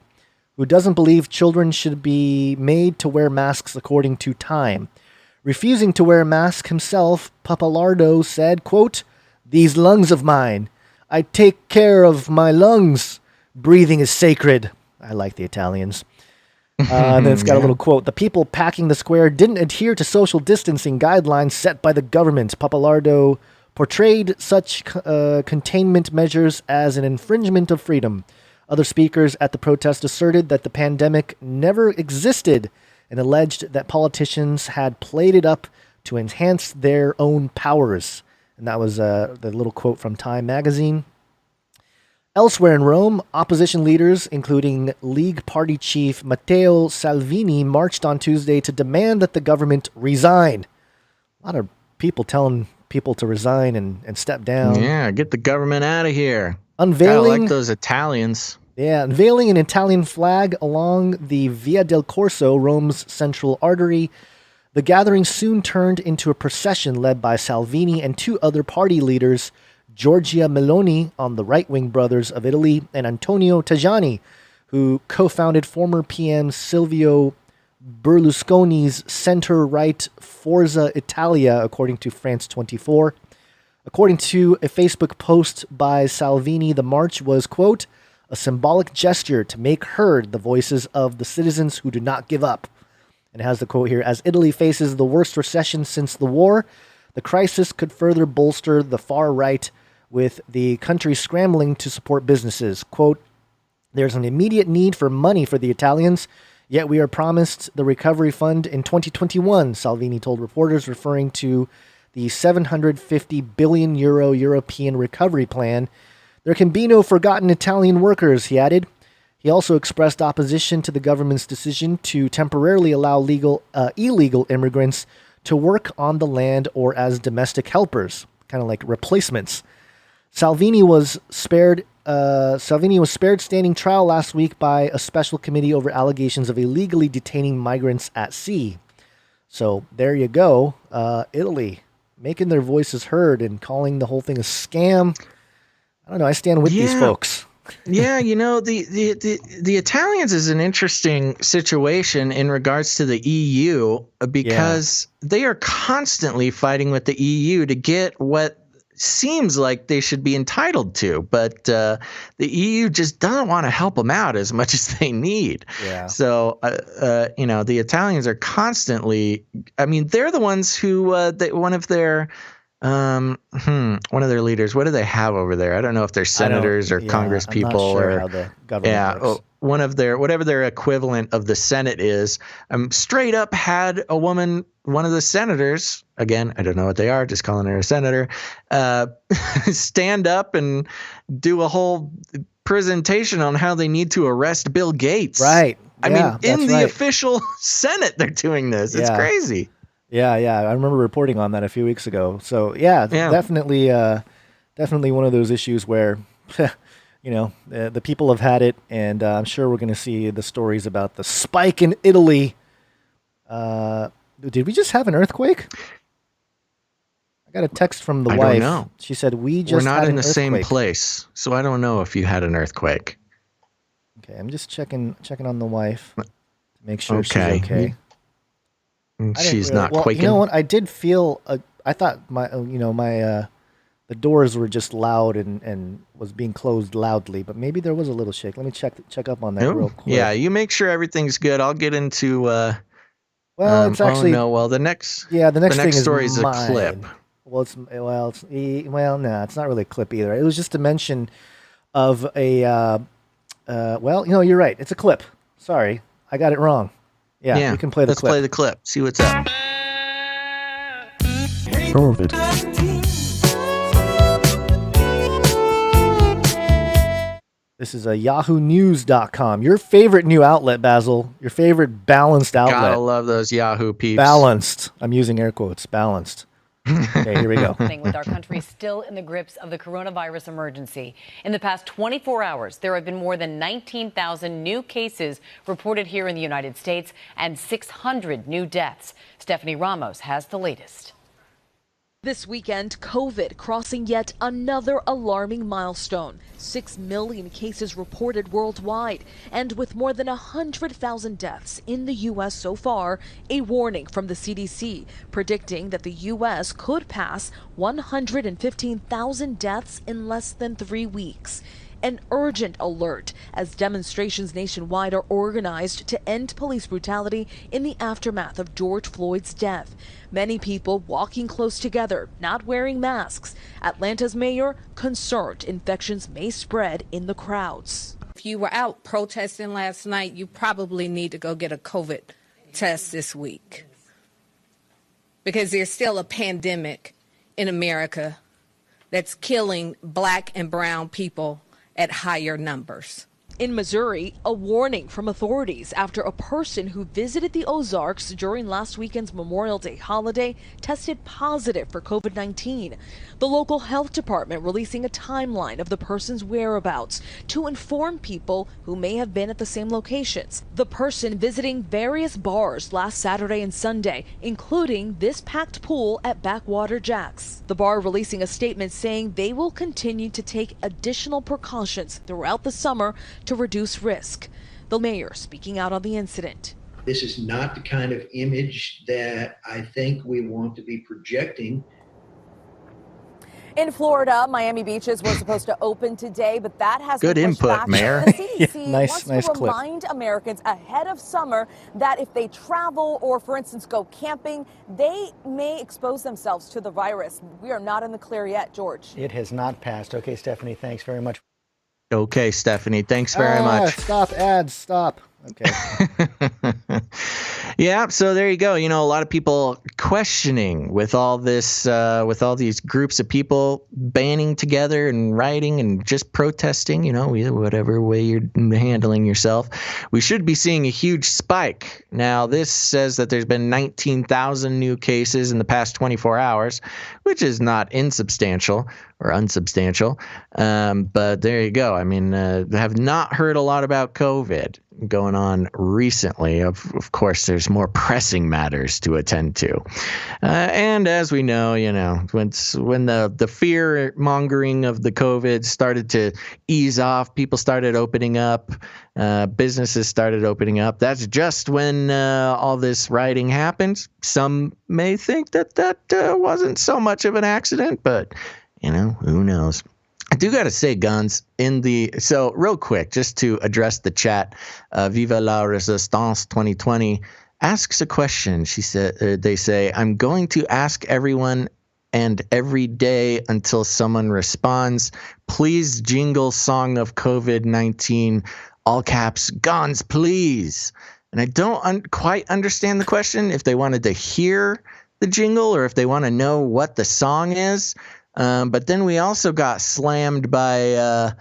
who doesn't believe children should be made to wear masks according to time. Refusing to wear a mask himself, Papalardo said, quote, "These lungs of mine, I take care of my lungs. Breathing is sacred." I like the Italians. And then it's got a little quote. "The people packing the square didn't adhere to social distancing guidelines set by the government." Papalardo portrayed such containment measures as an infringement of freedom. Other speakers at the protest asserted that the pandemic never existed and alleged that politicians had played it up to enhance their own powers. And that was the little quote from Time magazine. Elsewhere in Rome, opposition leaders, including League Party chief Matteo Salvini, marched on Tuesday to demand that the government resign. A lot of people telling people to resign and step down. Yeah, get the government out of here. Unveiling, kinda like those Italians. Yeah, unveiling an Italian flag along the Via del Corso, Rome's central artery. The gathering soon turned into a procession led by Salvini and two other party leaders, Giorgia Meloni on the right-wing Brothers of Italy and Antonio Tajani, who co-founded former PM Silvio Berlusconi's center-right Forza Italia, according to France 24. According to a Facebook post by Salvini, the march was, quote, a symbolic gesture to make heard the voices of the citizens who do not give up. And it has the quote here, as Italy faces the worst recession since the war, the crisis could further bolster the far right, with the country scrambling to support businesses. Quote, there's an immediate need for money for the Italians, yet we are promised the recovery fund in 2021, Salvini told reporters, referring to the 750 billion euro European recovery plan. There can be no forgotten Italian workers, he added. He also expressed opposition to the government's decision to temporarily allow illegal immigrants to work on the land or as domestic helpers, kind of like replacements. Salvini was spared standing trial last week by a special committee over allegations of illegally detaining migrants at sea. So there you go, Italy making their voices heard and calling the whole thing a scam. I don't know. I stand with these folks. Yeah, the Italians is an interesting situation in regards to the EU because they are constantly fighting with the EU to get what seems like they should be entitled to, but the EU just doesn't want to help them out as much as they need. Yeah. So, the Italians are constantly. I mean, they're the ones who one of their leaders. What do they have over there? I don't know if they're senators or Congress people or how the government works. One of their whatever their equivalent of the Senate is. Straight up had a woman, one of the senators. Again, I don't know what they are. Just calling her a senator. Stand up and do a whole presentation on how they need to arrest Bill Gates. Right. I mean, in the official Senate, they're doing this. It's crazy. Yeah. I remember reporting on that a few weeks ago. So definitely one of those issues where, the people have had it, and I'm sure we're going to see the stories about the spike in Italy. Did we just have an earthquake? I got a text from the wife. I don't know. She said we're not in the same place, so I don't know if you had an earthquake. Okay, I'm just checking on the wife to make sure she's okay. She's not quaking. You know what? I did feel. I thought the doors were just loud and was being closed loudly, but maybe there was a little shake. Let me check up on that real quick. Yeah, you make sure everything's good. I'll get into. It's actually the next thing story is a clip. No, it's not really a clip either. It was just a mention of a. You're right. It's a clip. Sorry, I got it wrong. Yeah, we can play the clip. Let's play the clip. See what's up. This is a YahooNews.com. Your favorite new outlet, Basil. Your favorite balanced outlet. Gotta love those Yahoo peeps. Balanced. I'm using air quotes. Balanced. Okay, here we go. With our country still in the grips of the coronavirus emergency. In the past 24 hours, there have been more than 19,000 new cases reported here in the United States and 600 new deaths. Stephanie Ramos has the latest. This weekend, COVID crossing yet another alarming milestone. 6 million cases reported worldwide, and with more than 100,000 deaths in the U.S. so far, a warning from the CDC predicting that the U.S. could pass 115,000 deaths in less than 3 weeks. An urgent alert as demonstrations nationwide are organized to end police brutality in the aftermath of George Floyd's death. Many people walking close together, not wearing masks. Atlanta's mayor concerned infections may spread in the crowds. If you were out protesting last night, you probably need to go get a COVID test this week, because there's still a pandemic in America that's killing Black and brown people at higher numbers. In Missouri, a warning from authorities after a person who visited the Ozarks during last weekend's Memorial Day holiday tested positive for COVID-19. The local health department releasing a timeline of the person's whereabouts to inform people who may have been at the same locations. The person visiting various bars last Saturday and Sunday, including this packed pool at Backwater Jack's. The bar releasing a statement saying they will continue to take additional precautions throughout the summer to reduce risk. The mayor speaking out on the incident. This is not the kind of image that I think we want to be projecting. In Florida, Miami beaches were supposed to open today, but that has good been pushed input, back. Mayor. The CDC nice wants to clip. remind Americans ahead of summer that if they travel or, for instance, go camping, they may expose themselves to the virus. We are not in the clear yet, George. It has not passed. Okay, Stephanie, thanks very much. Okay, Stephanie, thanks very much. Stop ads, stop. Okay. Yeah, so there you go. You know, a lot of people questioning with all this, with all these groups of people banding together and rioting and just protesting, you know, whatever way you're handling yourself. We should be seeing a huge spike. Now, this says that there's been 19,000 new cases in the past 24 hours, which is not insubstantial or unsubstantial. But there you go. I mean, have not heard a lot about COVID going on recently. Of course, there's more pressing matters to attend to. And as we know, you know, when the fear mongering of the COVID started to ease off, people started opening up, businesses started opening up. That's just when all this rioting happened. Some may think that wasn't so much of an accident, but you know, who knows? I do got to say, Guns, so real quick, just to address the chat, Viva la Resistance 2020 asks a question. She said, they say, I'm going to ask everyone and every day until someone responds. Please jingle song of COVID-19, all caps, Guns, please. And I don't quite understand the question, if they wanted to hear the jingle or if they want to know what the song is. But then we also got slammed by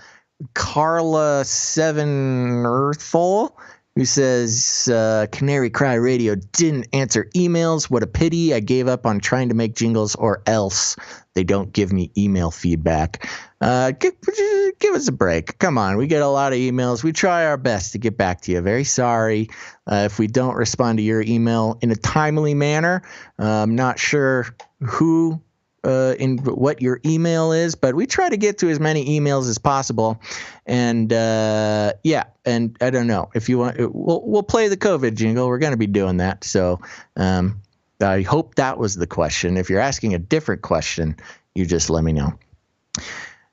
Carla Seven Earthful, who says, Canary Cry Radio didn't answer emails. What a pity. I gave up on trying to make jingles or else they don't give me email feedback. Give us a break. Come on. We get a lot of emails. We try our best to get back to you. Very sorry if we don't respond to your email in a timely manner. I'm not sure who in what your email is, but we try to get to as many emails as possible. And yeah, and I don't know if you want, we'll play the COVID jingle. We're going to be doing that. So I hope that was the question. If you're asking a different question, you just let me know.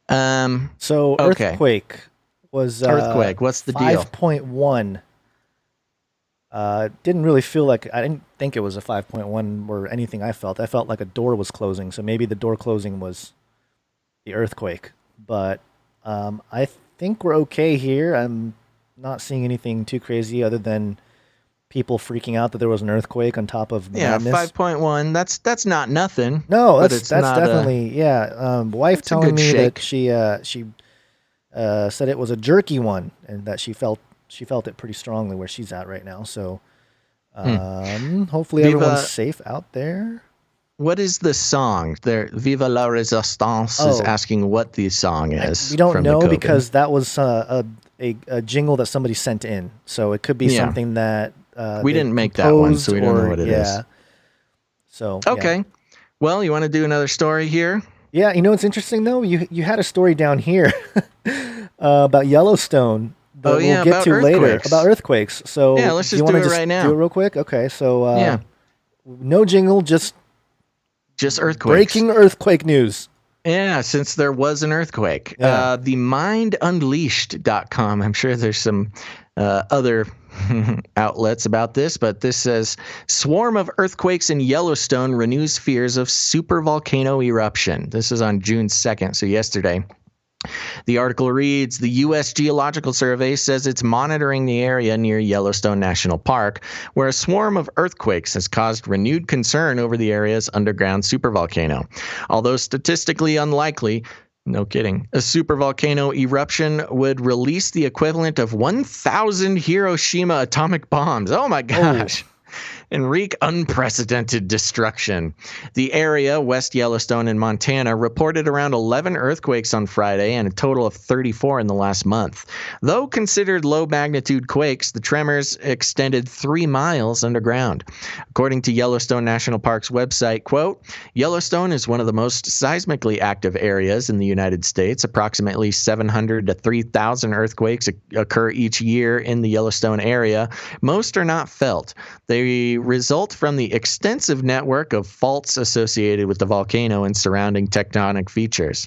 So okay. Earthquake was Earthquake. What's the deal? 5.1. Didn't really feel like, I didn't think it was a 5.1 or anything I felt. I felt like a door was closing, so maybe the door closing was the earthquake. But I think we're okay here. I'm not seeing anything too crazy other than people freaking out that there was an earthquake on top of madness. 5.1. That's not nothing. No, that's definitely wife telling me that she said it was a jerky one and that she felt it pretty strongly where she's at right now. So hopefully everyone's safe out there. What is the song? There, Viva la Resistance is asking what the song is. We don't know because that was a jingle that somebody sent in. So it could be something that we didn't make that one, so we don't know what it is. So okay. Yeah. Well, you want to do another story here? Yeah, you know what's interesting though? You had a story down here about Yellowstone. But we'll get to later about earthquakes. So yeah, let's just do it right now. Do it real quick. Okay, so no jingle, just earthquakes. Breaking earthquake news. Yeah, since there was an earthquake. The mindunleashed.com. I'm sure there's some other outlets about this, but this says swarm of earthquakes in Yellowstone renews fears of supervolcano eruption. This is on June 2nd, so yesterday. The article reads, the U.S. Geological Survey says it's monitoring the area near Yellowstone National Park, where a swarm of earthquakes has caused renewed concern over the area's underground supervolcano. Although statistically unlikely, No kidding. A supervolcano eruption would release the equivalent of 1,000 Hiroshima atomic bombs. Oh my gosh. And wreak unprecedented destruction. The area, West Yellowstone and Montana, reported around 11 earthquakes on Friday and a total of 34 in the last month. Though considered low-magnitude quakes, the tremors extended 3 miles underground. According to Yellowstone National Park's website, quote, Yellowstone is one of the most seismically active areas in the United States. Approximately 700 to 3,000 earthquakes occur each year in the Yellowstone area. Most are not felt. They result from the extensive network of faults associated with the volcano and surrounding tectonic features.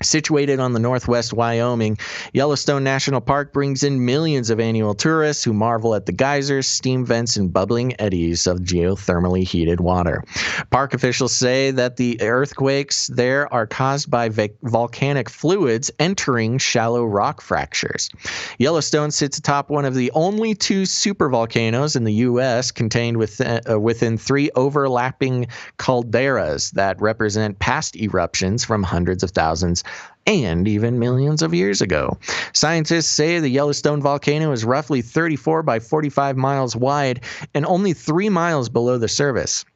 Situated on the northwest Wyoming, Yellowstone National Park brings in millions of annual tourists who marvel at the geysers, steam vents, and bubbling eddies of geothermally heated water. Park officials say that the earthquakes there are caused by volcanic fluids entering shallow rock fractures. Yellowstone sits atop one of the only 2 supervolcanoes in the U.S. contained within 3 overlapping calderas that represent past eruptions from hundreds of thousands and even millions of years ago. Scientists say the Yellowstone volcano is roughly 34 by 45 miles wide and only 3 miles below the surface.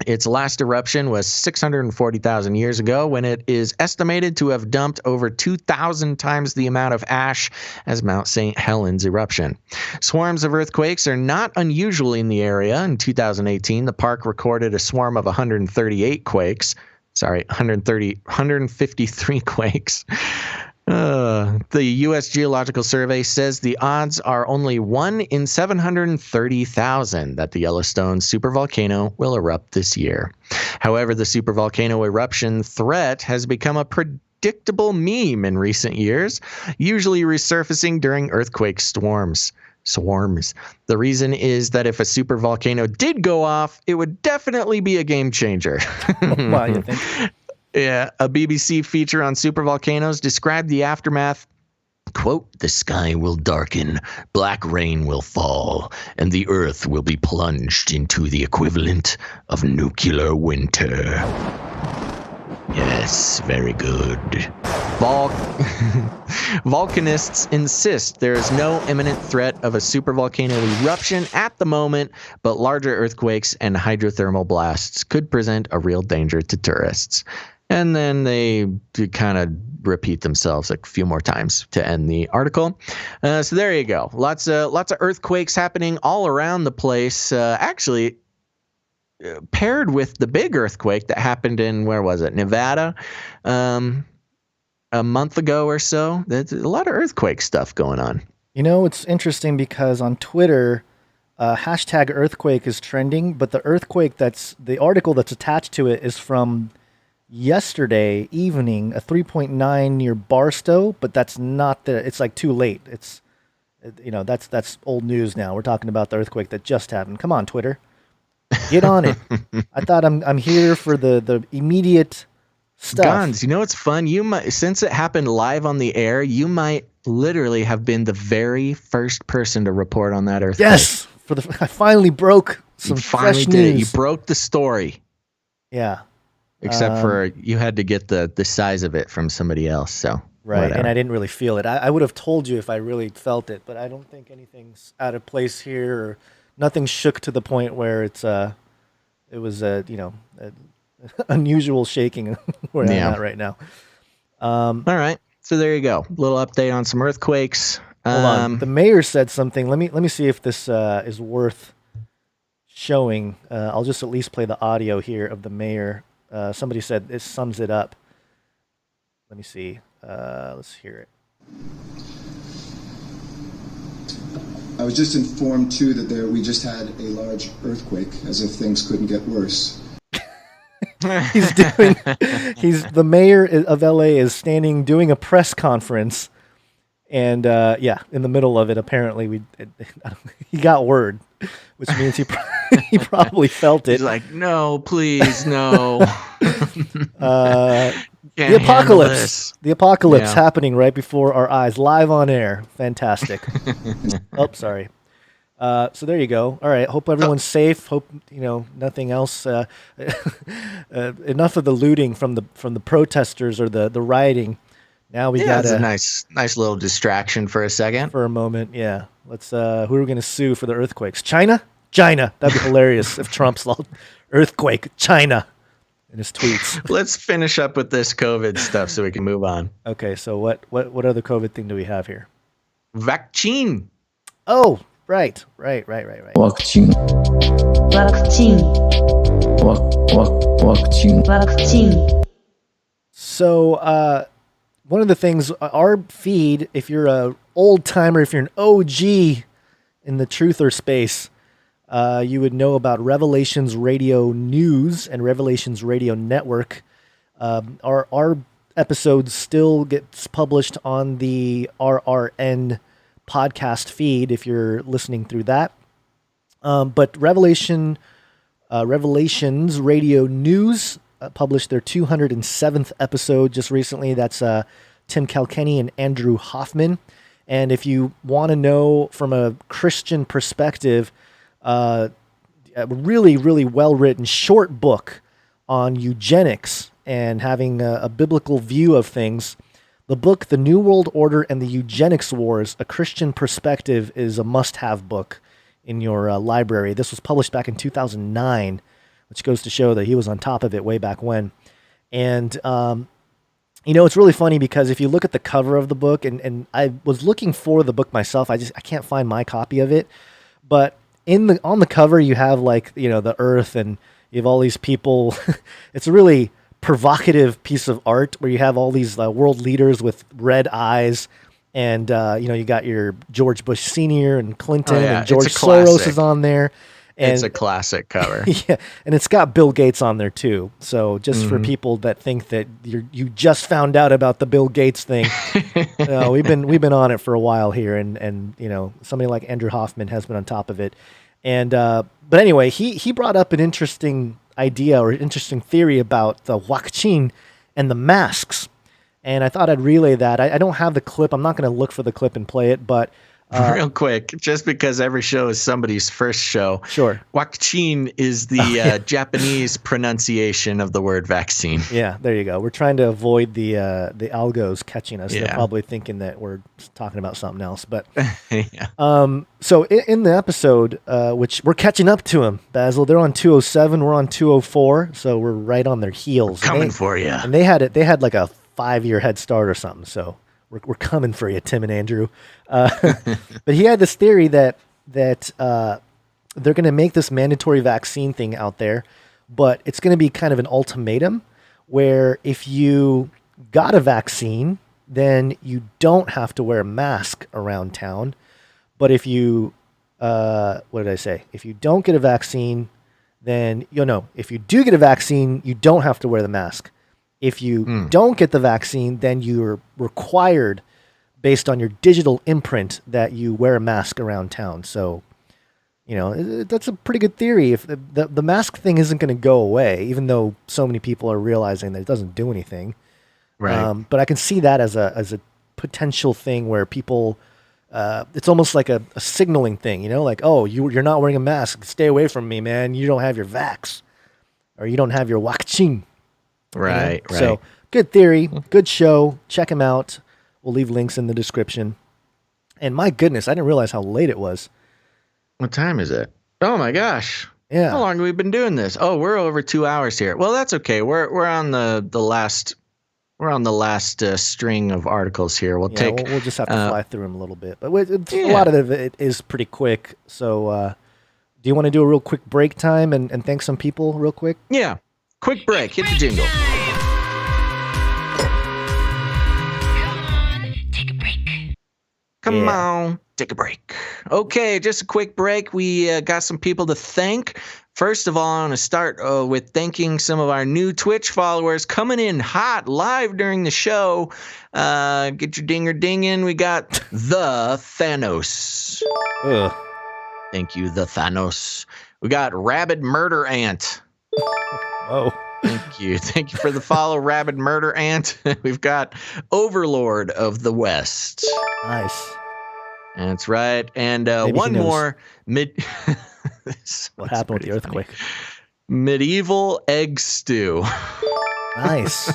Its last eruption was 640,000 years ago, when it is estimated to have dumped over 2,000 times the amount of ash as Mount St. Helens eruption. Swarms of earthquakes are not unusual in the area. In 2018, the park recorded a swarm of 153 quakes. The U.S. Geological Survey says the odds are only 1 in 730,000 that the Yellowstone supervolcano will erupt this year. However, the supervolcano eruption threat has become a predictable meme in recent years, usually resurfacing during earthquake swarms. The reason is that if a supervolcano did go off, it would definitely be a game changer. Wow, you think? Yeah, a BBC feature on supervolcanoes described the aftermath. Quote, the sky will darken, black rain will fall, and the earth will be plunged into the equivalent of nuclear winter. Yes, very good. Volcanists insist there is no imminent threat of a supervolcano eruption at the moment, but larger earthquakes and hydrothermal blasts could present a real danger to tourists. And then they kind of repeat themselves a few more times to end the article. So there you go. Lots of earthquakes happening all around the place. Actually, paired with the big earthquake that happened in, where was it, Nevada, a month ago or so. There's a lot of earthquake stuff going on. You know, it's interesting because on Twitter, hashtag earthquake is trending, but the article that's attached to it is from yesterday evening, a 3.9 near Barstow, but that's not it's like too late. That's old news now. We're talking about the earthquake that just happened. Come on, Twitter. Get on it. I thought I'm here for the immediate stuff. Guns, you know what's fun? You might, since it happened live on the air, you might literally have been the very first person to report on that earthquake. Yes, I finally broke some fresh news. You broke the story. Yeah. Except for you had to get the size of it from somebody else. So right, whatever. And I didn't really feel it. I would have told you if I really felt it, but I don't think anything's out of place here. Or nothing shook to the point where it was unusual shaking where I'm at right now. All right, so there you go. Little update on some earthquakes. Hold on. The mayor said something. Let me see if this is worth showing. I'll just at least play the audio here of the mayor. Somebody said this sums it up. Let me see. Let's hear it. I was just informed, too, that we just had a large earthquake, as if things couldn't get worse. The mayor of LA is doing a press conference. And, in the middle of it, apparently, he got word, which means he probably felt it. He's like, no, please, no. The apocalypse happening right before our eyes, live on air. Fantastic. Oh, sorry. So there you go. All right. Hope everyone's safe. Hope nothing else. Enough of the looting from the protesters or the rioting. Now we got a nice little distraction for a second. For a moment, yeah. Let's. Who are we going to sue for the earthquakes? China. That'd be hilarious if Trump's earthquake China in his tweets. Let's finish up with this COVID stuff so we can move on. Okay. So what other COVID thing do we have here? Vaccine. Oh. Right. Vaccine. So, one of the things, our feed, if you're a old timer, if you're an OG in the truther space, you would know about Revelations Radio News and Revelations Radio Network. Our episodes still gets published on the RRN podcast feed if you're listening through that. But Revelations Radio News published their 207th episode just recently. That's Tim Kilkenny and Andrew Hoffman. And if you want to know from a Christian perspective, a really, really well-written short book on eugenics and having a biblical view of things, the book, The New World Order and the Eugenics Wars, A Christian Perspective, is a must-have book in your library. This was published back in 2009, which goes to show that he was on top of it way back when. And, it's really funny because if you look at the cover of the book, and I was looking for the book myself, I can't find my copy of it. But on the cover, you have the earth and you have all these people. It's a really provocative piece of art where you have all these world leaders with red eyes, and you got your George Bush Sr. and Clinton, and George Soros is on there. And, it's a classic cover. Yeah, and it's got Bill Gates on there too. So just for people that think that you just found out about the Bill Gates thing, we've been on it for a while here, and somebody like Andrew Hoffman has been on top of it. And but anyway, he brought up an interesting idea or interesting theory about the vaccine and the masks, and I thought I'd relay that. I don't have the clip. I'm not going to look for the clip and play it, but real quick, just because every show is somebody's first show. Sure. Vaccine is the Japanese pronunciation of the word vaccine. Yeah, there you go. We're trying to avoid the algos catching us. Yeah. They're probably thinking that we're talking about something else. But yeah. So in the episode, which we're catching up to them, Basil, they're on 207. We're on 204. So we're right on their heels. Coming for you. And they had like a 5-year head start or something. So we're coming for you, Tim and Andrew. But he had this theory that they're going to make this mandatory vaccine thing out there, but it's going to be kind of an ultimatum where if you got a vaccine, then you don't have to wear a mask around town. But if you, what did I say? If you don't get a vaccine, then, if you do get a vaccine, you don't have to wear the mask. If you don't get the vaccine, then you're required, based on your digital imprint, that you wear a mask around town. So, that's a pretty good theory. If the mask thing isn't going to go away, even though so many people are realizing that it doesn't do anything. Right. But I can see that as a potential thing where people, it's almost like a signaling thing, like, oh, you're not wearing a mask. Stay away from me, man. You don't have your vax, or you don't have your vaccine. Right. So good theory, good show. Check him out. We'll leave links in the description. And my goodness, I didn't realize how late it was. What time is it? Oh my gosh. Yeah. How long have we been doing this? Oh, we're over 2 hours here. Well, that's okay. We're on the last string of articles here. We'll just have to fly through them a little bit. But a lot of it is pretty quick. So do you want to do a real quick break time and thank some people real quick? Yeah. Quick break. Hit the jingle. Come on, take a break. Okay, just a quick break. We got some people to thank. First of all, I want to start with thanking some of our new Twitch followers coming in hot live during the show. Get your dinger ding in. We got the Thanos. Ugh. Thank you, the Thanos. We got Rabid Murder Ant. Oh. Thank you. Thank you for the follow, Rabid Murder Ant. We've got Overlord of the West. Nice. That's right. And Maybe one he knows. more What happened with the earthquake? medieval egg stew. Nice.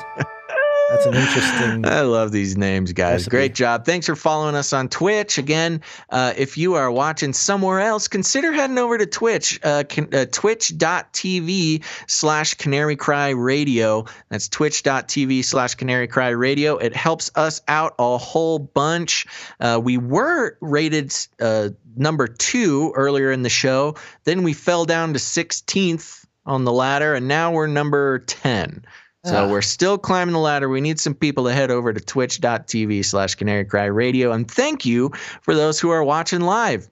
That's an interesting. I love these names, guys. recipe. Great job. Thanks for following us on Twitch. Again, if you are watching somewhere else, consider heading over to Twitch, twitch.tv/Canary Cry Radio. That's twitch.tv/Canary Cry Radio. It helps us out a whole bunch. We were rated number 2 earlier in the show. Then we fell down to 16th on the ladder, and now we're number 10. So we're still climbing the ladder. We need some people to head over to twitch.tv/Canary Cry Radio. And thank you for those who are watching live.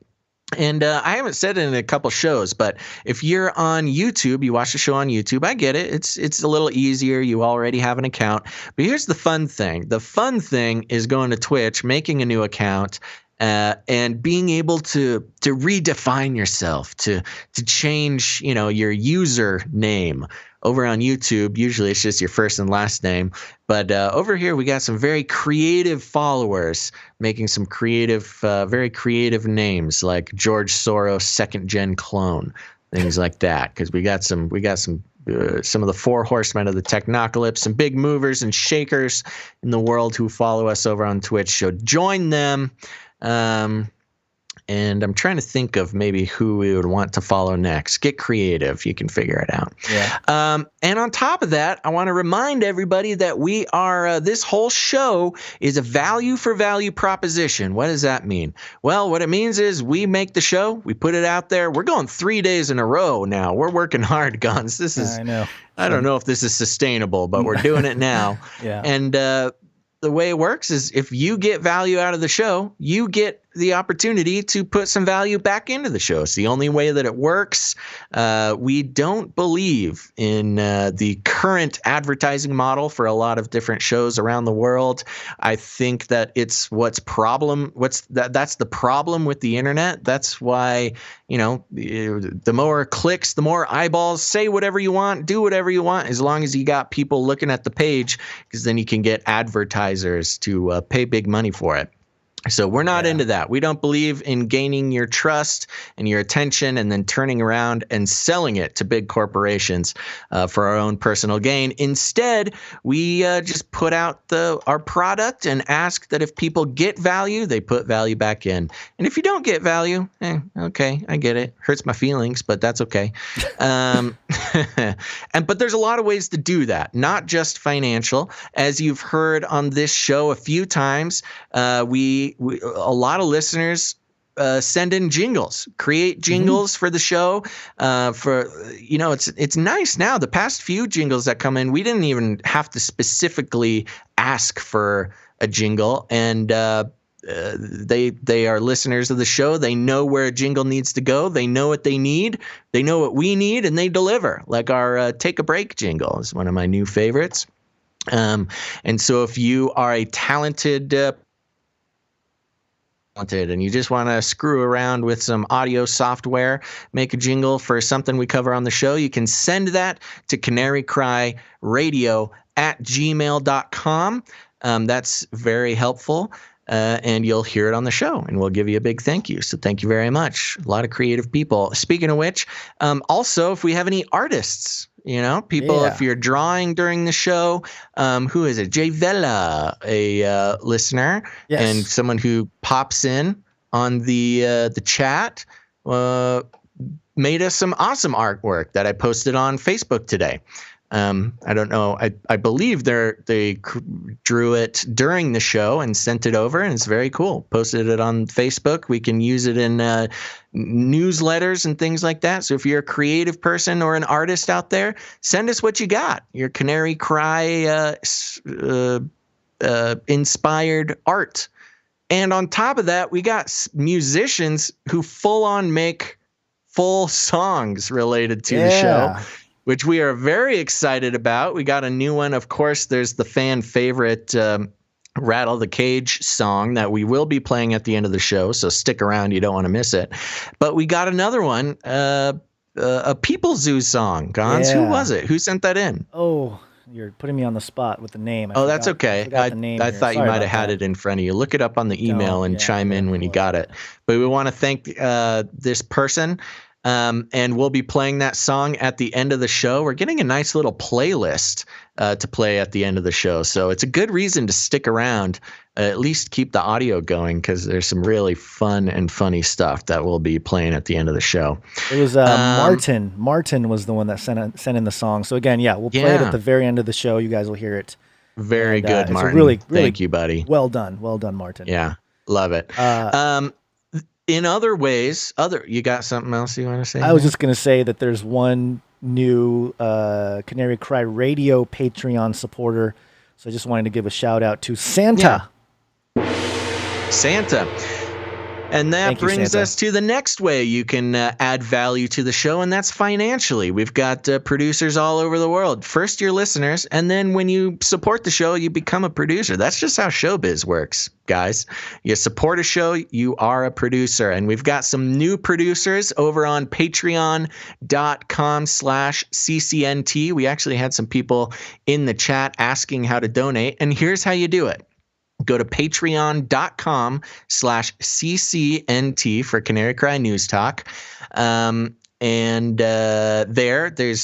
And I haven't said it in a couple shows, but if you're on YouTube, you watch the show on YouTube, I get it. It's a little easier. You already have an account. But here's the fun thing. The fun thing is going to Twitch, making a new account, and being able to redefine yourself, to change, your user name. Over on YouTube, usually it's just your first and last name. But over here, we got some very creative followers making some creative, very creative names like George Soros second gen clone, things like that. Because we got some of the 4 horsemen of the Technocalypse, some big movers and shakers in the world who follow us over on Twitch. So join them. And I'm trying to think of maybe who we would want to follow next. Get creative. You can figure it out. Yeah. And on top of that, I want to remind everybody that we are this whole show is a value for value proposition. What does that mean? Well, what it means is we make the show, we put it out there. We're going 3 days in a row now. We're working hard, Guns. This is I know. I don't know if this is sustainable, but we're doing it now. Yeah. And the way it works is if you get value out of the show, you get the opportunity to put some value back into the show. It's the only way that it works. We don't believe in the current advertising model for a lot of different shows around the world. I think that it's that's the problem with the internet. That's why, the more clicks, the more eyeballs. Say whatever you want, do whatever you want, as long as you got people looking at the page, because then you can get advertisers to pay big money for it. So we're not into that. We don't believe in gaining your trust and your attention and then turning around and selling it to big corporations for our own personal gain. Instead, we just put out our product and ask that if people get value, they put value back in. And if you don't get value, okay, I get it. Hurts my feelings, but that's okay. But there's a lot of ways to do that, not just financial. As you've heard on this show a few times, a lot of listeners send in jingles, create jingles for the show. It's nice now. The past few jingles that come in, we didn't even have to specifically ask for a jingle, and they are listeners of the show. They know where a jingle needs to go. They know what they need. They know what we need, and they deliver. Like our Take a Break jingle is one of my new favorites. And so if you are a talented and you just want to screw around with some audio software, make a jingle for something we cover on the show, you can send that to canarycryradio@gmail.com. That's very helpful. And you'll hear it on the show, and we'll give you a big thank you. So thank you very much. A lot of creative people. Speaking of which, also, if we have any artists, people, if you're drawing during the show, who is it? Jay Vela, a listener, and someone who pops in on the chat, made us some awesome artwork that I posted on Facebook today. I don't know. I believe they drew it during the show and sent it over, and it's very cool. Posted it on Facebook. We can use it in newsletters and things like that. So if you're a creative person or an artist out there, send us what you got. Your Canary Cry inspired art. And on top of that, we got musicians who full on make full songs related to the show, which we are very excited about. We got a new one. Of course, there's the fan favorite Rattle the Cage song that we will be playing at the end of the show, so stick around. You don't want to miss it. But we got another one, a People Zoo song. Gons, who was it? Who sent that in? Oh, You're putting me on the spot with the name. That's okay. I thought you might have had it in front of you. Look it up on the email and chime in when you got it. But we want to thank this person. And we'll be playing that song at the end of the show. We're getting a nice little playlist to play at the end of the show. So it's a good reason to stick around, at least keep the audio going, because there's some really fun and funny stuff that we'll be playing at the end of the show. It was Martin. Martin was the one that sent in the song. So again, we'll play it at the very end of the show. You guys will hear it. Very good, Martin. Really, thank you, buddy. Well done, Martin. Yeah, love it. In other ways, you got something else you want to say? I was just going to say that there's one new Canary Cry Radio Patreon supporter. So I just wanted to give a shout out to Santa. Santa. And that brings us to the next way you can add value to the show, and that's financially. We've got producers all over the world. First, your listeners, and then when you support the show, you become a producer. That's just how showbiz works, guys. You support a show, you are a producer. And we've got some new producers over on patreon.com/CCNT. We actually had some people in the chat asking how to donate, and here's how you do it. Go to patreon.com/CCNT for Canary Cry News Talk. There's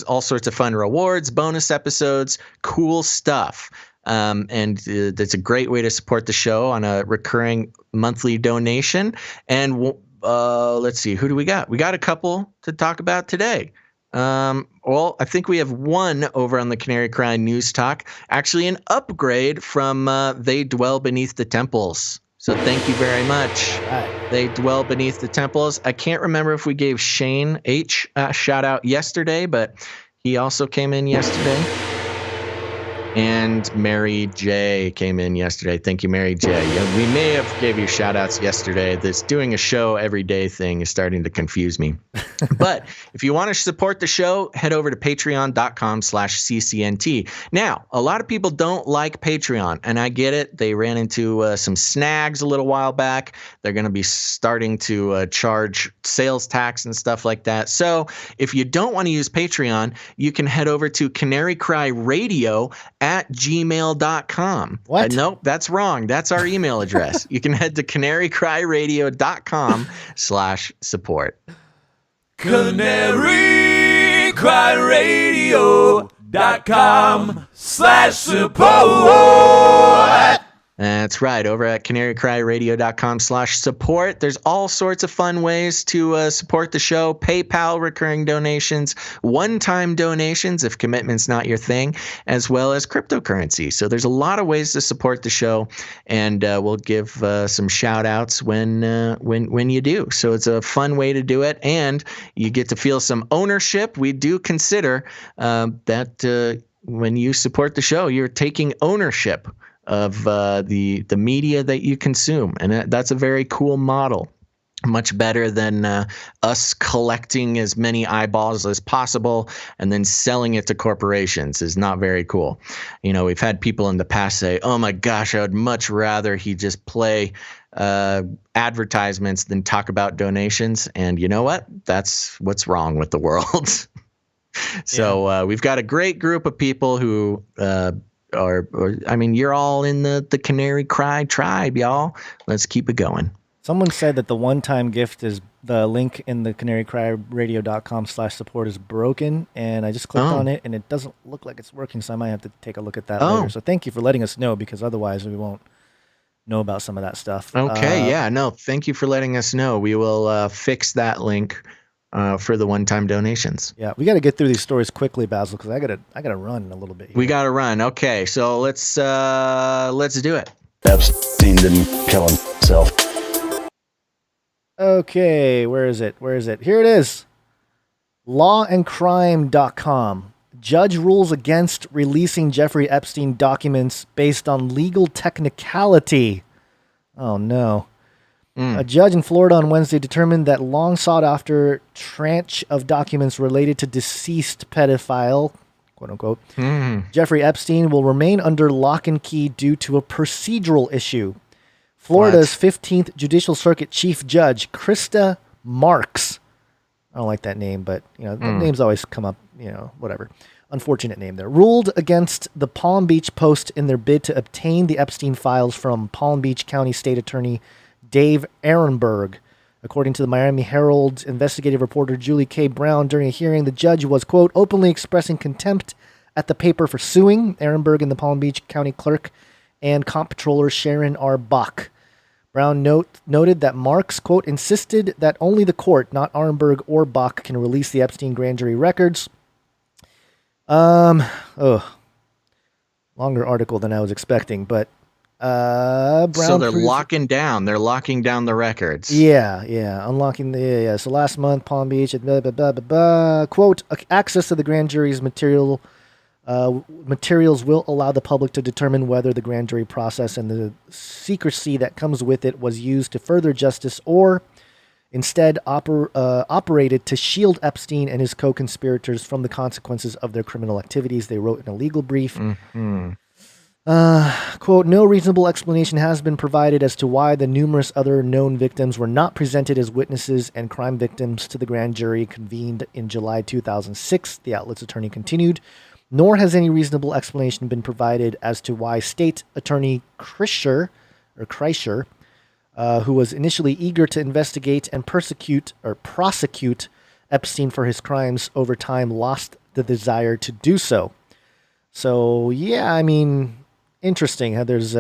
all sorts of fun rewards, bonus episodes, cool stuff. And that's a great way to support the show on a recurring monthly donation. And let's see, who do we got? We got a couple to talk about today. Well, I think we have one over on the Canary Cry News Talk, actually an upgrade from They Dwell Beneath the Temples. So thank you very much. They Dwell Beneath the Temples. I can't remember if we gave Shane H a shout out yesterday, but he also came in yesterday. And Mary J came in yesterday. Thank you, Mary J. We may have gave you shout outs yesterday. This doing a show every day thing is starting to confuse me. But if you want to support the show, head over to patreon.com/CCNT. Now, a lot of people don't like Patreon, and I get it. They ran into some snags a little while back. They're going to be starting to charge sales tax and stuff like that. So if you don't want to use Patreon, you can head over to Canary Cry Radio at gmail.com. What? Nope, that's wrong. That's our email address. You can head to canarycryradio.com/support. canarycryradio.com/support. That's right. Over at canarycryradio.com/support. There's all sorts of fun ways to support the show. PayPal, recurring donations, one-time donations if commitment's not your thing, as well as cryptocurrency. So there's a lot of ways to support the show, and we'll give some shout-outs when you do. So it's a fun way to do it, and you get to feel some ownership. We do consider that when you support the show, you're taking ownership of the media that you consume, and that's a very cool model. Much better than us collecting as many eyeballs as possible and then selling it to corporations is not very cool. You know, we've had people in the past say, "Oh my gosh, I would much rather he just play advertisements than talk about donations." And you know what? That's what's wrong with the world. So we've got a great group of people who you're all in the Canary Cry tribe, y'all. Let's keep it going. Someone said that the one-time gift is the link in the canarycryradio.com/support is broken, and I just clicked on it, and it doesn't look like it's working, so I might have to take a look at that later. So thank you for letting us know, because otherwise we won't know about some of that stuff. Okay, thank you for letting us know. We will fix that link for the one-time donations. Yeah, we got to get through these stories quickly, Basil, because I gotta run in a little bit here. We got to run. Okay, so let's do it. Epstein didn't kill himself. Okay, where is it? Here it is. Lawandcrime.com. Judge rules against releasing Jeffrey Epstein documents based on legal technicality. Oh, no. A judge in Florida on Wednesday determined that long sought-after tranche of documents related to deceased pedophile, quote-unquote, Jeffrey Epstein will remain under lock and key due to a procedural issue. Florida's 15th Judicial Circuit Chief Judge, Krista Marks, I don't like that name, but the names always come up, whatever, unfortunate name there, ruled against the Palm Beach Post in their bid to obtain the Epstein files from Palm Beach County State Attorney Dave Ehrenberg. According to the Miami Herald's investigative reporter Julie K. Brown, during a hearing, the judge was, quote, openly expressing contempt at the paper for suing Ehrenberg and the Palm Beach County Clerk and Comptroller Sharon R. Bach. Brown noted that Marks, quote, insisted that only the court, not Ehrenberg or Bach, can release the Epstein grand jury records. Longer article than I was expecting, but Brown. So they're locking down. They're locking down the records. Yeah, unlocking the. So last month, Palm Beach, blah, blah, blah, blah, blah. Quote: access to the grand jury's materials will allow the public to determine whether the grand jury process and the secrecy that comes with it was used to further justice or instead operated to shield Epstein and his co-conspirators from the consequences of their criminal activities, they wrote in a legal brief. Mm-hmm. Quote, no reasonable explanation has been provided as to why the numerous other known victims were not presented as witnesses and crime victims to the grand jury convened in July 2006, the outlet's attorney continued, nor has any reasonable explanation been provided as to why State Attorney Kreischer, who was initially eager to investigate and prosecute Epstein for his crimes over time, lost the desire to do so. So, yeah, I mean, interesting how there's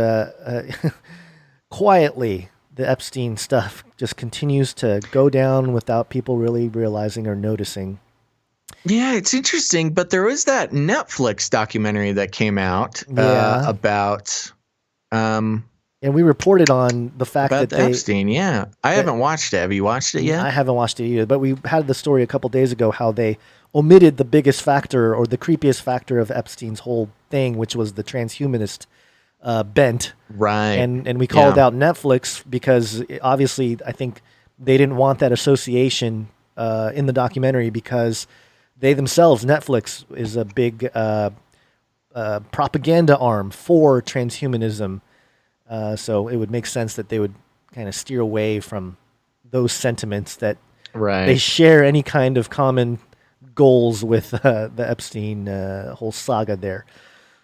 quietly the Epstein stuff just continues to go down without people really realizing or noticing. Yeah, it's interesting, but there was that Netflix documentary that came out about and we reported on the fact that Epstein. Yeah, I haven't watched it. Have you watched it yet? I haven't watched it either, but we had the story a couple days ago how they omitted the biggest factor or the creepiest factor of Epstein's whole thing, which was the transhumanist bent. Right. And we called out Netflix because obviously I think they didn't want that association in the documentary because they themselves, Netflix, is a big propaganda arm for transhumanism. So it would make sense that they would kind of steer away from those sentiments that they share any kind of common goals with the Epstein whole saga there.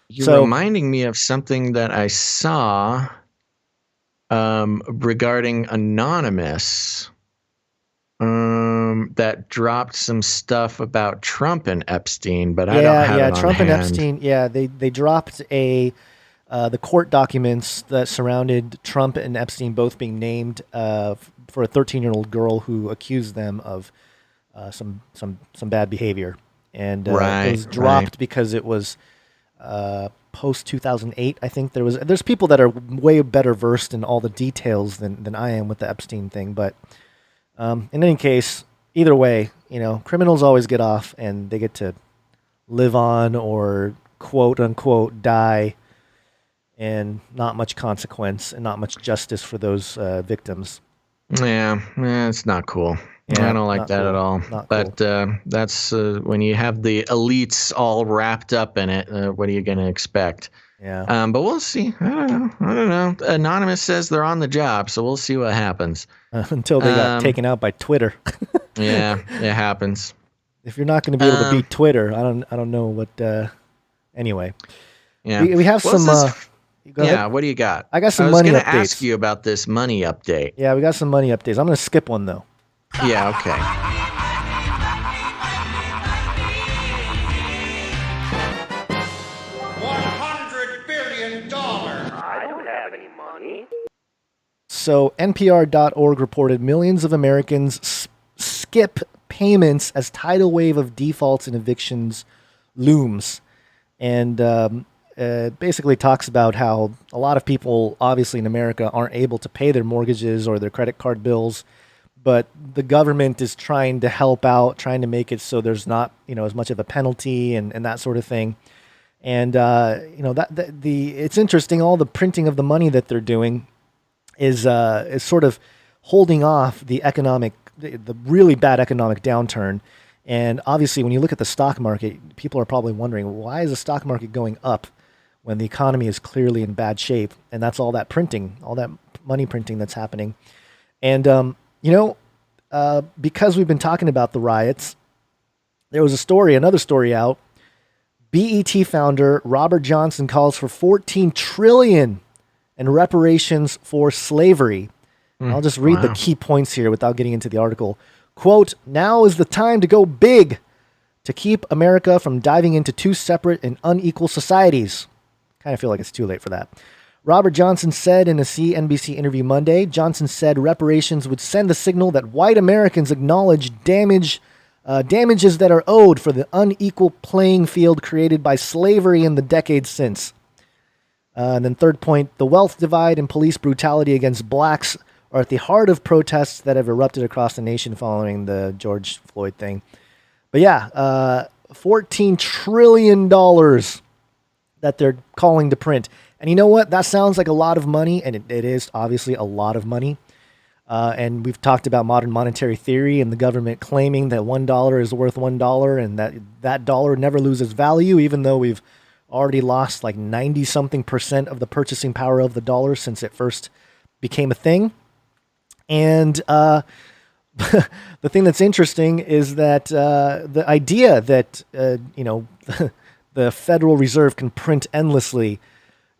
You're reminding me of something that I saw regarding Anonymous that dropped some stuff about Trump and Epstein, but I don't have it on Trump hand. and Epstein. Yeah, they dropped the court documents that surrounded Trump and Epstein both being named for a 13-year-old girl who accused them of some bad behavior, and it was dropped because it was post 2008. I think there's people that are way better versed in all the details than I am with the Epstein thing. But in any case, either way, criminals always get off and they get to live on or quote unquote die, and not much consequence and not much justice for those victims. Yeah, it's not cool. Yeah, I don't like that at all. But that's when you have the elites all wrapped up in it. What are you going to expect? Yeah. But we'll see. I don't know. Anonymous says they're on the job, so we'll see what happens. Until they got taken out by Twitter. Yeah, it happens. If you're not going to be able to beat Twitter, I don't know what. Anyway. Yeah. We have some. Go ahead. What do you got? I got some money updates. I was going to ask you about this money update. Yeah, we got some money updates. I'm going to skip one, though. Yeah, okay. $100 billion. I don't have any money. So, NPR.org reported millions of Americans skip payments as tidal wave of defaults and evictions looms. And basically talks about how a lot of people, obviously in America, aren't able to pay their mortgages or their credit card bills, but the government is trying to help out, trying to make it so there's not, as much of a penalty and that sort of thing. And it's interesting. All the printing of the money that they're doing is sort of holding off the really bad economic downturn. And obviously, when you look at the stock market, people are probably wondering, why is the stock market going up when the economy is clearly in bad shape? And that's all that printing, all that money printing that's happening. And, because we've been talking about the riots, there was another story out BET founder Robert Johnson calls for $14 trillion in reparations for slavery. I'll just read the key points here without getting into the article. Quote, now is the time to go big to keep America from diving into two separate and unequal societies. Kind of feel like it's too late for that. Robert Johnson said in a CNBC interview Monday, Johnson said reparations would send the signal that white Americans acknowledge damages that are owed for the unequal playing field created by slavery in the decades since. And then third point, the wealth divide and police brutality against blacks are at the heart of protests that have erupted across the nation following the George Floyd thing. But yeah, $14 trillion that they're calling to print. And you know what? That sounds like a lot of money, and it is obviously a lot of money. And we've talked about modern monetary theory and the government claiming that $1 is worth $1 and that dollar never loses value, even though we've already lost like 90-something% of the purchasing power of the dollar since it first became a thing. And the thing that's interesting is that the idea that, the Federal Reserve can print endlessly,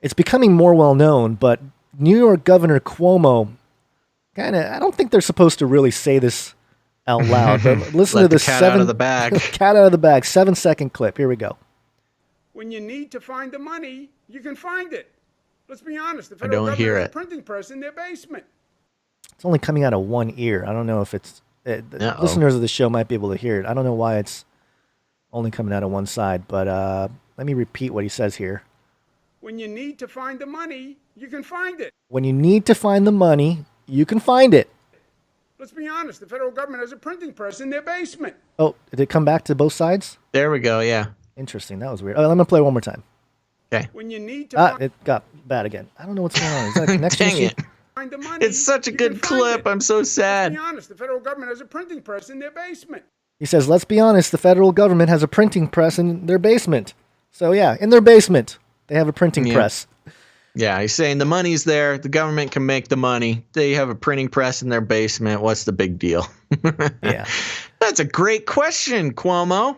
it's becoming more well known, but New York Governor Cuomo, I don't think they're supposed to really say this out loud, but listen to this cat out of the bag. Cat out of the bag, 7-second clip. Here we go. When you need to find the money, you can find it. Let's be honest. The federal government has a printing press in their basement. It's only coming out of one ear. I don't know if it's... listeners of the show might be able to hear it. I don't know why it's only coming out of one side, but let me repeat what he says here. When you need to find the money, you can find it. When you need to find the money, you can find it. Let's be honest. The federal government has a printing press in their basement. Oh, did it come back to both sides? There we go, yeah. Interesting. That was weird. Oh, let me play it one more time. Okay. When you need to it got bad again. I don't know what's going on. Is that a connection Dang issue? it. find the money, It's such a good clip. I'm so sad. Let's be honest. The federal government has a printing press in their basement. He says, let's be honest, the federal government has a printing press in their basement. So yeah, in their basement, they have a printing press. Yeah, he's saying the money's there. The government can make the money. They have a printing press in their basement. What's the big deal? Yeah. That's a great question, Cuomo.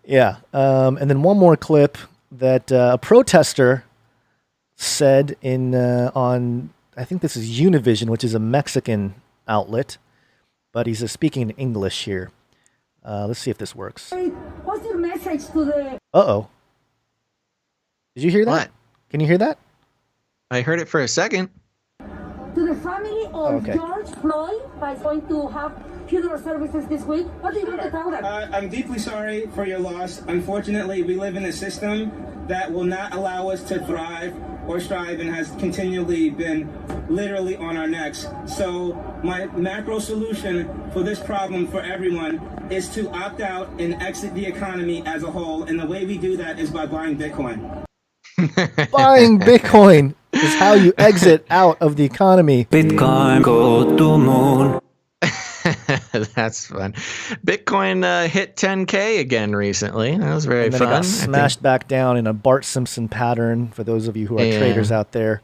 Yeah. And then one more clip that a protester said on, I think this is Univision, which is a Mexican outlet, but he's speaking in English here. Let's see if this works. What's your message to the... Uh-oh. Did you hear that? What? Can you hear that? I heard it for a second. To the family of George Floyd is going to have funeral services this week. What do you want to tell them? I'm deeply sorry for your loss. Unfortunately, we live in a system that will not allow us to thrive or strive and has continually been literally on our necks. So my macro solution for this problem for everyone is to opt out and exit the economy as a whole. And the way we do that is by buying Bitcoin. Buying Bitcoin is how you exit out of the economy. Bitcoin go to moon. That's fun. Bitcoin hit 10K again recently. That was very And then fun. it got smashed back down in a Bart Simpson pattern. For those of you who are traders out there,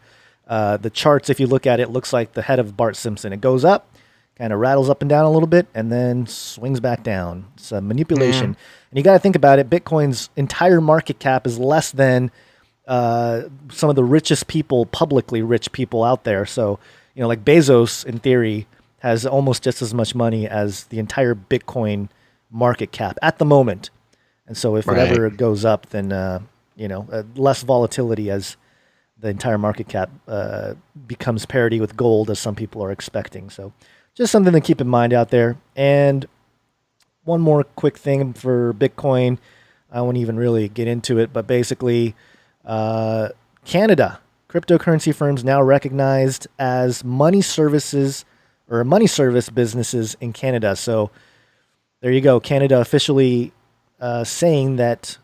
the charts, if you look at it, looks like the head of Bart Simpson. It goes up, kind of rattles up and down a little bit, and then swings back down. It's a manipulation. And you got to think about it. Bitcoin's entire market cap is less than some of the richest people, publicly rich people out there. So, like Bezos, in theory, has almost just as much money as the entire Bitcoin market cap at the moment. And so if it ever goes up, then, less volatility as the entire market cap becomes parity with gold, as some people are expecting. So just something to keep in mind out there. And one more quick thing for Bitcoin. I won't even really get into it, but basically, Canada, cryptocurrency firms now recognized as money services or money service businesses in Canada. So there you go. Canada officially saying that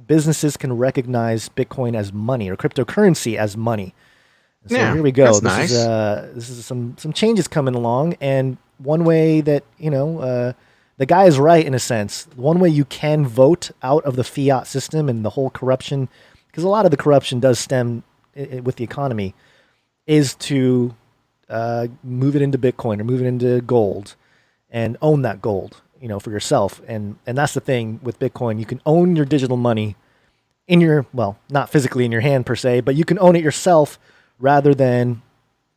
businesses can recognize Bitcoin as money or cryptocurrency as money. So here we go. This is some changes coming along. And one way that, the guy is right in a sense. One way you can vote out of the fiat system and the whole corruption, because a lot of the corruption does stem with the economy, is to move it into Bitcoin or move it into gold and own that gold. for yourself. And that's the thing with Bitcoin. You can own your digital money in your, well, not physically in your hand per se, but you can own it yourself rather than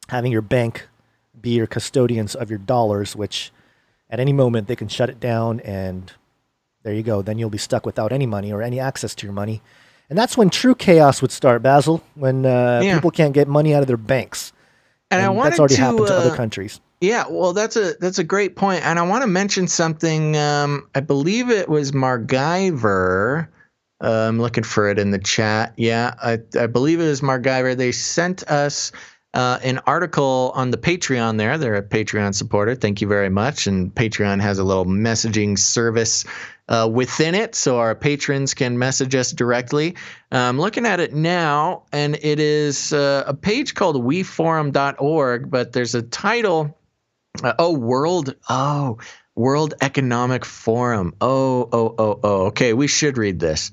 having your bank be your custodians of your dollars, which at any moment they can shut it down, and there you go. Then you'll be stuck without any money or any access to your money. And that's when true chaos would start, Basil, when people can't get money out of their banks. And I wanted that's already to, happened to other countries. Yeah, well, that's a great point. And I want to mention something. I believe it was Margiver. I'm looking for it in the chat. Yeah, I believe it was Margiver. They sent us an article on the Patreon there. They're a Patreon supporter. Thank you very much. And Patreon has a little messaging service within it, so our patrons can message us directly. I'm looking at it now, and it is a page called weforum.org, but there's a title, World Economic Forum. Okay, we should read this.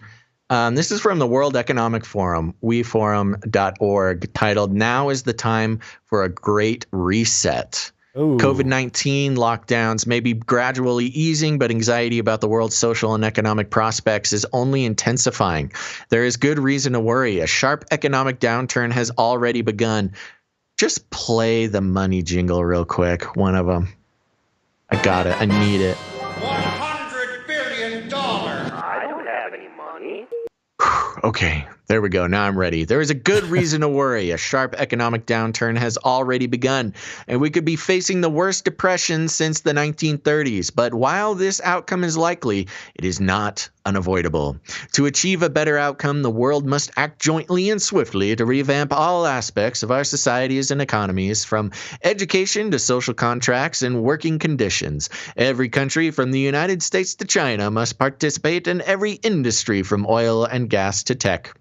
This is from the World Economic Forum, weforum.org, titled, "Now is the Time for a Great Reset." Ooh. COVID-19 lockdowns may be gradually easing, but anxiety about the world's social and economic prospects is only intensifying. There is good reason to worry. A sharp economic downturn has already begun. Just play the money jingle real quick, one of them. I got it. I need it. $100 billion. I don't have any money. Okay, there we go. Now I'm ready. There is a good reason to worry. A sharp economic downturn has already begun, and we could be facing the worst depression since the 1930s. But while this outcome is likely, it is not unavoidable. To achieve a better outcome, the world must act jointly and swiftly to revamp all aspects of our societies and economies, from education to social contracts and working conditions. Every country, from the United States to China, must participate, in every industry from oil and gas to tech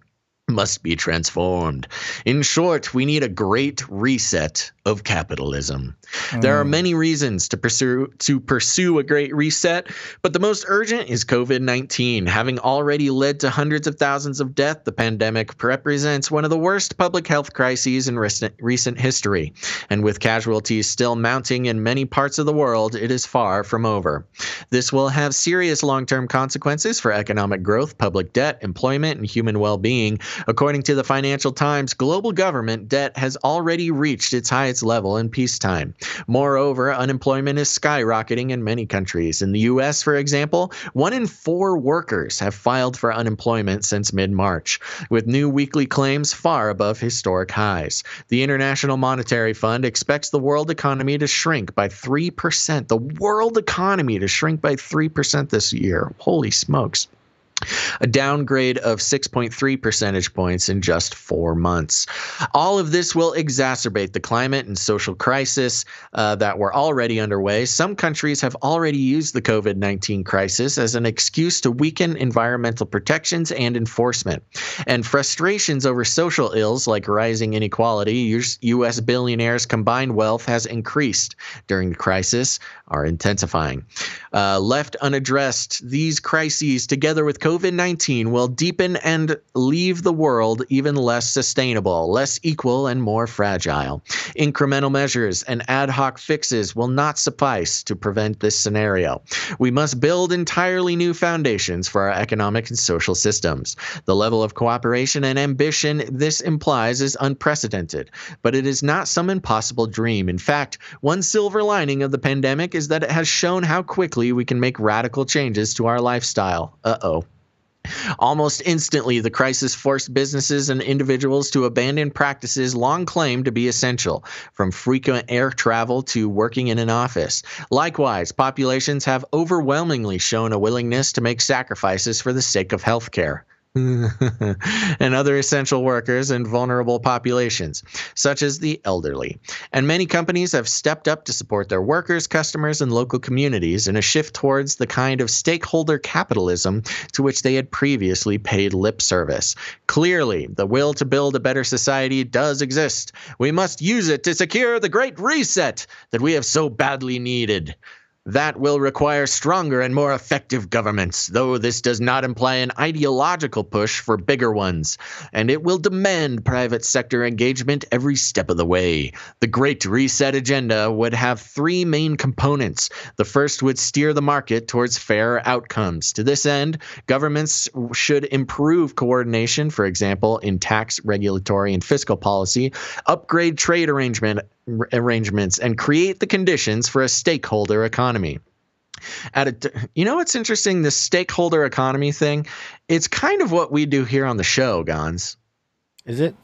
must be transformed. In short, we need a great reset of capitalism. There are many reasons to pursue a great reset, but the most urgent is COVID-19. Having already led to hundreds of thousands of deaths, the pandemic represents one of the worst public health crises in recent history. And with casualties still mounting in many parts of the world, it is far from over. This will have serious long-term consequences for economic growth, public debt, employment, and human well-being. According to the Financial Times, global government debt has already reached its highest level in peacetime. Moreover, unemployment is skyrocketing in many countries. In the U.S., for example, 1 in 4 workers have filed for unemployment since mid-March, with new weekly claims far above historic highs. The International Monetary Fund expects the world economy to shrink by 3%. The world economy to shrink by 3% this year. Holy smokes. A downgrade of 6.3 percentage points in just 4 months. All of this will exacerbate the climate and social crisis that were already underway. Some countries have already used the COVID-19 crisis as an excuse to weaken environmental protections and enforcement. And frustrations over social ills like rising inequality, U.S. billionaires' combined wealth has increased during the crisis, are intensifying. Left unaddressed, these crises, together with COVID-19, will deepen and leave the world even less sustainable, less equal, and more fragile. Incremental measures and ad hoc fixes will not suffice to prevent this scenario. We must build entirely new foundations for our economic and social systems. The level of cooperation and ambition this implies is unprecedented, but it is not some impossible dream. In fact, one silver lining of the pandemic is that it has shown how quickly we can make radical changes to our lifestyle. Almost instantly, the crisis forced businesses and individuals to abandon practices long claimed to be essential, from frequent air travel to working in an office. Likewise, populations have overwhelmingly shown a willingness to make sacrifices for the sake of healthcare. and other essential workers and vulnerable populations, such as the elderly. And many companies have stepped up to support their workers, customers, and local communities in a shift towards the kind of stakeholder capitalism to which they had previously paid lip service. Clearly, the will to build a better society does exist. We must use it to secure the great reset that we have so badly needed. That will require stronger and more effective governments, though this does not imply an ideological push for bigger ones, and it will demand private sector engagement every step of the way. The Great Reset agenda would have three main components. The first would steer the market towards fairer outcomes. To this end, governments should improve coordination, for example, in tax, regulatory, and fiscal policy, upgrade trade arrangements, and create the conditions for a stakeholder economy. You know what's interesting? This stakeholder economy thing, it's kind of what we do here on the show, Gons. Is it?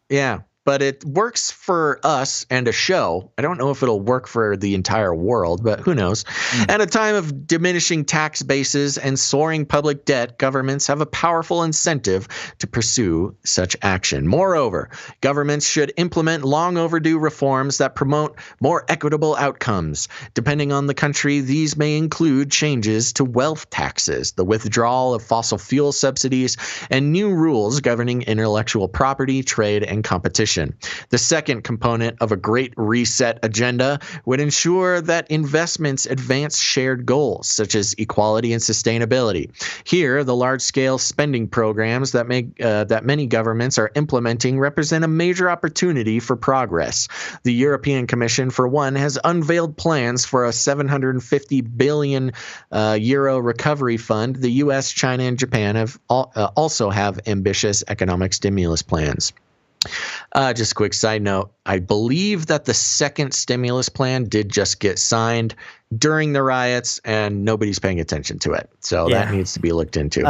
Yeah, but it works for us and a show. I don't know if it'll work for the entire world, but who knows? At a time of diminishing tax bases and soaring public debt, governments have a powerful incentive to pursue such action. Moreover, governments should implement long overdue reforms that promote more equitable outcomes. Depending on the country, these may include changes to wealth taxes, the withdrawal of fossil fuel subsidies, and new rules governing intellectual property, trade, and competition. The second component of a Great Reset agenda would ensure that investments advance shared goals, such as equality and sustainability. Here, the large-scale spending programs that many governments are implementing represent a major opportunity for progress. The European Commission, for one, has unveiled plans for a 750 billion euro recovery fund. The U.S., China, and Japan have also have ambitious economic stimulus plans. Just a quick side note, I believe that the second stimulus plan did just get signed during the riots, and nobody's paying attention to it. So that needs to be looked into.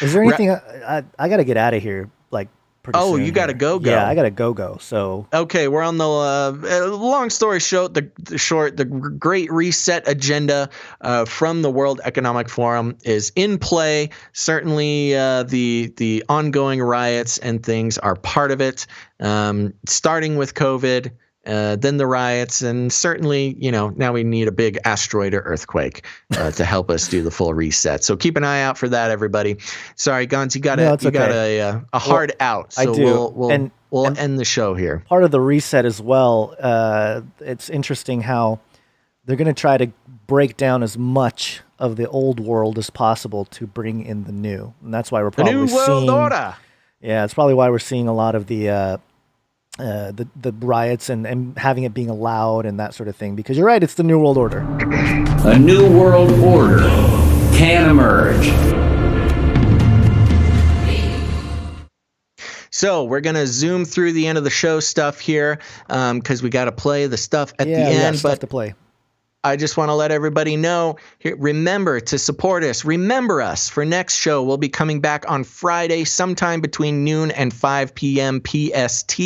Is there anything? I got to get out of here. Like, oh, you got to go. Yeah, I got to go. So okay, we're on the long story short. The Great Reset agenda from the World Economic Forum is in play. Certainly, the ongoing riots and things are part of it. Starting with COVID. Then the riots, and certainly, now we need a big asteroid or earthquake to help us do the full reset. So keep an eye out for that, everybody. Sorry, Gons, you got a hard out. So I do. We'll end the show here. Part of the reset as well. It's interesting how they're going to try to break down as much of the old world as possible to bring in the new, and that's why we're probably the new world order. Yeah, it's probably why we're seeing a lot of the riots and having it being allowed and that sort of thing, because you're right, it's the New World Order. A new world order can emerge. So we're going to zoom through the end of the show stuff here because we got to play the stuff at the end. But to play. I just want to let everybody know, remember to support us. Remember us for next show. We'll be coming back on Friday sometime between noon and 5 p.m. PST.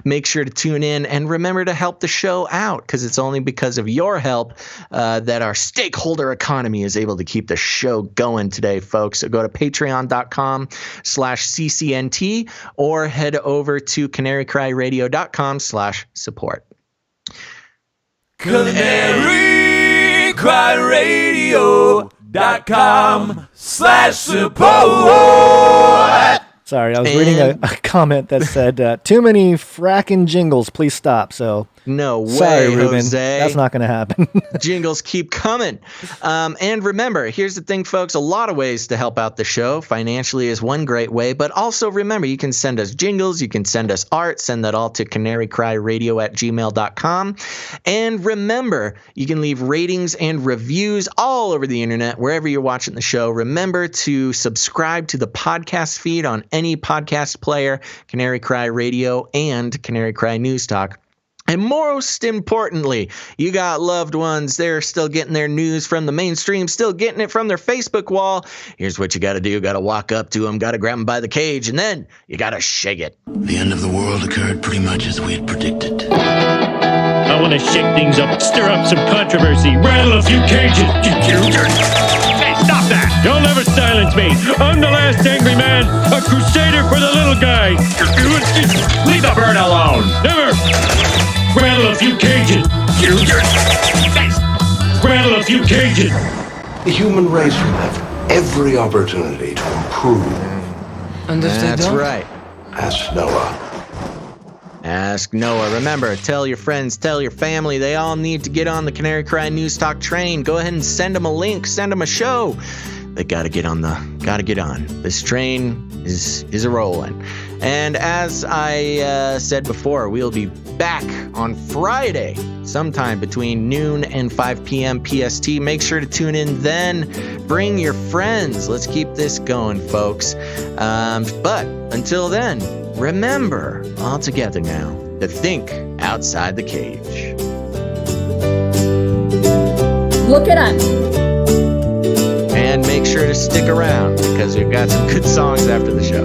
Make sure to tune in and remember to help the show out, because it's only because of your help that our stakeholder economy is able to keep the show going today, folks. So go to patreon.com/CCNT or head over to canarycryradio.com/support. CanaryCryRadio.com/support. Sorry, I was reading a comment that said, too many fracking jingles, please stop. So no way, sorry, Ruben, Jose. that's not going to happen. Jingles keep coming. And remember, here's the thing, folks, a lot of ways to help out the show. Financially is one great way, but also remember, you can send us jingles, you can send us art, send that all to canarycryradio@gmail.com. And remember, you can leave ratings and reviews all over the internet, wherever you're watching the show. Remember to subscribe to the podcast feed on any podcast player, Canary Cry Radio and Canary Cry News Talk. And most importantly, you got loved ones. They're still getting their news from the mainstream, still getting it from their Facebook wall. Here's what you got to do. Got to walk up to them, got to grab them by the cage, and then you got to shake it. The end of the world occurred pretty much as we had predicted. I want to shake things up, stir up some controversy, rattle a few cages. Hey, stop that! You'll never silence me. I'm the last angry man, a crusader for the little guy. Leave the bird alone. Never. Rattle a few cages. Rattle a few cages. The human race will have every opportunity to improve. That's right. Ask Noah. Ask Noah. Remember, tell your friends, tell your family. They all need to get on the Canary Cry News Talk train. Go ahead and send them a link, send them a show. They gotta get on. This train is a rolling. And as I said before, we'll be back on Friday, sometime between noon and 5 p.m. PST. Make sure to tune in then. Bring your friends. Let's keep this going, folks. But until then, remember, all together now, to think outside the cage. Look it up. And make sure to stick around because we've got some good songs after the show.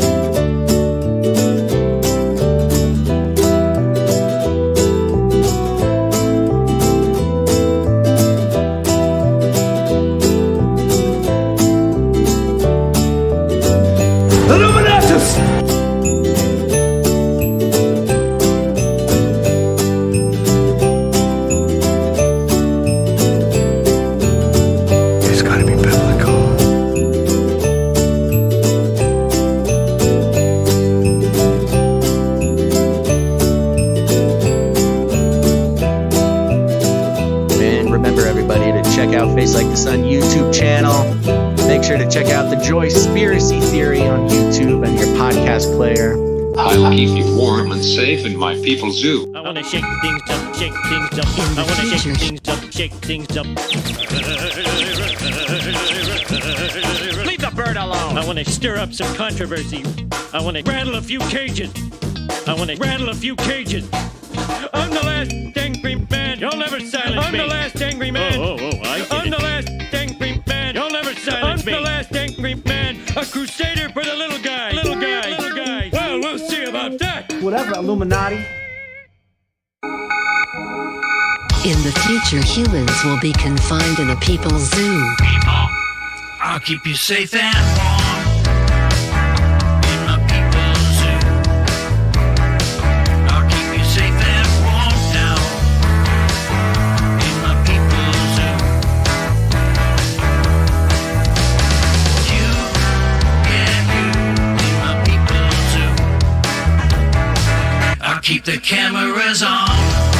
Like This on YouTube channel. Make sure to check out the Joyspiracy Theory on YouTube and your podcast player. I'll keep you warm and safe in my people's zoo. I want to shake things up, shake things up. I want to shake things up, shake things up. Leave the bird alone. I want to stir up some controversy. I want to rattle a few cages. I'm the last angry man. You'll never silence me. I'm the last angry man. I'm the last angry man. You'll never silence me. I'm the last angry man. A crusader for the little guy. Well, we'll see about that. Whatever, Illuminati. In the future, humans will be confined in a people's zoo. People, I'll keep you safe and warm. Keep the cameras on.